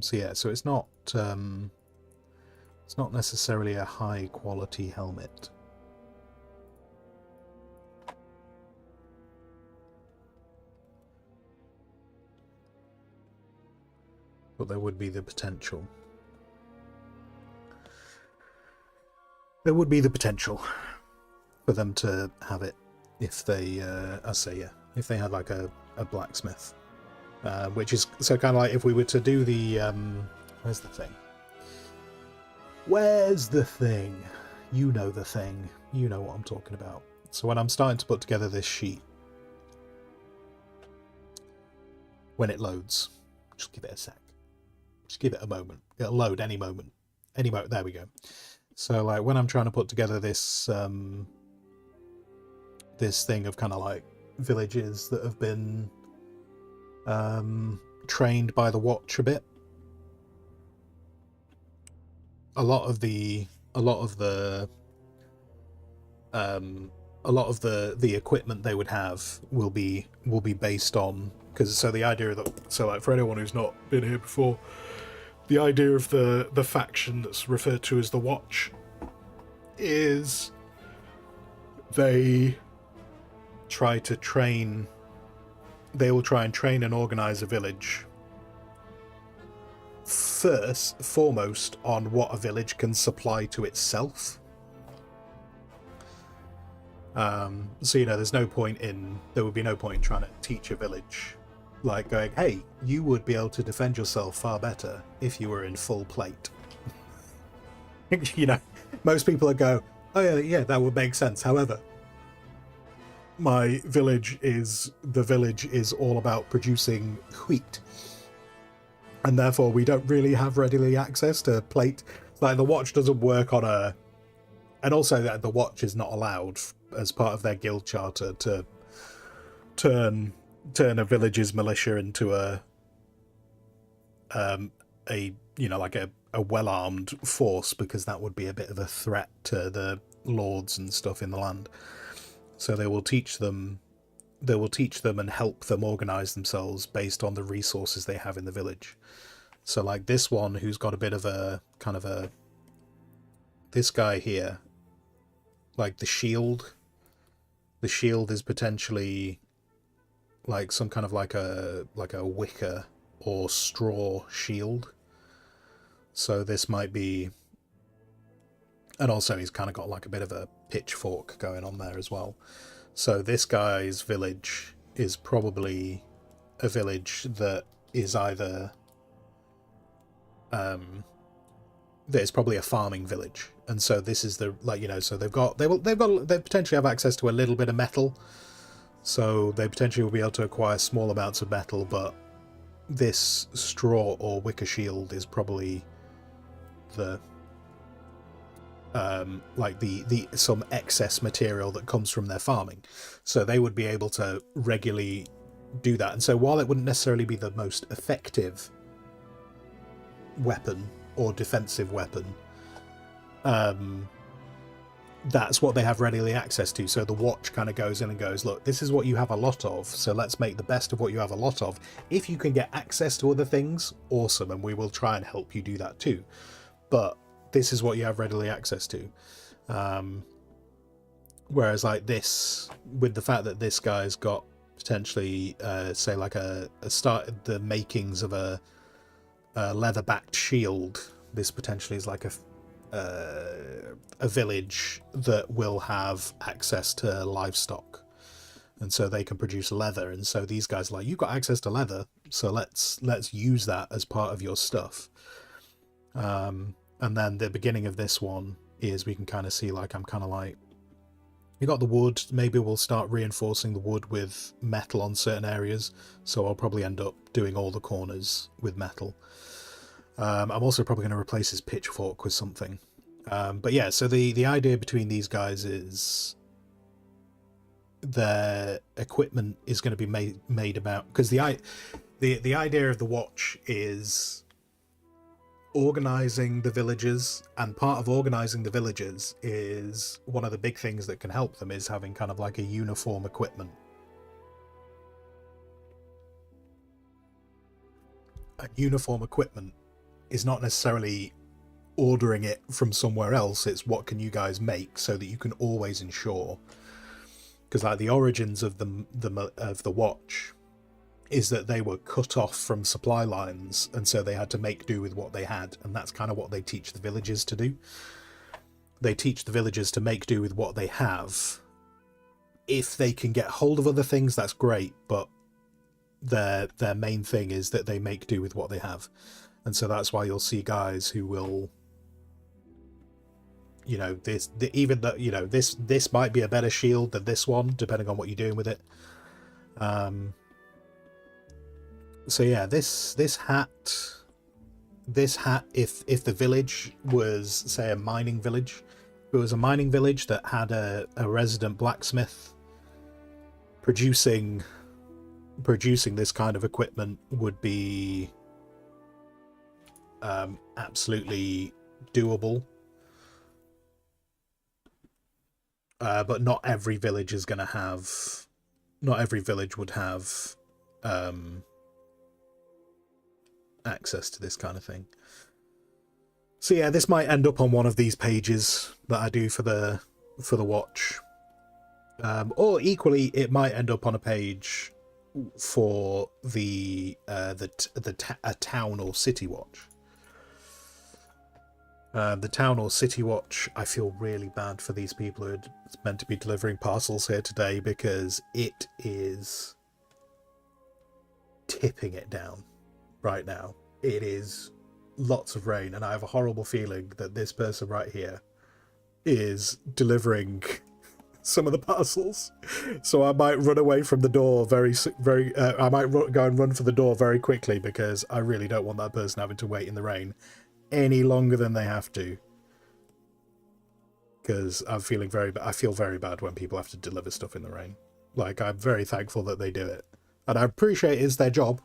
So yeah, so it's not necessarily a high quality helmet. But there would be the potential. There would be the potential for them to have it if they, if they had like a blacksmith. Which is, so kind of like if we were to do the, where's the thing? Where's the thing? You know the thing. You know what I'm talking about. So when I'm starting to put together this sheet, when it loads, just give it a sec. Just give it a moment. It'll load any moment. There we go. So like when I'm trying to put together this this thing of kind of like villages that have been trained by the watch a bit. A lot of the equipment they would have will be based on, because so the idea of so like for anyone who's not been here before, the idea of the faction that's referred to as the Watch is they try to train. They will try and train and organize a village foremost on what a village can supply to itself. So you know, there would be no point in trying to teach a village, like going, hey, you would be able to defend yourself far better if you were in full plate. You know, most people would go, oh yeah, that would make sense. However, my village is all about producing wheat, and therefore we don't really have readily access to plate. Like the watch doesn't work on a, and also that the watch is not allowed as part of their guild charter to turn a village's militia into a you know, like a well-armed force, because that would be a bit of a threat to the lords and stuff in the land. So they will teach them and help them organize themselves based on the resources they have in the village. So like this one, who's got a bit of a kind of a, this guy here, like the shield is potentially like some kind of like a wicker or straw shield. So this might be, and also he's kind of got like a bit of a pitchfork going on there as well. So this guy's village is probably a village that is either that is probably a farming village, and so this is the, like, you know, so they potentially have access to a little bit of metal, so they potentially will be able to acquire small amounts of metal, but this straw or wicker shield is probably the like the some excess material that comes from their farming, so they would be able to regularly do that. And so while it wouldn't necessarily be the most effective weapon or defensive weapon, that's what they have readily access to. So the watch kind of goes in and goes, look, this is what you have a lot of, so let's make the best of what you have a lot of. If you can get access to other things, awesome, and we will try and help you do that too, but this is what you have readily access to. Whereas like this, with the fact that this guy's got potentially say like a the makings of a leather-backed shield, this potentially is like a village that will have access to livestock, and so they can produce leather. And so these guys are like, you've got access to leather, so let's use that as part of your stuff. And then the beginning of this one is we can kind of see, like, I'm kind of like, you got the wood, maybe we'll start reinforcing the wood with metal on certain areas, so I'll probably end up doing all the corners with metal. I'm also probably going to replace his pitchfork with something. But yeah, so the idea between these guys is their equipment is going to be made about, because the idea of the watch is organizing the villages, and part of organizing the villages is one of the big things that can help them is having kind of like a uniform equipment. A uniform equipment is not necessarily ordering it from somewhere else. It's what can you guys make so that you can always ensure. Because like the origins of the watch is that they were cut off from supply lines, and so they had to make do with what they had, and that's kind of what they teach the villagers to do. They teach the villagers to make do with what they have. If they can get hold of other things, that's great, but their main thing is that they make do with what they have. And so that's why you'll see guys who will, you know, this might be a better shield than this one, depending on what you're doing with it. So yeah, this hat, if the village was, say, a mining village, if it was a mining village that had a resident blacksmith producing this kind of equipment, would be absolutely doable. But not every village is going to have, not every village would have access to this kind of thing. So yeah, this might end up on one of these pages that I do for the watch, or equally it might end up on a page for a town or city watch. The town or city watch, I feel really bad for these people who are meant to be delivering parcels here today, because it is tipping it down right now. It is lots of rain, and I have a horrible feeling that this person right here is delivering some of the parcels. So I might run away from the door I might go and run for the door very quickly, because I really don't want that person having to wait in the rain any longer than they have to. Because I feel very bad when people have to deliver stuff in the rain. Like, I'm very thankful that they do it, and I appreciate it's their job.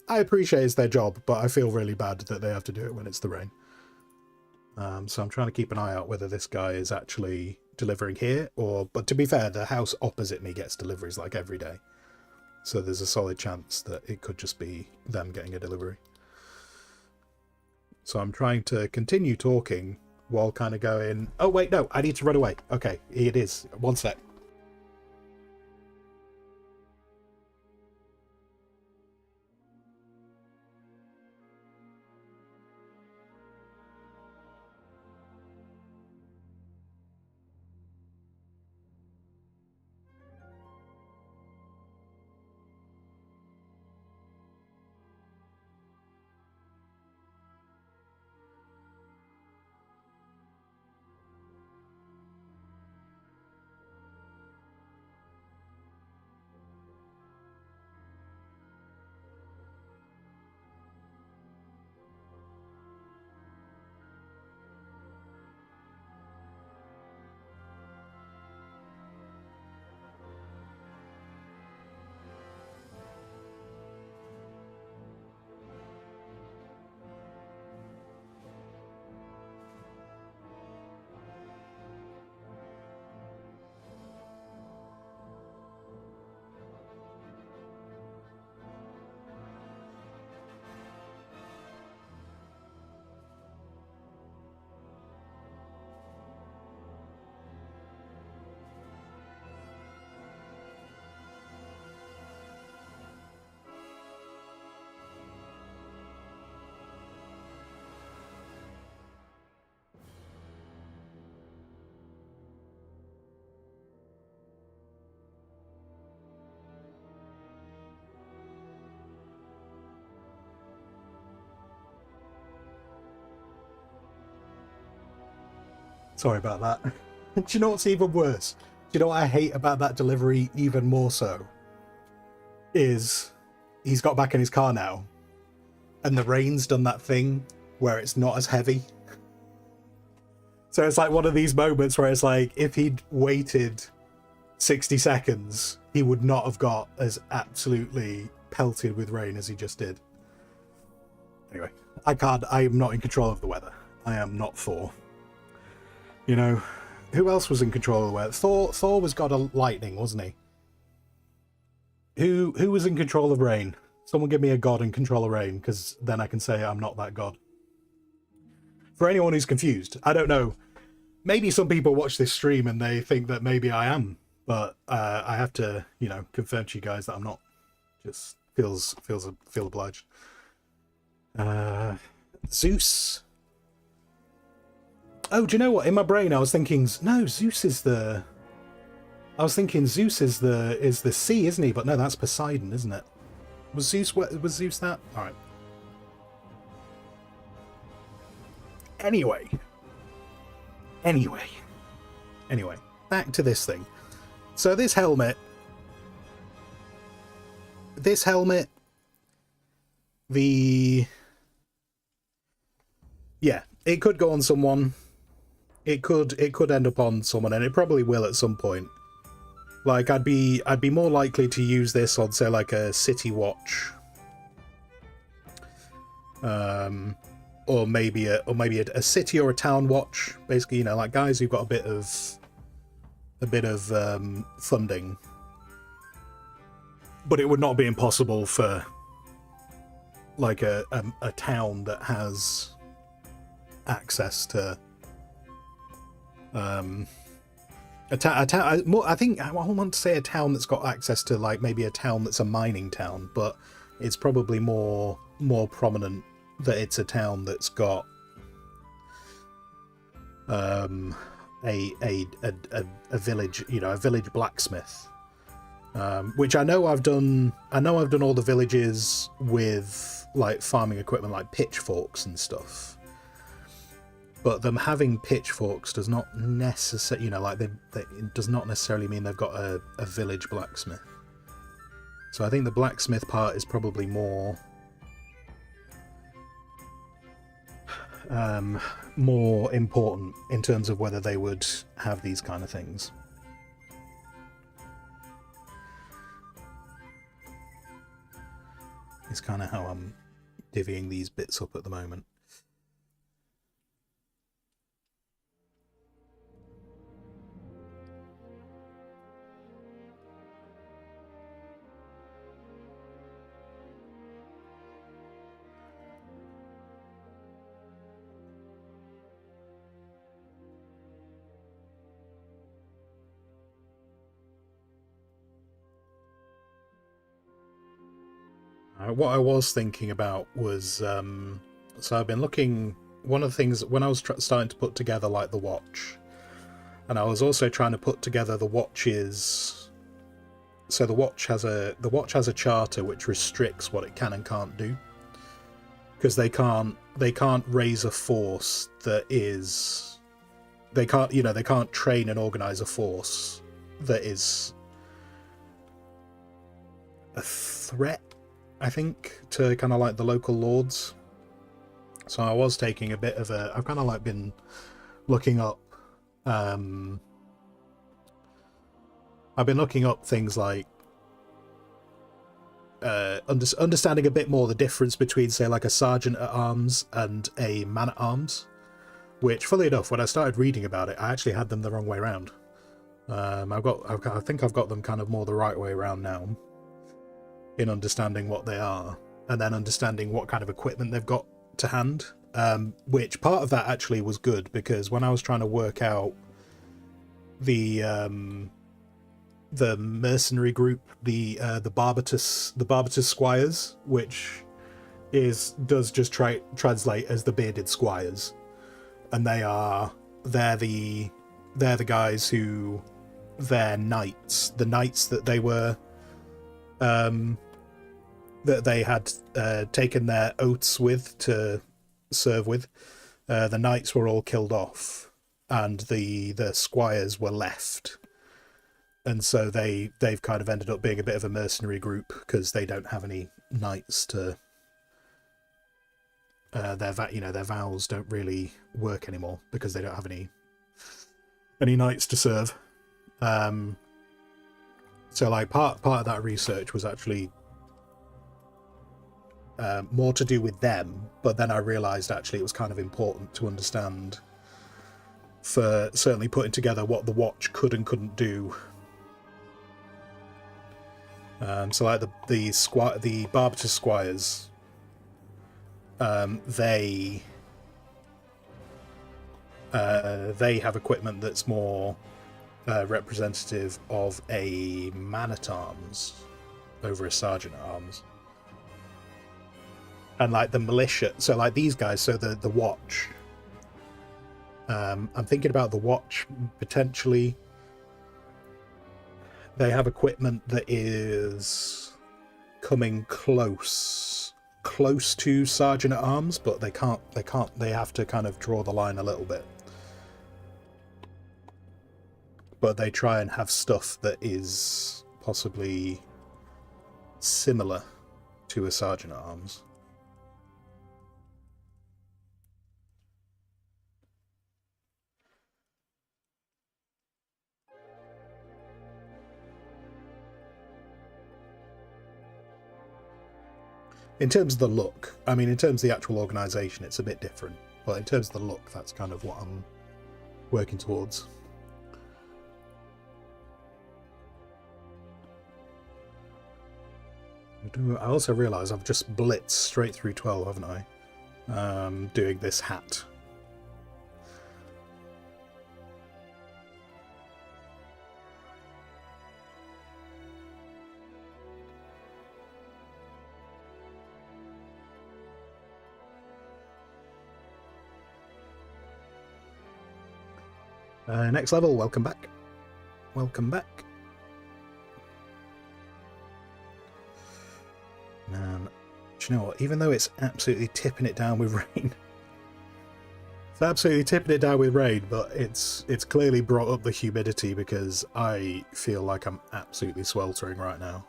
But I feel really bad that they have to do it when it's the rain. So I'm trying to keep an eye out whether this guy is actually delivering here, but to be fair, the house opposite me gets deliveries like every day, so there's a solid chance that it could just be them getting a delivery. So I'm trying to continue talking while kind of going, oh wait, no, I need to run away. Okay, here it is. One sec. Sorry about that. Do you know what's even worse? Do you know what I hate about that delivery even more so? Is he's got back in his car now, and the rain's done that thing where it's not as heavy. So it's like one of these moments where it's like, if he'd waited 60 seconds, he would not have got as absolutely pelted with rain as he just did. Anyway, I am not in control of the weather. I am not Thor. You know, who else was in control of the weather? Thor was god of lightning, wasn't he? Who was in control of rain? Someone give me a god in control of rain, because then I can say I'm not that god. for anyone who's confused, I don't know. Maybe some people watch this stream and they think that maybe I am, but I have to, you know, confirm to you guys that I'm not. Just feel obliged. Zeus. Oh, do you know what? In my brain, I was thinking, no, Zeus is the. I was thinking Zeus is the sea, isn't he? But no, that's Poseidon, isn't it? Was Zeus that? All right. Anyway, back to this thing. So this helmet, yeah, it could go on someone. It could end up on someone, and it probably will at some point. Like, I'd be more likely to use this on, say, like a city watch, or maybe a city or a town watch. Basically, you know, like guys who've got a bit of funding. But it would not be impossible for like a town that has access to I think I want to say a town that's got access to, like, maybe a town that's a mining town, but it's probably more prominent that it's a town that's got a village, you know, a village blacksmith, which I know I've done all the villages with, like, farming equipment like pitchforks and stuff. But them having pitchforks does not necessarily, you know, like it does not necessarily mean they've got a village blacksmith. So I think the blacksmith part is probably more important in terms of whether they would have these kind of things. It's kind of how I'm divvying these bits up at the moment. What I was thinking about was, so I've been looking, one of the things, when I was starting to put together, like, the watch, and I was also trying to put together the watches, so the watch has a charter which restricts what it can and can't do, because they can't raise a force that is, they can't train and organize a force that is a threat, I think, to kind of like the local lords. So I was taking a bit of I've kind of like been looking up, I've been looking up things like understanding a bit more the difference between, say, like a sergeant at arms and a man at arms, which, funnily enough, when I started reading about it, I actually had them the wrong way around. I think I've got them kind of more the right way around now, in understanding what they are, and then understanding what kind of equipment they've got to hand, which part of that actually was good, because when I was trying to work out the mercenary group, the Barbatus Squires, which does just translate as the bearded squires, and they're the guys who, they're knights, the knights that they were that they had taken their oaths with to serve with. The knights were all killed off, and the squires were left, and so they've kind of ended up being a bit of a mercenary group, because they don't have any knights to their vows don't really work anymore, because they don't have any knights to serve. So, like, part of that research was actually more to do with them, but then I realized actually it was kind of important to understand, for certainly putting together what the watch could and couldn't do. So, like, the Barbatus Squires, they they have equipment that's more representative of a man-at-arms over a sergeant-at-arms. And like the militia, so like these guys, so the watch. I'm thinking about the watch potentially. They have equipment that is coming close to sergeant at arms, but they have to kind of draw the line a little bit. But they try and have stuff that is possibly similar to a sergeant at arms. In terms of the look, I mean, in terms of the actual organisation, it's a bit different. But in terms of the look, that's kind of what I'm working towards. I also realise I've just blitzed straight through 12, haven't I? Doing this hat. Next level, welcome back. Welcome back. Man, do you know what? Even though it's absolutely tipping it down with rain. It's absolutely tipping it down with rain, but it's clearly brought up the humidity because I feel like I'm absolutely sweltering right now.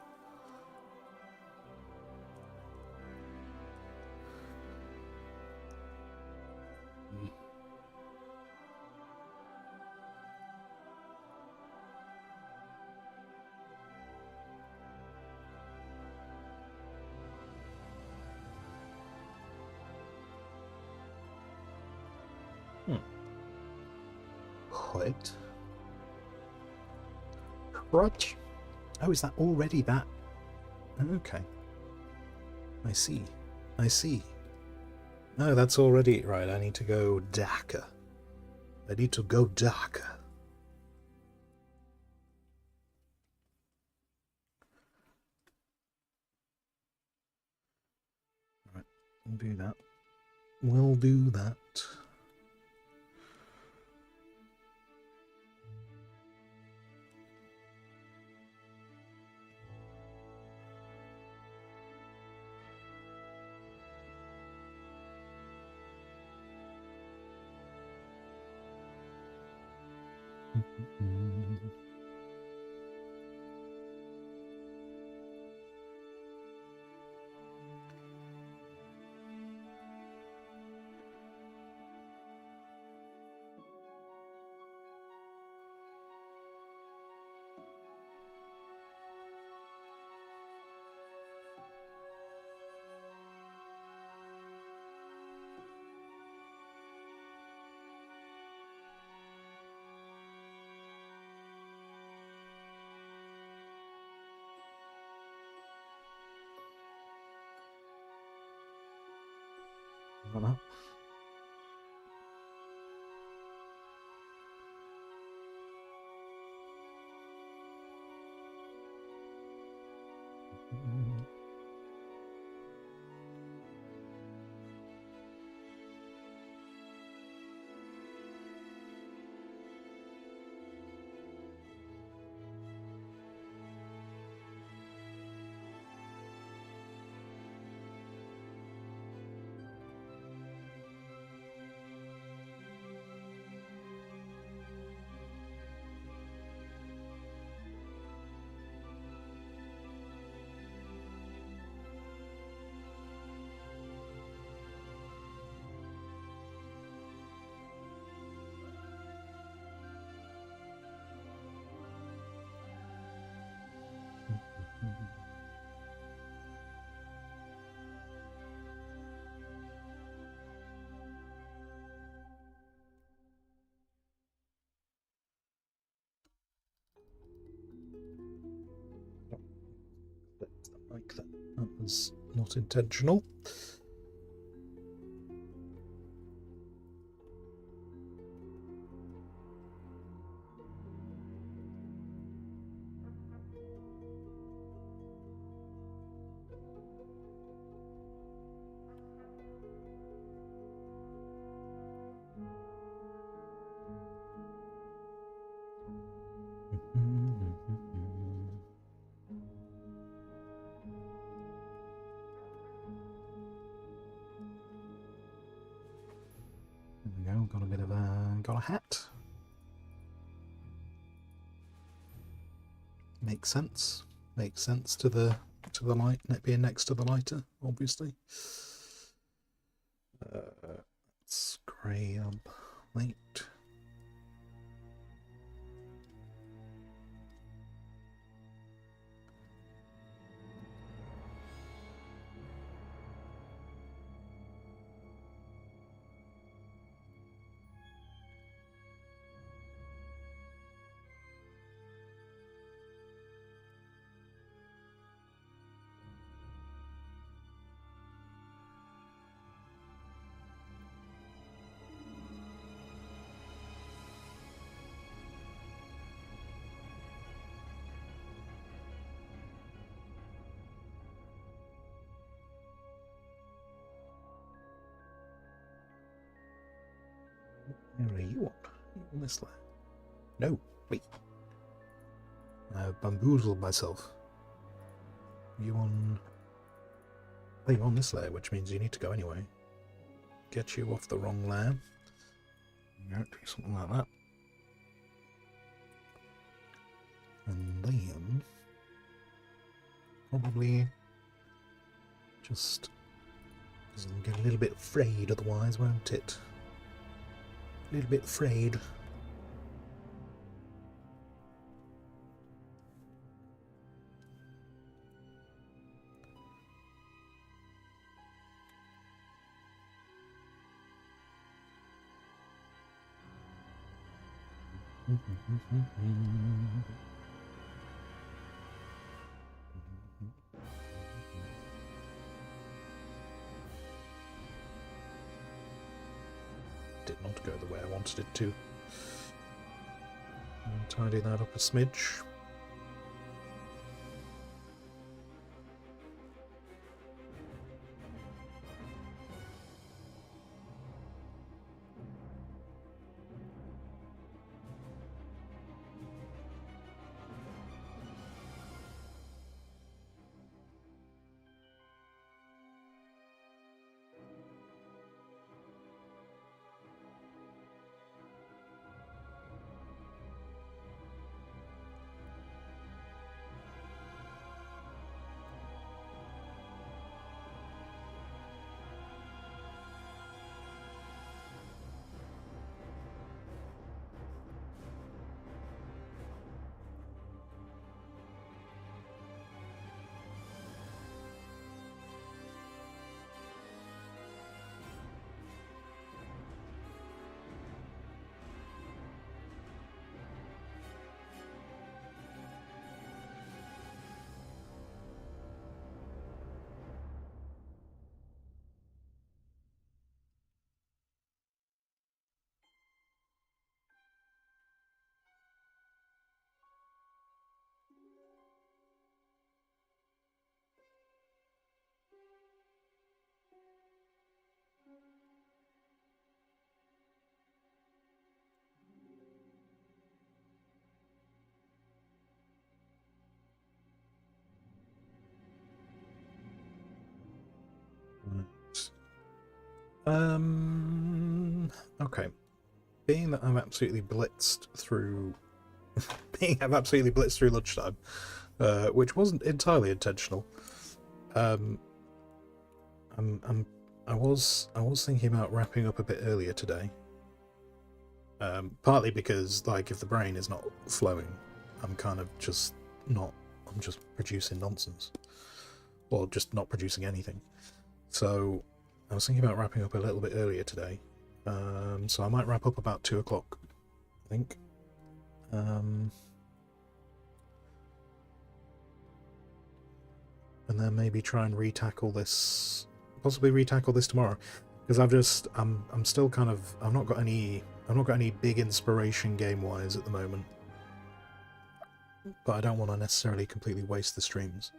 What? Right. Oh, is that already that? Okay. I see. I see. No, that's already... Right, I need to go darker. I need to go darker. Right, we'll do that. We'll do that. Voilà. Like that. That was not intentional. hat. Makes sense. Makes sense to the light, being next to the lighter, obviously. Let's grab light. Where are you on? You on this layer? No, wait. I bamboozled myself. You on... Oh, you're on this layer, which means you need to go anyway. Get you off the wrong layer. Yeah, do something like that. And then... probably... just... because I'll get a little bit frayed otherwise, won't it? A little bit frayed. Did not go the way I wanted it to. I'll tidy that up a smidge. Okay. Being that I've absolutely blitzed through lunchtime, which wasn't entirely intentional. I was thinking about wrapping up a bit earlier today. Partly because, like, if the brain is not flowing, I'm just producing nonsense. Or just not producing anything. So I was thinking about wrapping up a little bit earlier today. So I might wrap up about 2 o'clock, I think. And then maybe try and possibly retackle this tomorrow. Because I'm still I've not got any big inspiration game-wise at the moment. But I don't want to necessarily completely waste the streams.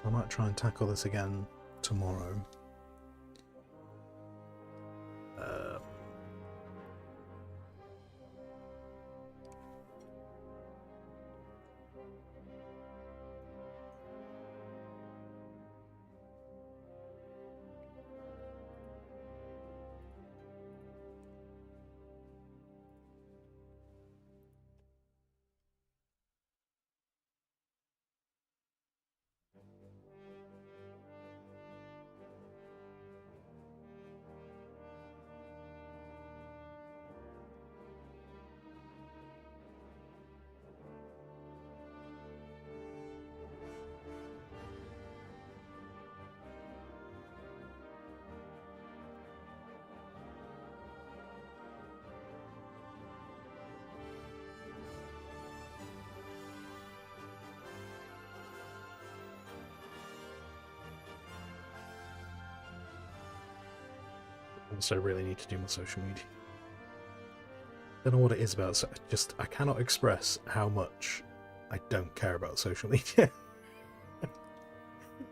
So I might try and tackle this again tomorrow. So I really need to do my social media. Don't know what it is about, so just I cannot express how much I don't care about social media.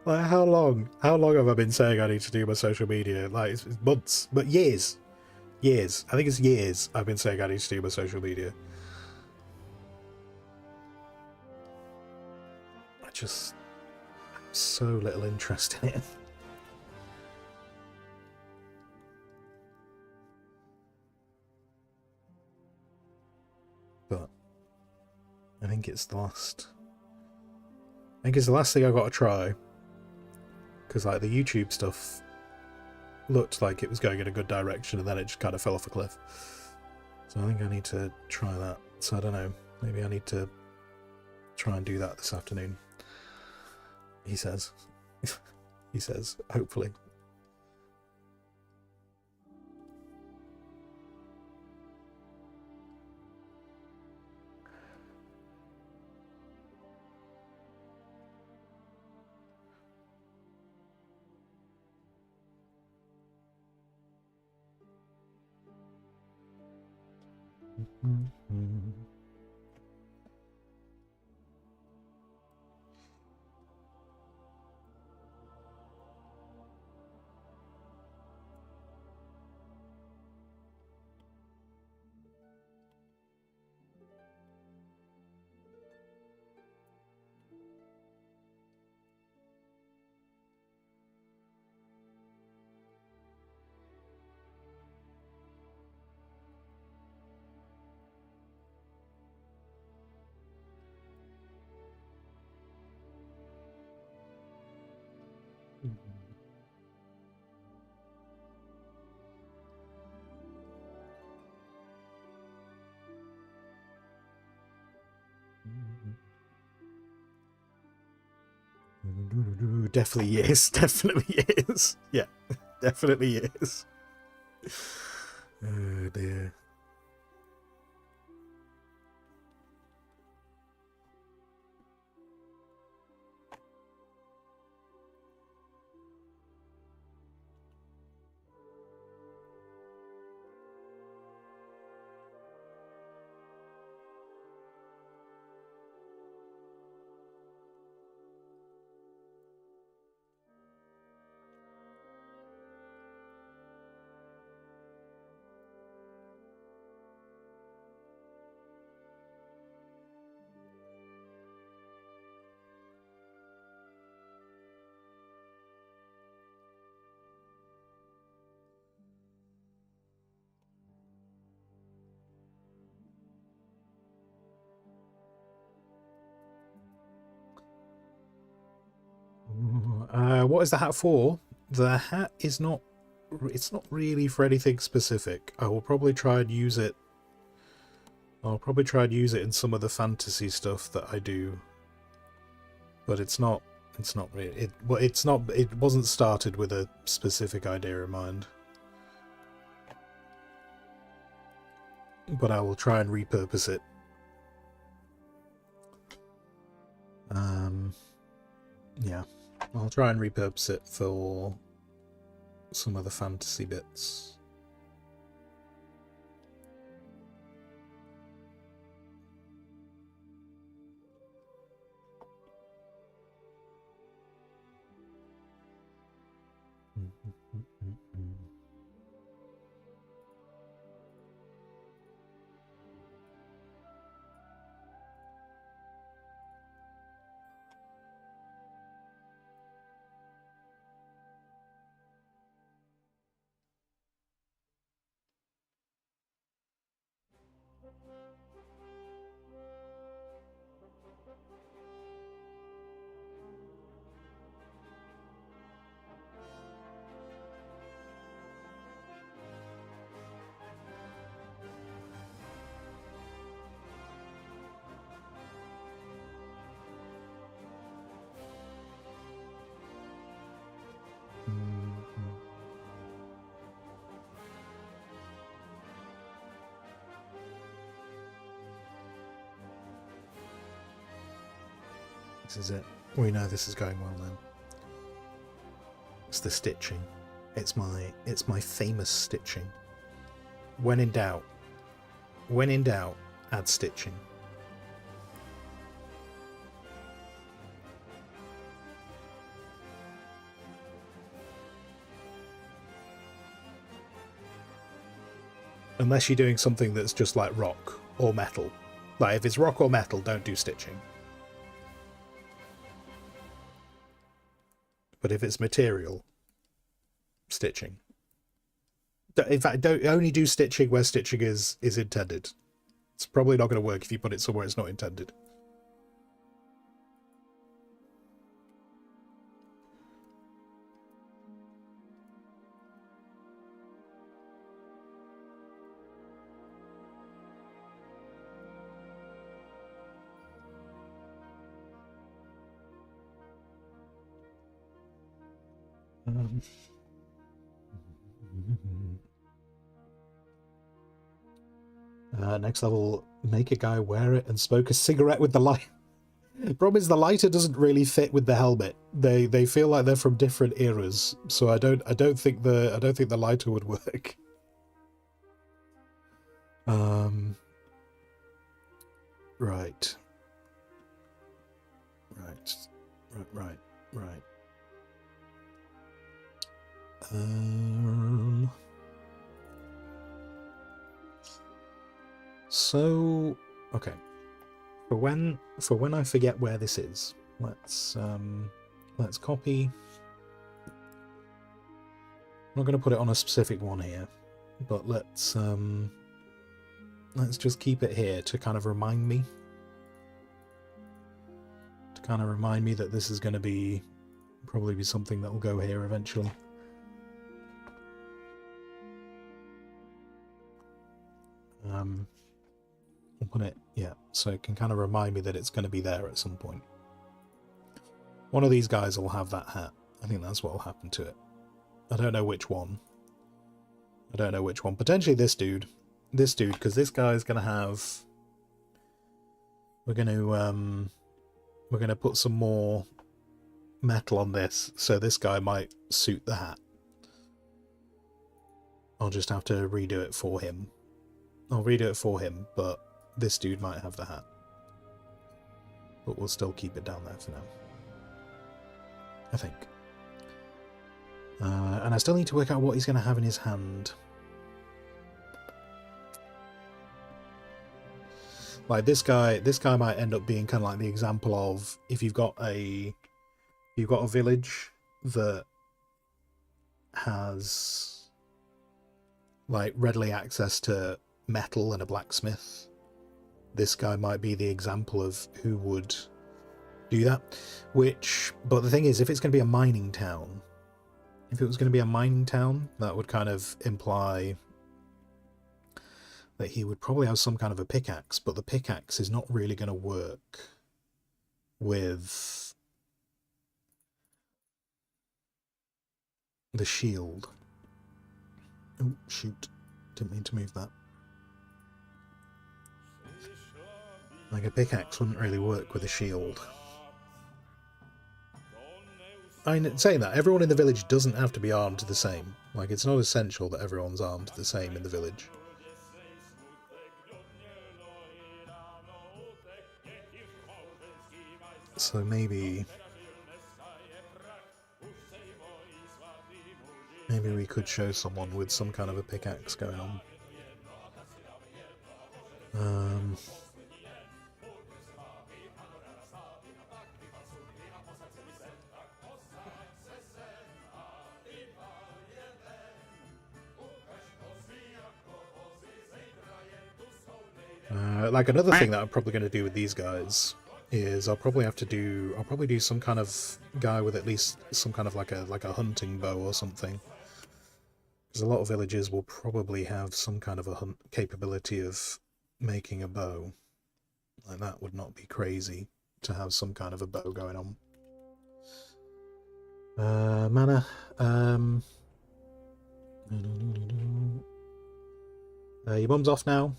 Like how long have I been saying I need to do my social media? Like it's months, but years. I think it's years I've been saying I need to do my social media. I just have so little interest in it. But I think it's the last thing I've got to try. Because like the YouTube stuff looked like it was going in a good direction and then it just kind of fell off a cliff. So I think I need to try that. So I don't know, maybe I need to try and do that this afternoon. He says. He says, hopefully. Definitely is. Definitely is. Yeah, definitely is. Oh dear. What is the hat for? The hat is not... It's not really for anything specific. I will probably try and use it... I'll probably try and use it in some of the fantasy stuff that I do. But it's not... It's not really... It wasn't started with a specific idea in mind. But I will try and repurpose it. Yeah. I'll try and repurpose it for some of the fantasy bits. This is it. We know this is going well then. It's the stitching. It's my famous stitching. When in doubt, add stitching. Unless you're doing something that's just like rock or metal. Like if it's rock or metal, don't do stitching. But if it's material, stitching. In fact, don't only do stitching where stitching is intended. It's probably not going to work if you put it somewhere it's not intended. Next level, make a guy wear it and smoke a cigarette with the light. The problem is the lighter doesn't really fit with the helmet. They feel like they're from different eras, so I don't think the lighter would work. Right. So, okay. For when I forget where this is, let's copy. I'm not going to put it on a specific one here, but let's just keep it here to kind of remind me. To kind of remind me that this is going to probably be something that will go here eventually. I'll put it, yeah, so it can kind of remind me that it's going to be there at some point. One of these guys will have that hat. I think that's what will happen to it. I don't know which one. Potentially this dude, because this guy is going to have. We're going to put some more metal on this, so this guy might suit the hat. I'll just have to redo it for him. But this dude might have the hat. But we'll still keep it down there for now, I think. And I still need to work out what he's going to have in his hand. Like this guy might end up being kind of like the example of if you've got a village that has like readily access to metal and a blacksmith. This guy might be the example of who would do that. But the thing is, if it's going to be a mining town, that would kind of imply that he would probably have some kind of a pickaxe, but the pickaxe is not really going to work with the shield. Oh, shoot. Didn't mean to move that. Like a pickaxe wouldn't really work with a shield. I mean, saying that, everyone in the village doesn't have to be armed the same. Like, it's not essential that everyone's armed the same in the village. So maybe we could show someone with some kind of a pickaxe going on. Like another thing that I'm probably going to do with these guys is I'll probably do some kind of guy with at least some kind of like a hunting bow or something. Because a lot of villages will probably have some kind of a capability of making a bow. Like that would not be crazy to have some kind of a bow going on. Mana. Your mum's off now.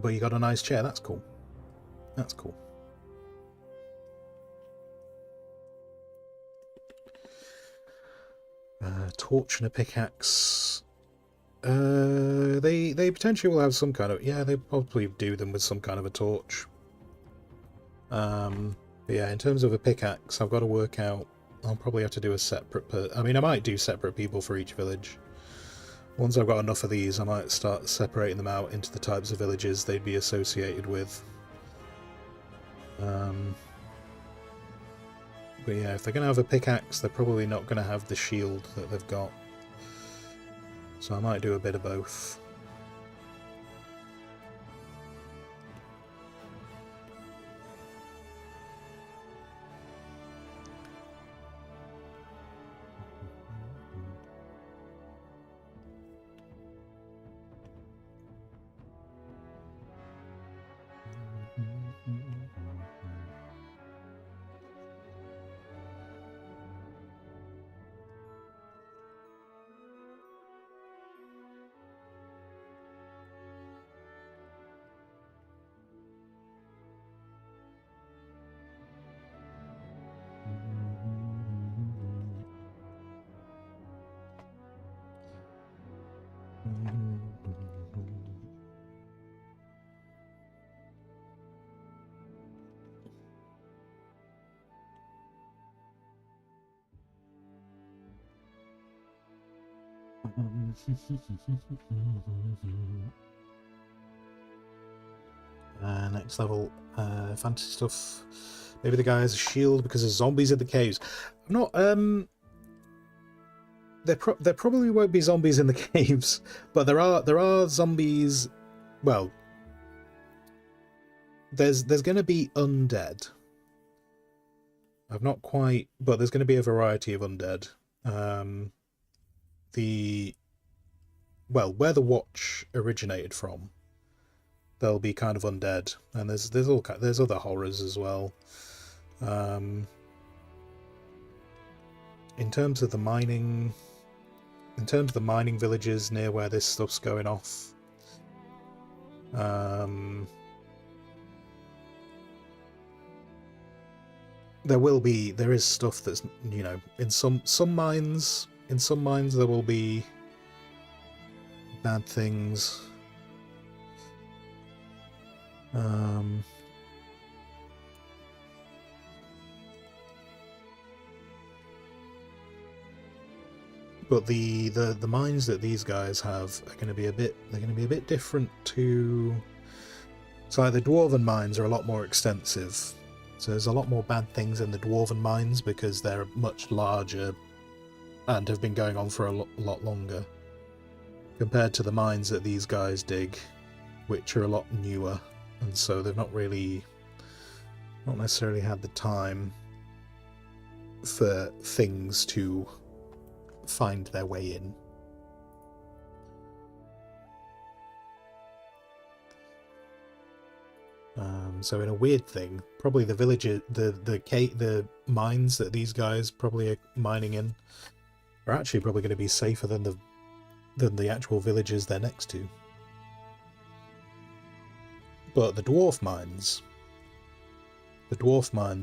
But you got a nice chair. That's cool. That's cool. Torch and a pickaxe. They potentially will have some kind of... Yeah, they probably do them with some kind of a torch. But yeah, in terms of a pickaxe, I've got to work out... I'll probably have to do a separate... I mean, I might do separate people for each village. Once I've got enough of these, I might start separating them out into the types of villages they'd be associated with. But yeah, if they're going to have a pickaxe, they're probably not going to have the shield that they've got. So I might do a bit of both. Next level, fantasy stuff. Maybe the guy has a shield because there's zombies in the caves. I'm not. There probably won't be zombies in the caves, but there are zombies. Well, there's going to be undead. I've not quite, but there's going to be a variety of undead. Where the watch originated from, they'll be kind of undead, and there's other horrors as well. In terms of the mining villages near where this stuff's going off, there is stuff that's, you know, in some mines there will be bad things. But the mines that these guys have are going to be a bit different to. So like the dwarven mines are a lot more extensive. So there's a lot more bad things in the dwarven mines because they're much larger and have been going on for a lot longer, compared to the mines that these guys dig, which are a lot newer, and so they've not necessarily had the time for things to find their way in. So in a weird thing, probably the villages, the mines that these guys probably are mining in are actually probably going to be safer than the actual villages they're next to. But the dwarf mines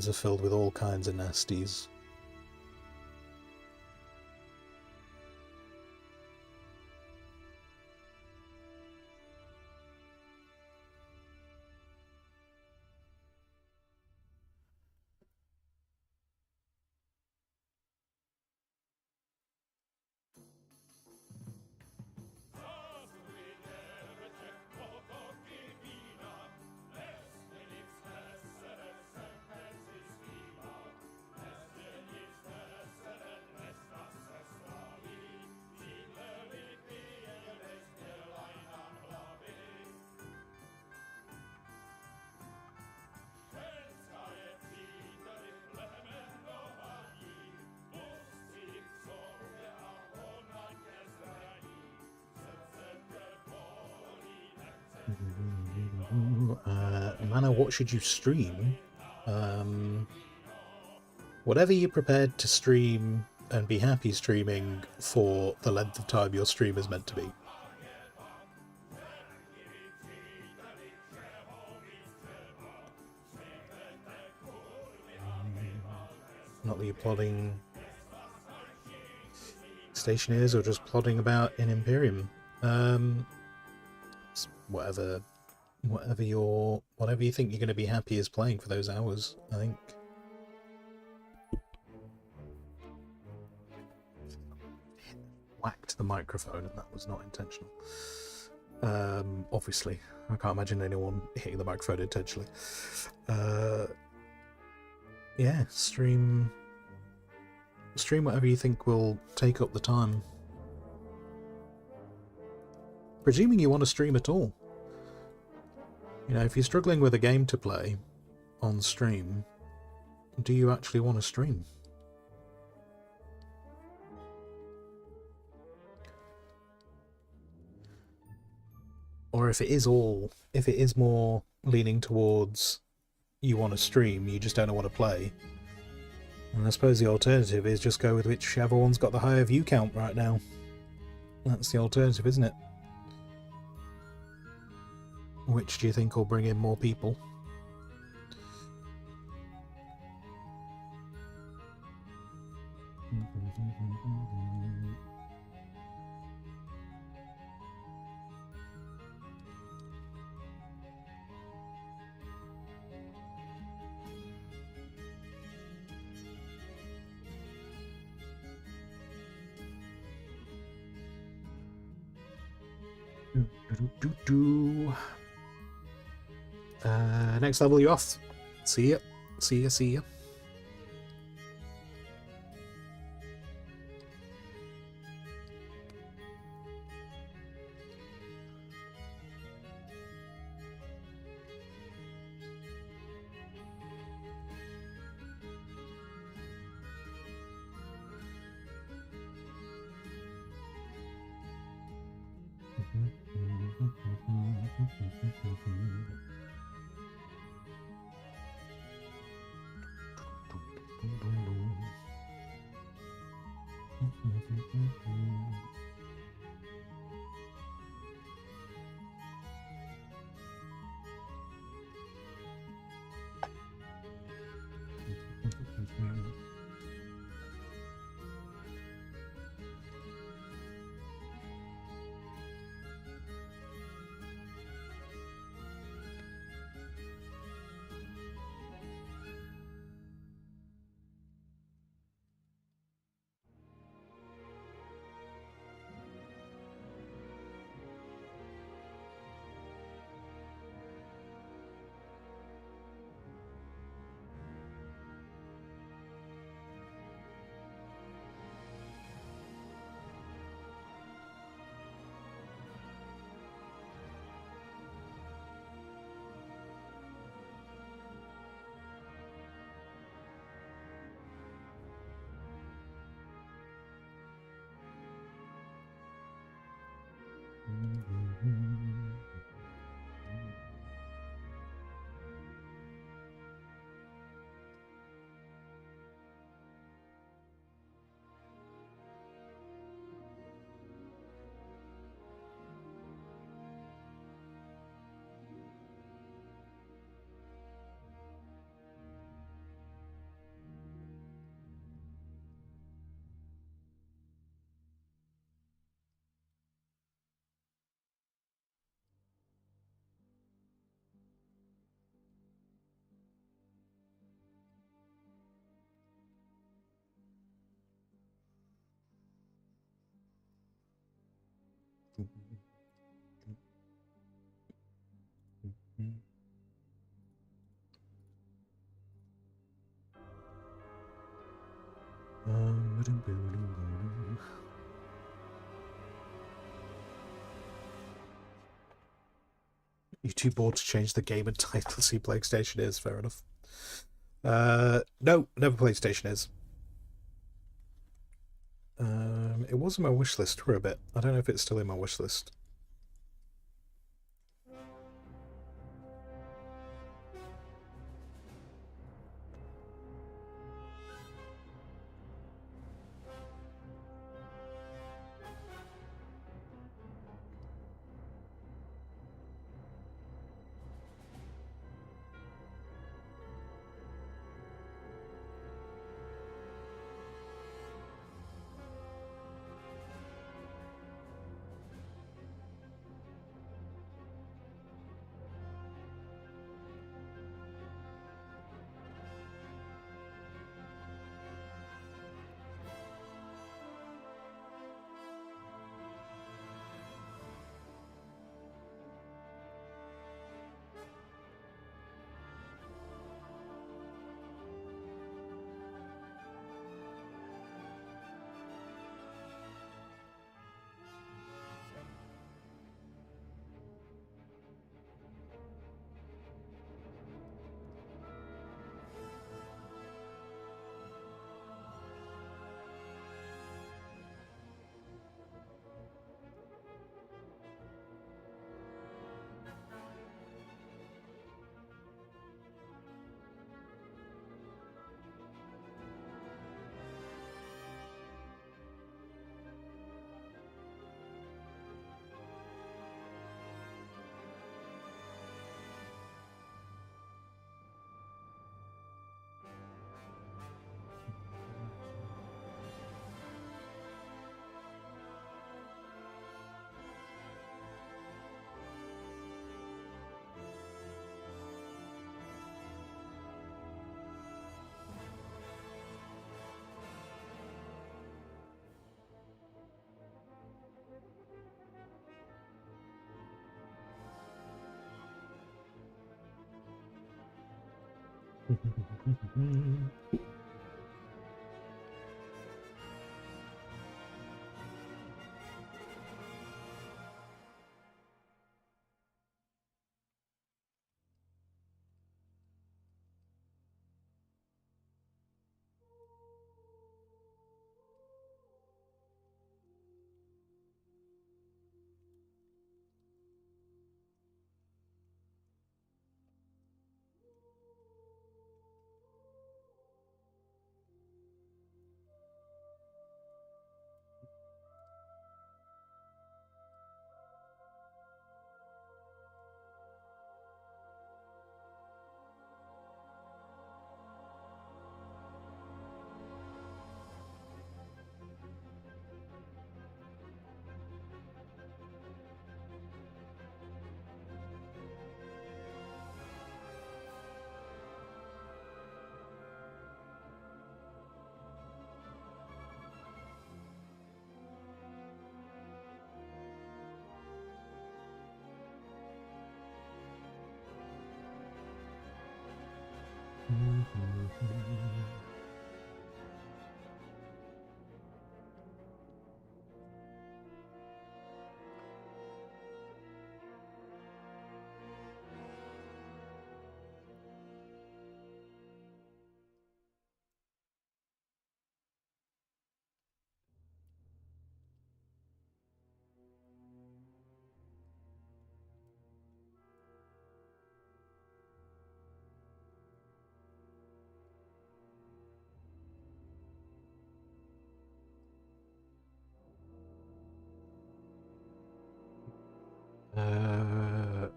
are filled with all kinds of nasties. Mana, what should you stream? Whatever you're prepared to stream and be happy streaming for the length of time your stream is meant to be. Not that you're plotting... stationers or just plodding about in Imperium. Whatever you think you're going to be happy is playing for those hours, I think. Whacked the microphone, and that was not intentional. Obviously, I can't imagine anyone hitting the microphone intentionally. Yeah, stream whatever you think will take up the time. Presuming you want to stream at all. You know, if you're struggling with a game to play on stream, do you actually want to stream? Or if it is more leaning towards you want to stream, you just don't know what to play. And I suppose the alternative is just go with whichever one's got the higher view count right now. That's the alternative, isn't it? Which do you think will bring in more people? Next level, you off. See ya. See ya, see ya. You're too bored to change the game and title, so you play Stationers, fair enough. No, never played Stationers. It was on my wish list for a bit. I don't know if it's still in my wish list.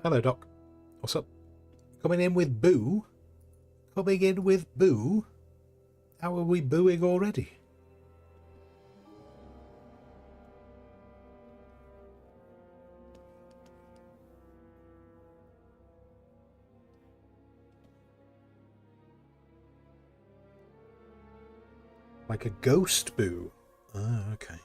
Hello, Doc. What's up? Coming in with boo? Coming in with boo? How are we booing already? Like a ghost boo? Oh, okay.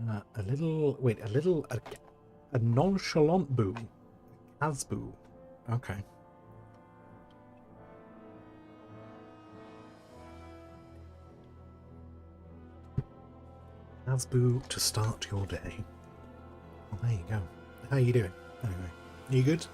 A little... Wait, a little... A nonchalant boo. Asboo. Okay. Asboo to start your day. Well, there you go. How you doing? Anyway, you good?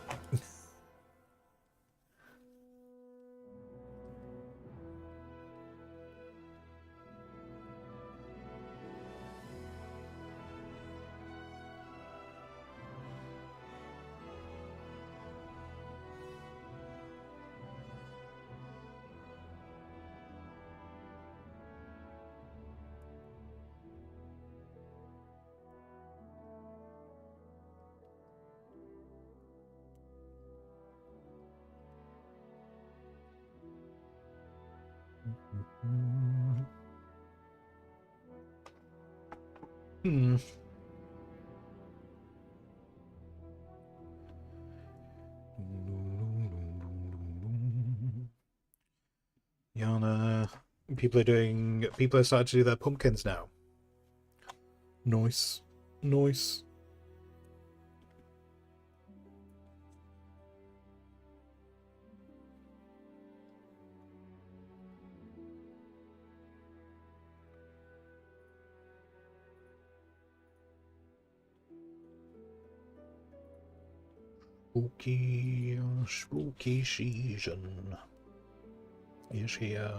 Hmm. Yana. People are starting to do their pumpkins now. Nice. Nice. Spooky season is here.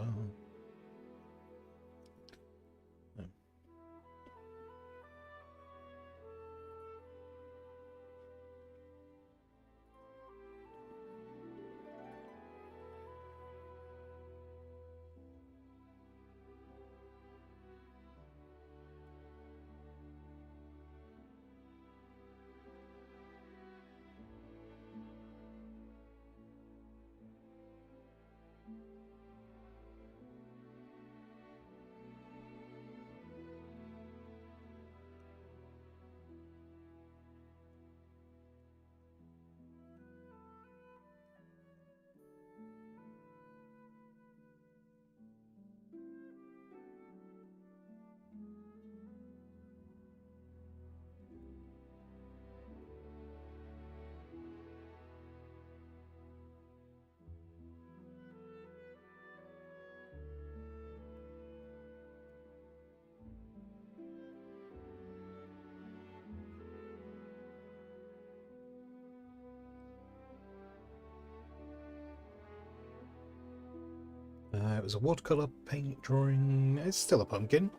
It was a watercolor paint drawing. It's still a pumpkin.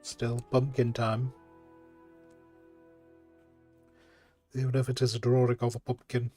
Still pumpkin time. Even if it is a drawing of a pumpkin.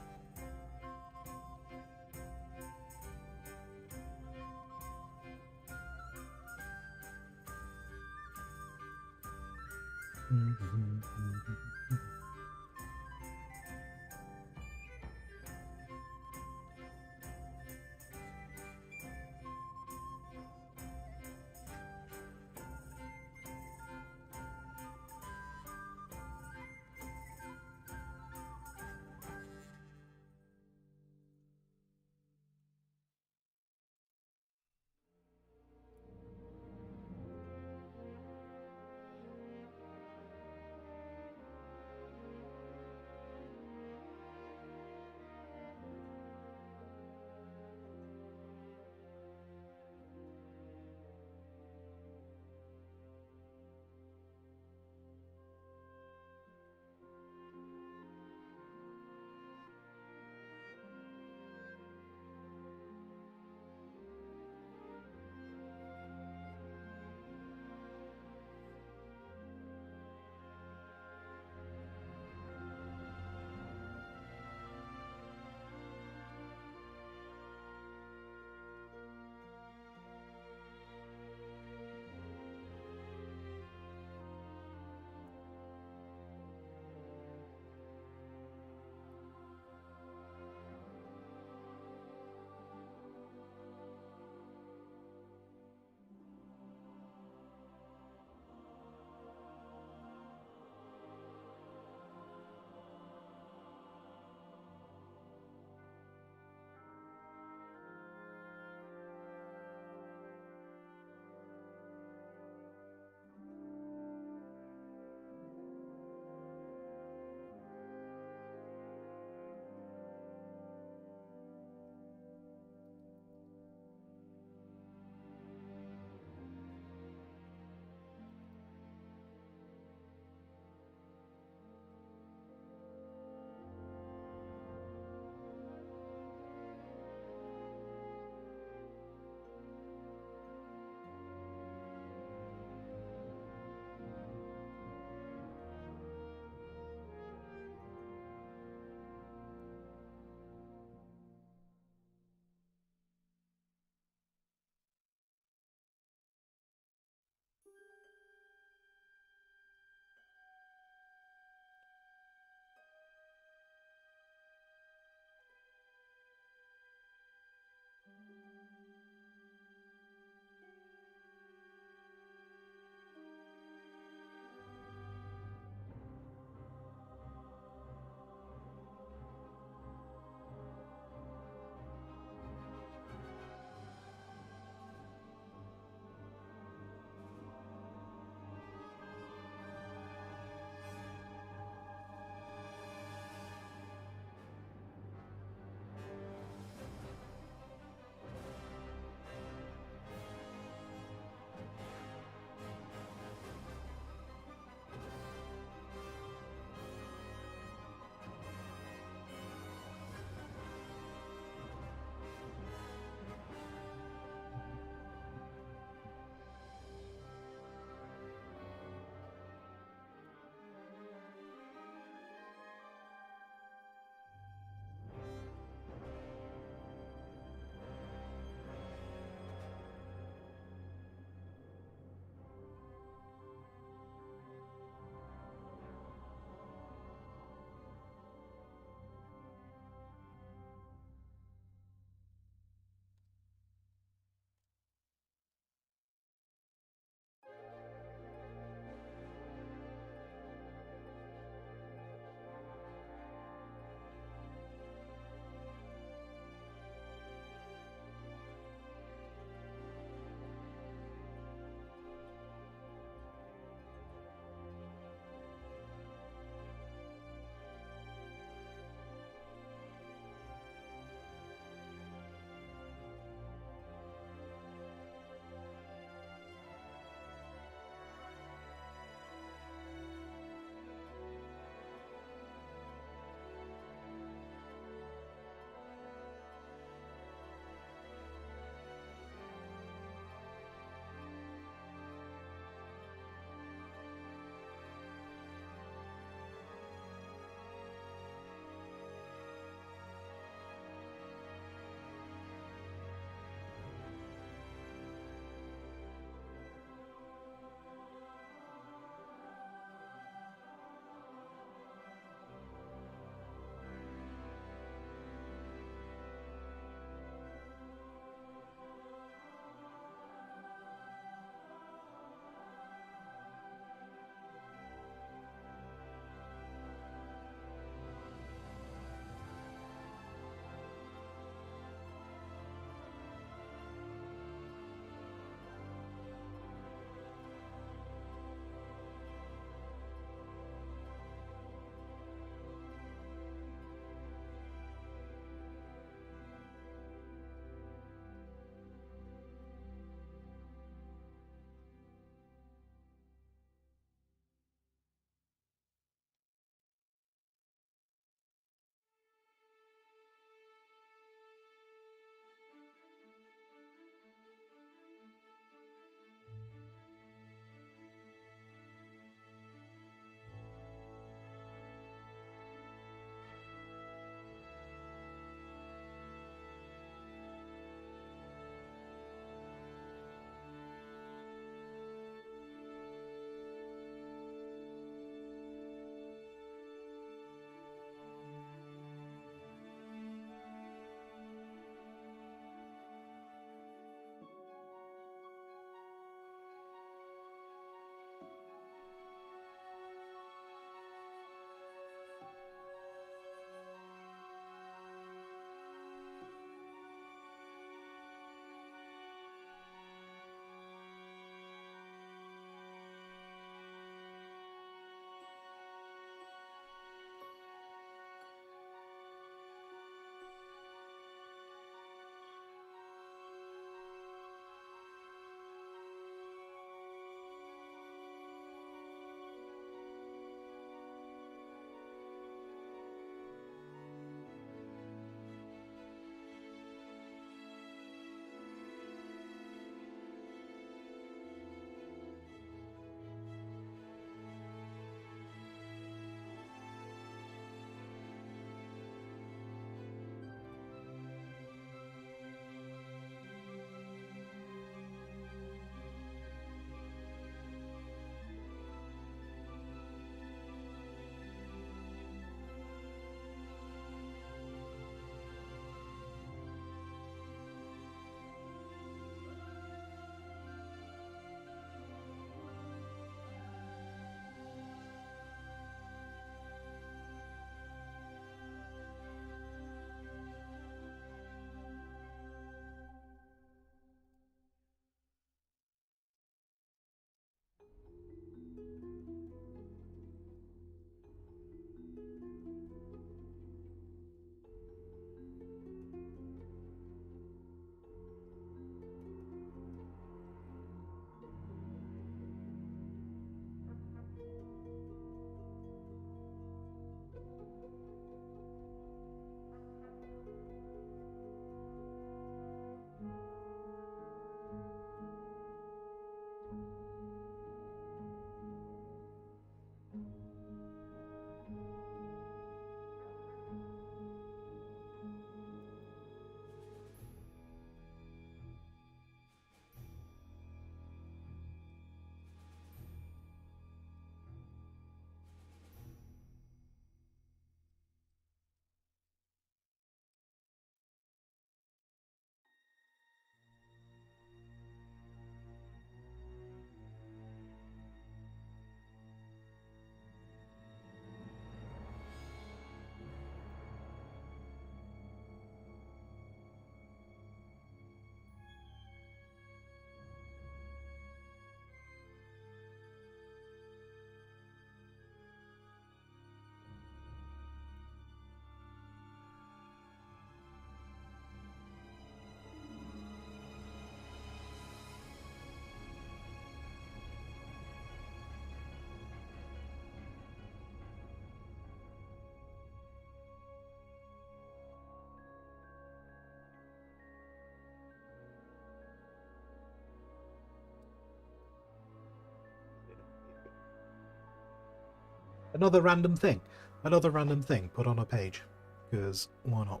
another random thing. Another random thing put on a page. Because why not?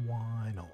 Why not?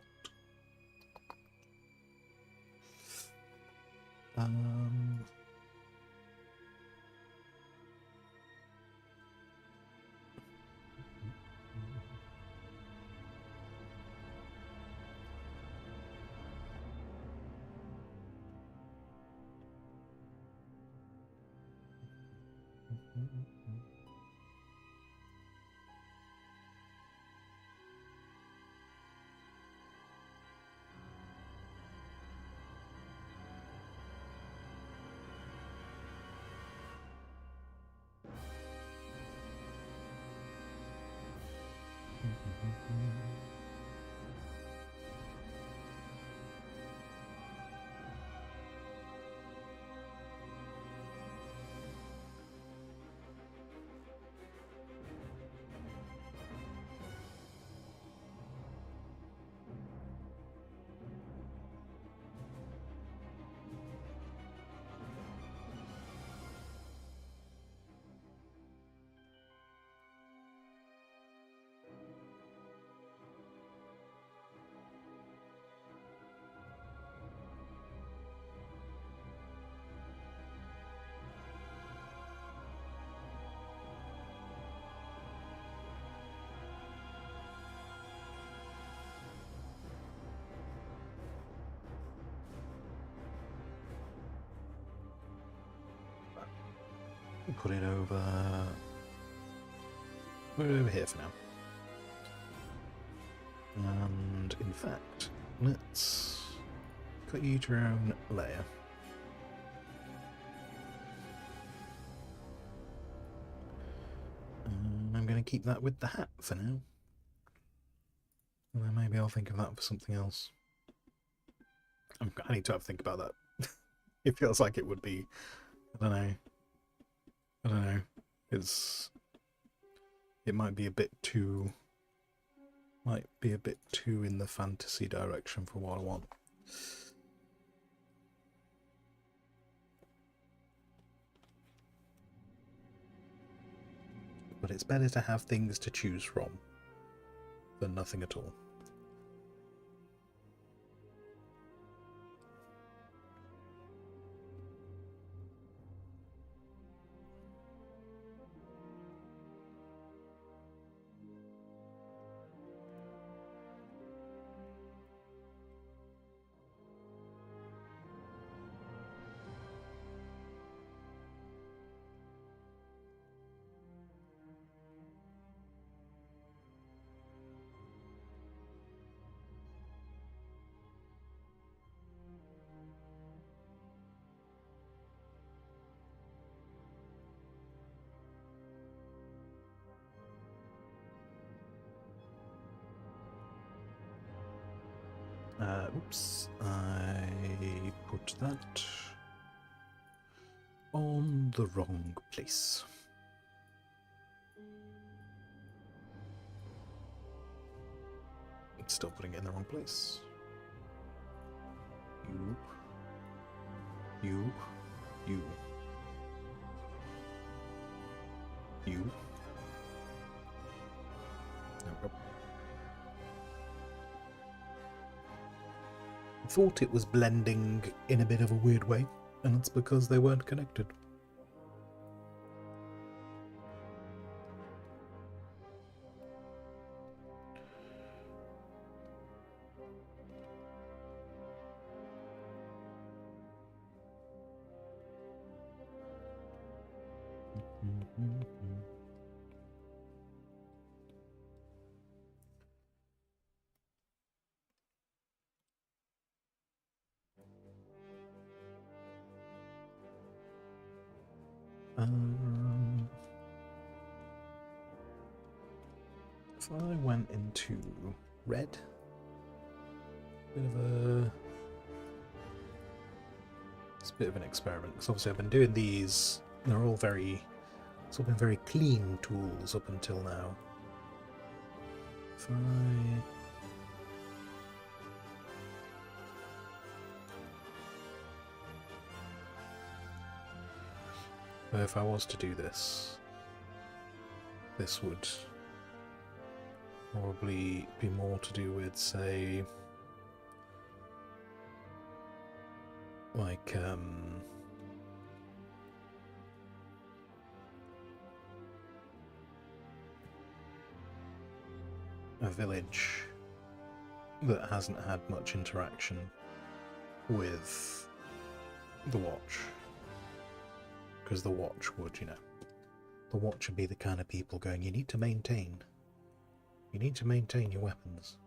Put it over. Put it over here for now. And in fact, let's cut you to your own layer. And I'm going to keep that with the hat for now. And then maybe I'll think of that for something else. I need to have a think about that. It feels like it would be, I don't know. It might be a bit too in the fantasy direction for what I want. But it's better to have things to choose from than nothing at all. Oops, I put that on the wrong place. It's still putting it in the wrong place. You. Nope. I thought it was blending in a bit of a weird way, and it's because they weren't connected. If I went into red, it's a bit of an experiment, because obviously I've been doing these, they're all it's all been very clean tools up until now. If But if I was to do this, this would probably be more to do with, say, like, a village that hasn't had much interaction with the Watch. Because the Watch would, the Watch would be the kind of people going, you need to maintain your weapons.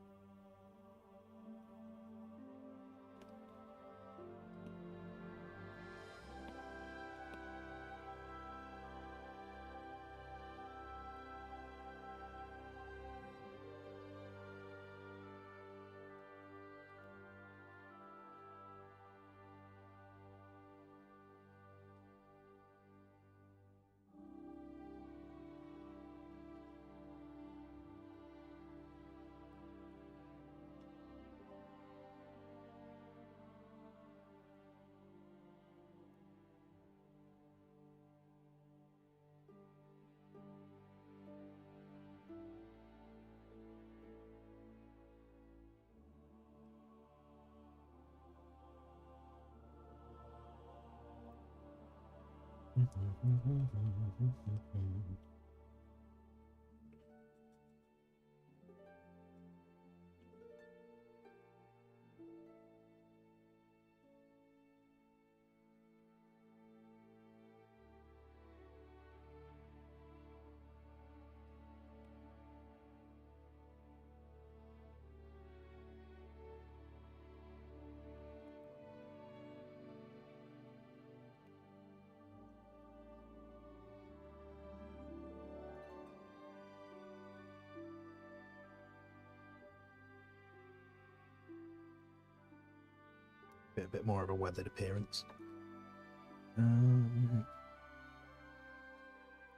A bit more of a weathered appearance.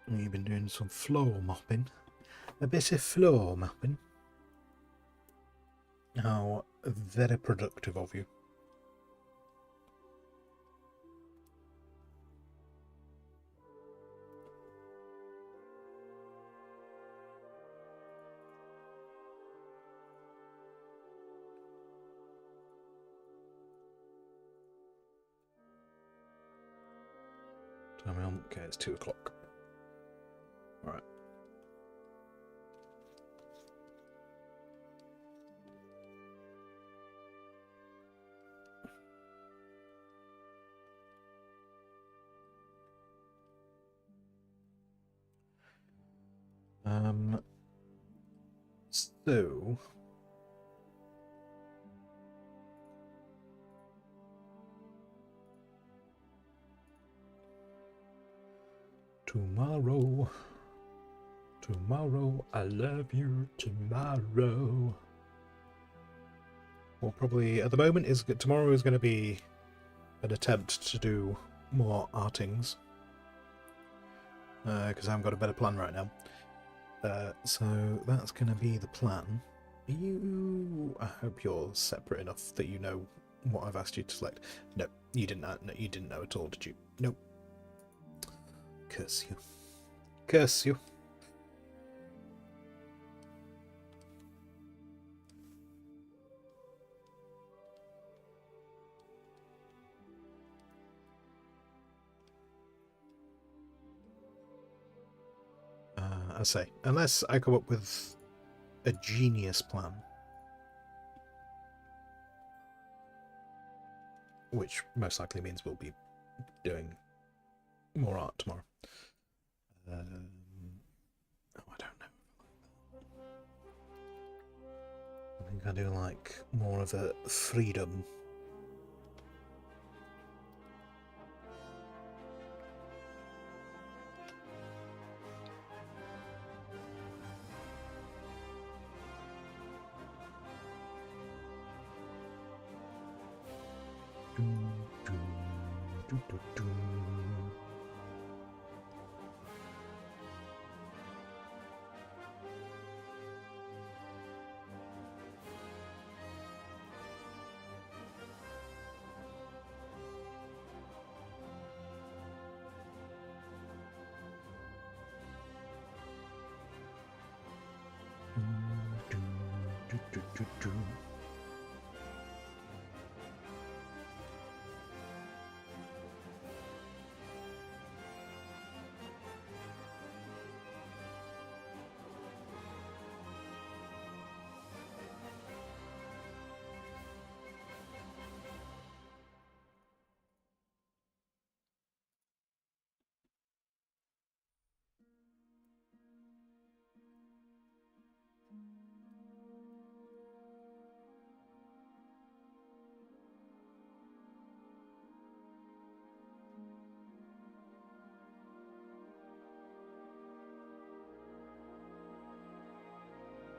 You've been doing some floor mopping. A bit of floor mopping. How very productive of you. Time on. Okay, it's 2 o'clock. Alright. So tomorrow, I love you tomorrow. Well, probably at the moment tomorrow is going to be an attempt to do more artings, because I haven't got a better plan right now. So that's going to be the plan. I hope you're separate enough that you know what I've asked you to select. No, you didn't. No, you didn't know at all, did you? Nope. Curse you. Curse you. I say, unless I come up with a genius plan, which most likely means we'll be doing more art tomorrow. Oh, I don't know. I think I do like more of a freedom.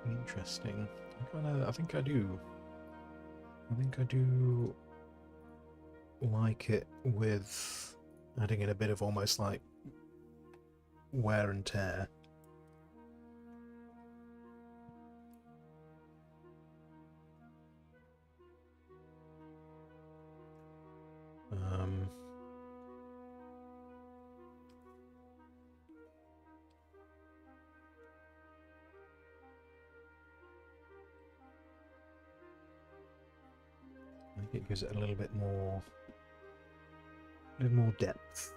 Interesting. I think I do. I think I do like it with adding in a bit of almost like wear and tear. I think it gives it a little bit more depth.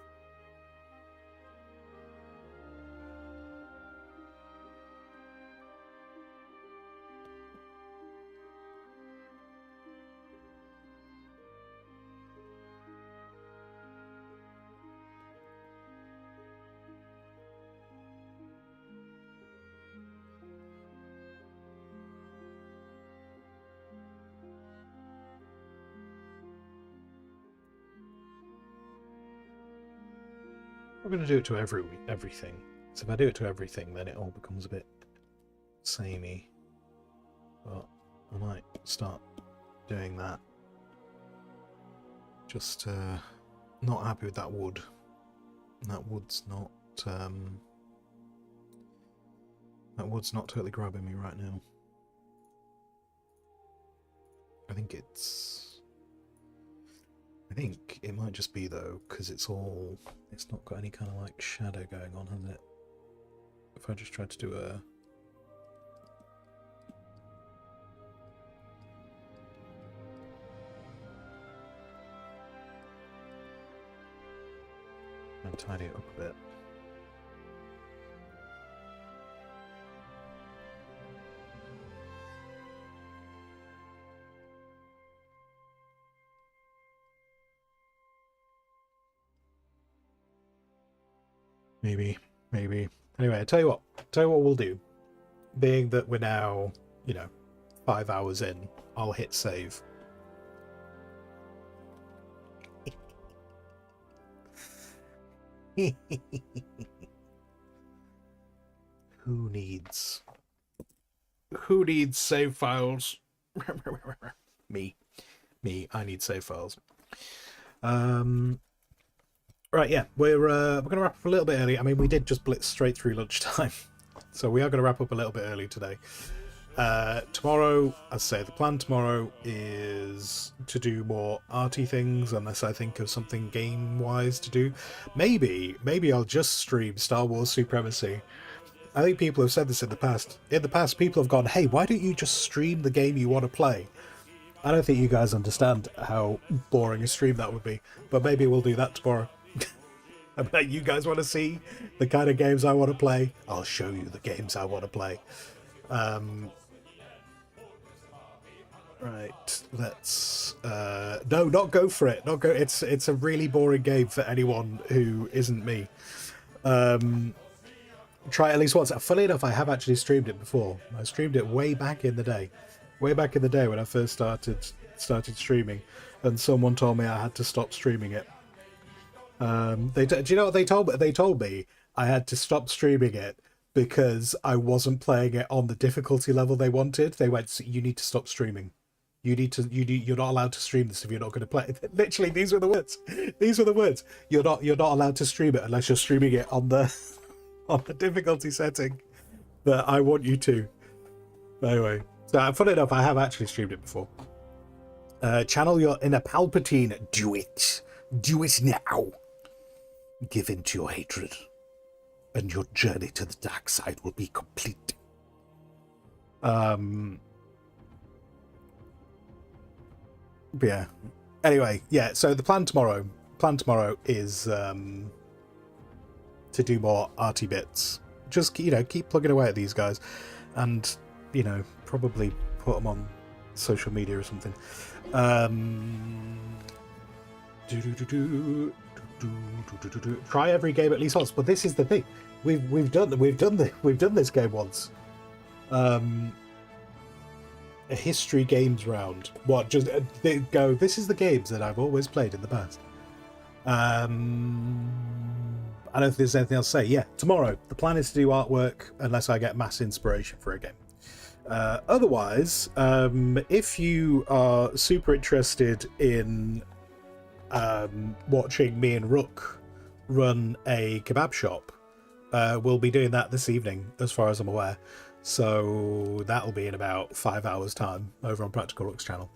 I'm going to do it to everything. So if I do it to everything, then it all becomes a bit samey. But I might start doing that. Just not happy with that wood. That wood's not totally grabbing me right now. I think it might just be though, because it's not got any kind of like shadow going on, has it? If I just tried to do a and tidy it up a bit. Maybe. Anyway, I tell you what we'll do. Being that we're now, 5 hours in, I'll hit save. Who needs save files? Me, I need save files. Right, yeah, we're going to wrap up a little bit early. I mean, we did just blitz straight through lunchtime, so we are going to wrap up a little bit early today. Tomorrow, as I say, the plan tomorrow is to do more arty things, unless I think of something game-wise to do. Maybe I'll just stream Star Wars Supremacy. I think people have said this in the past. In the past, people have gone, hey, why don't you just stream the game you want to play? I don't think you guys understand how boring a stream that would be, but maybe we'll do that tomorrow. I bet you guys want to see the kind of games I want to play. I'll show you the games I want to play. Right, let's no, not go for it. Not go. It's a really boring game for anyone who isn't me. Try it at least once. Funny enough, I have actually streamed it before. I streamed it way back in the day when I first started streaming, and someone told me I had to stop streaming it. Do you know what they told me? They told me I had to stop streaming it because I wasn't playing it on the difficulty level they wanted. They went, you need to stop streaming. You're not allowed to stream this if you're not going to play it. Literally, these were the words. You're not allowed to stream it unless you're streaming it on the difficulty setting that I want you to. Anyway, so funny enough, I have actually streamed it before. Channel your inner Palpatine. Do it now. Give in to your hatred, and your journey to the dark side will be complete. But yeah. Anyway, yeah. So the plan tomorrow is to do more arty bits. Just keep plugging away at these guys, and probably put them on social media or something. Try every game at least once. But this is the thing: we've done this game once. A history games round. What? Just they go. This is the games that I've always played in the past. I don't think there's anything else to say. Yeah, tomorrow the plan is to do artwork unless I get mass inspiration for a game. Otherwise, if you are super interested in watching me and Rook run a kebab shop, we'll be doing that this evening, as far as I'm aware. So that'll be in about 5 hours' time over on Practical Rook's channel.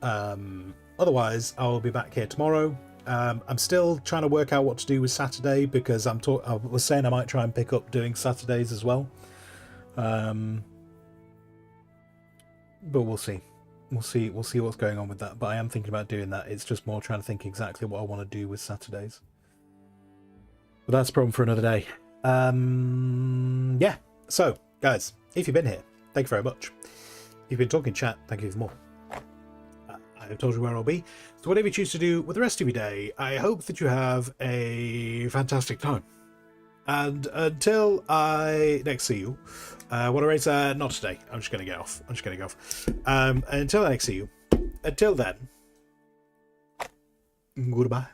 Otherwise, I'll be back here tomorrow. I'm still trying to work out what to do with Saturday, because I was saying I might try and pick up doing Saturdays as well. But we'll see. We'll see what's going on with that. But I am thinking about doing that. It's just more trying to think exactly what I want to do with Saturdays. But that's a problem for another day. Yeah. So, guys, if you've been here, thank you very much. If you've been talking chat, thank you for more. I've told you where I'll be. So whatever you choose to do with the rest of your day, I hope that you have a fantastic time. And until I next see you, what a race, not today. I'm just going to get off. Until I next see you, until then, goodbye.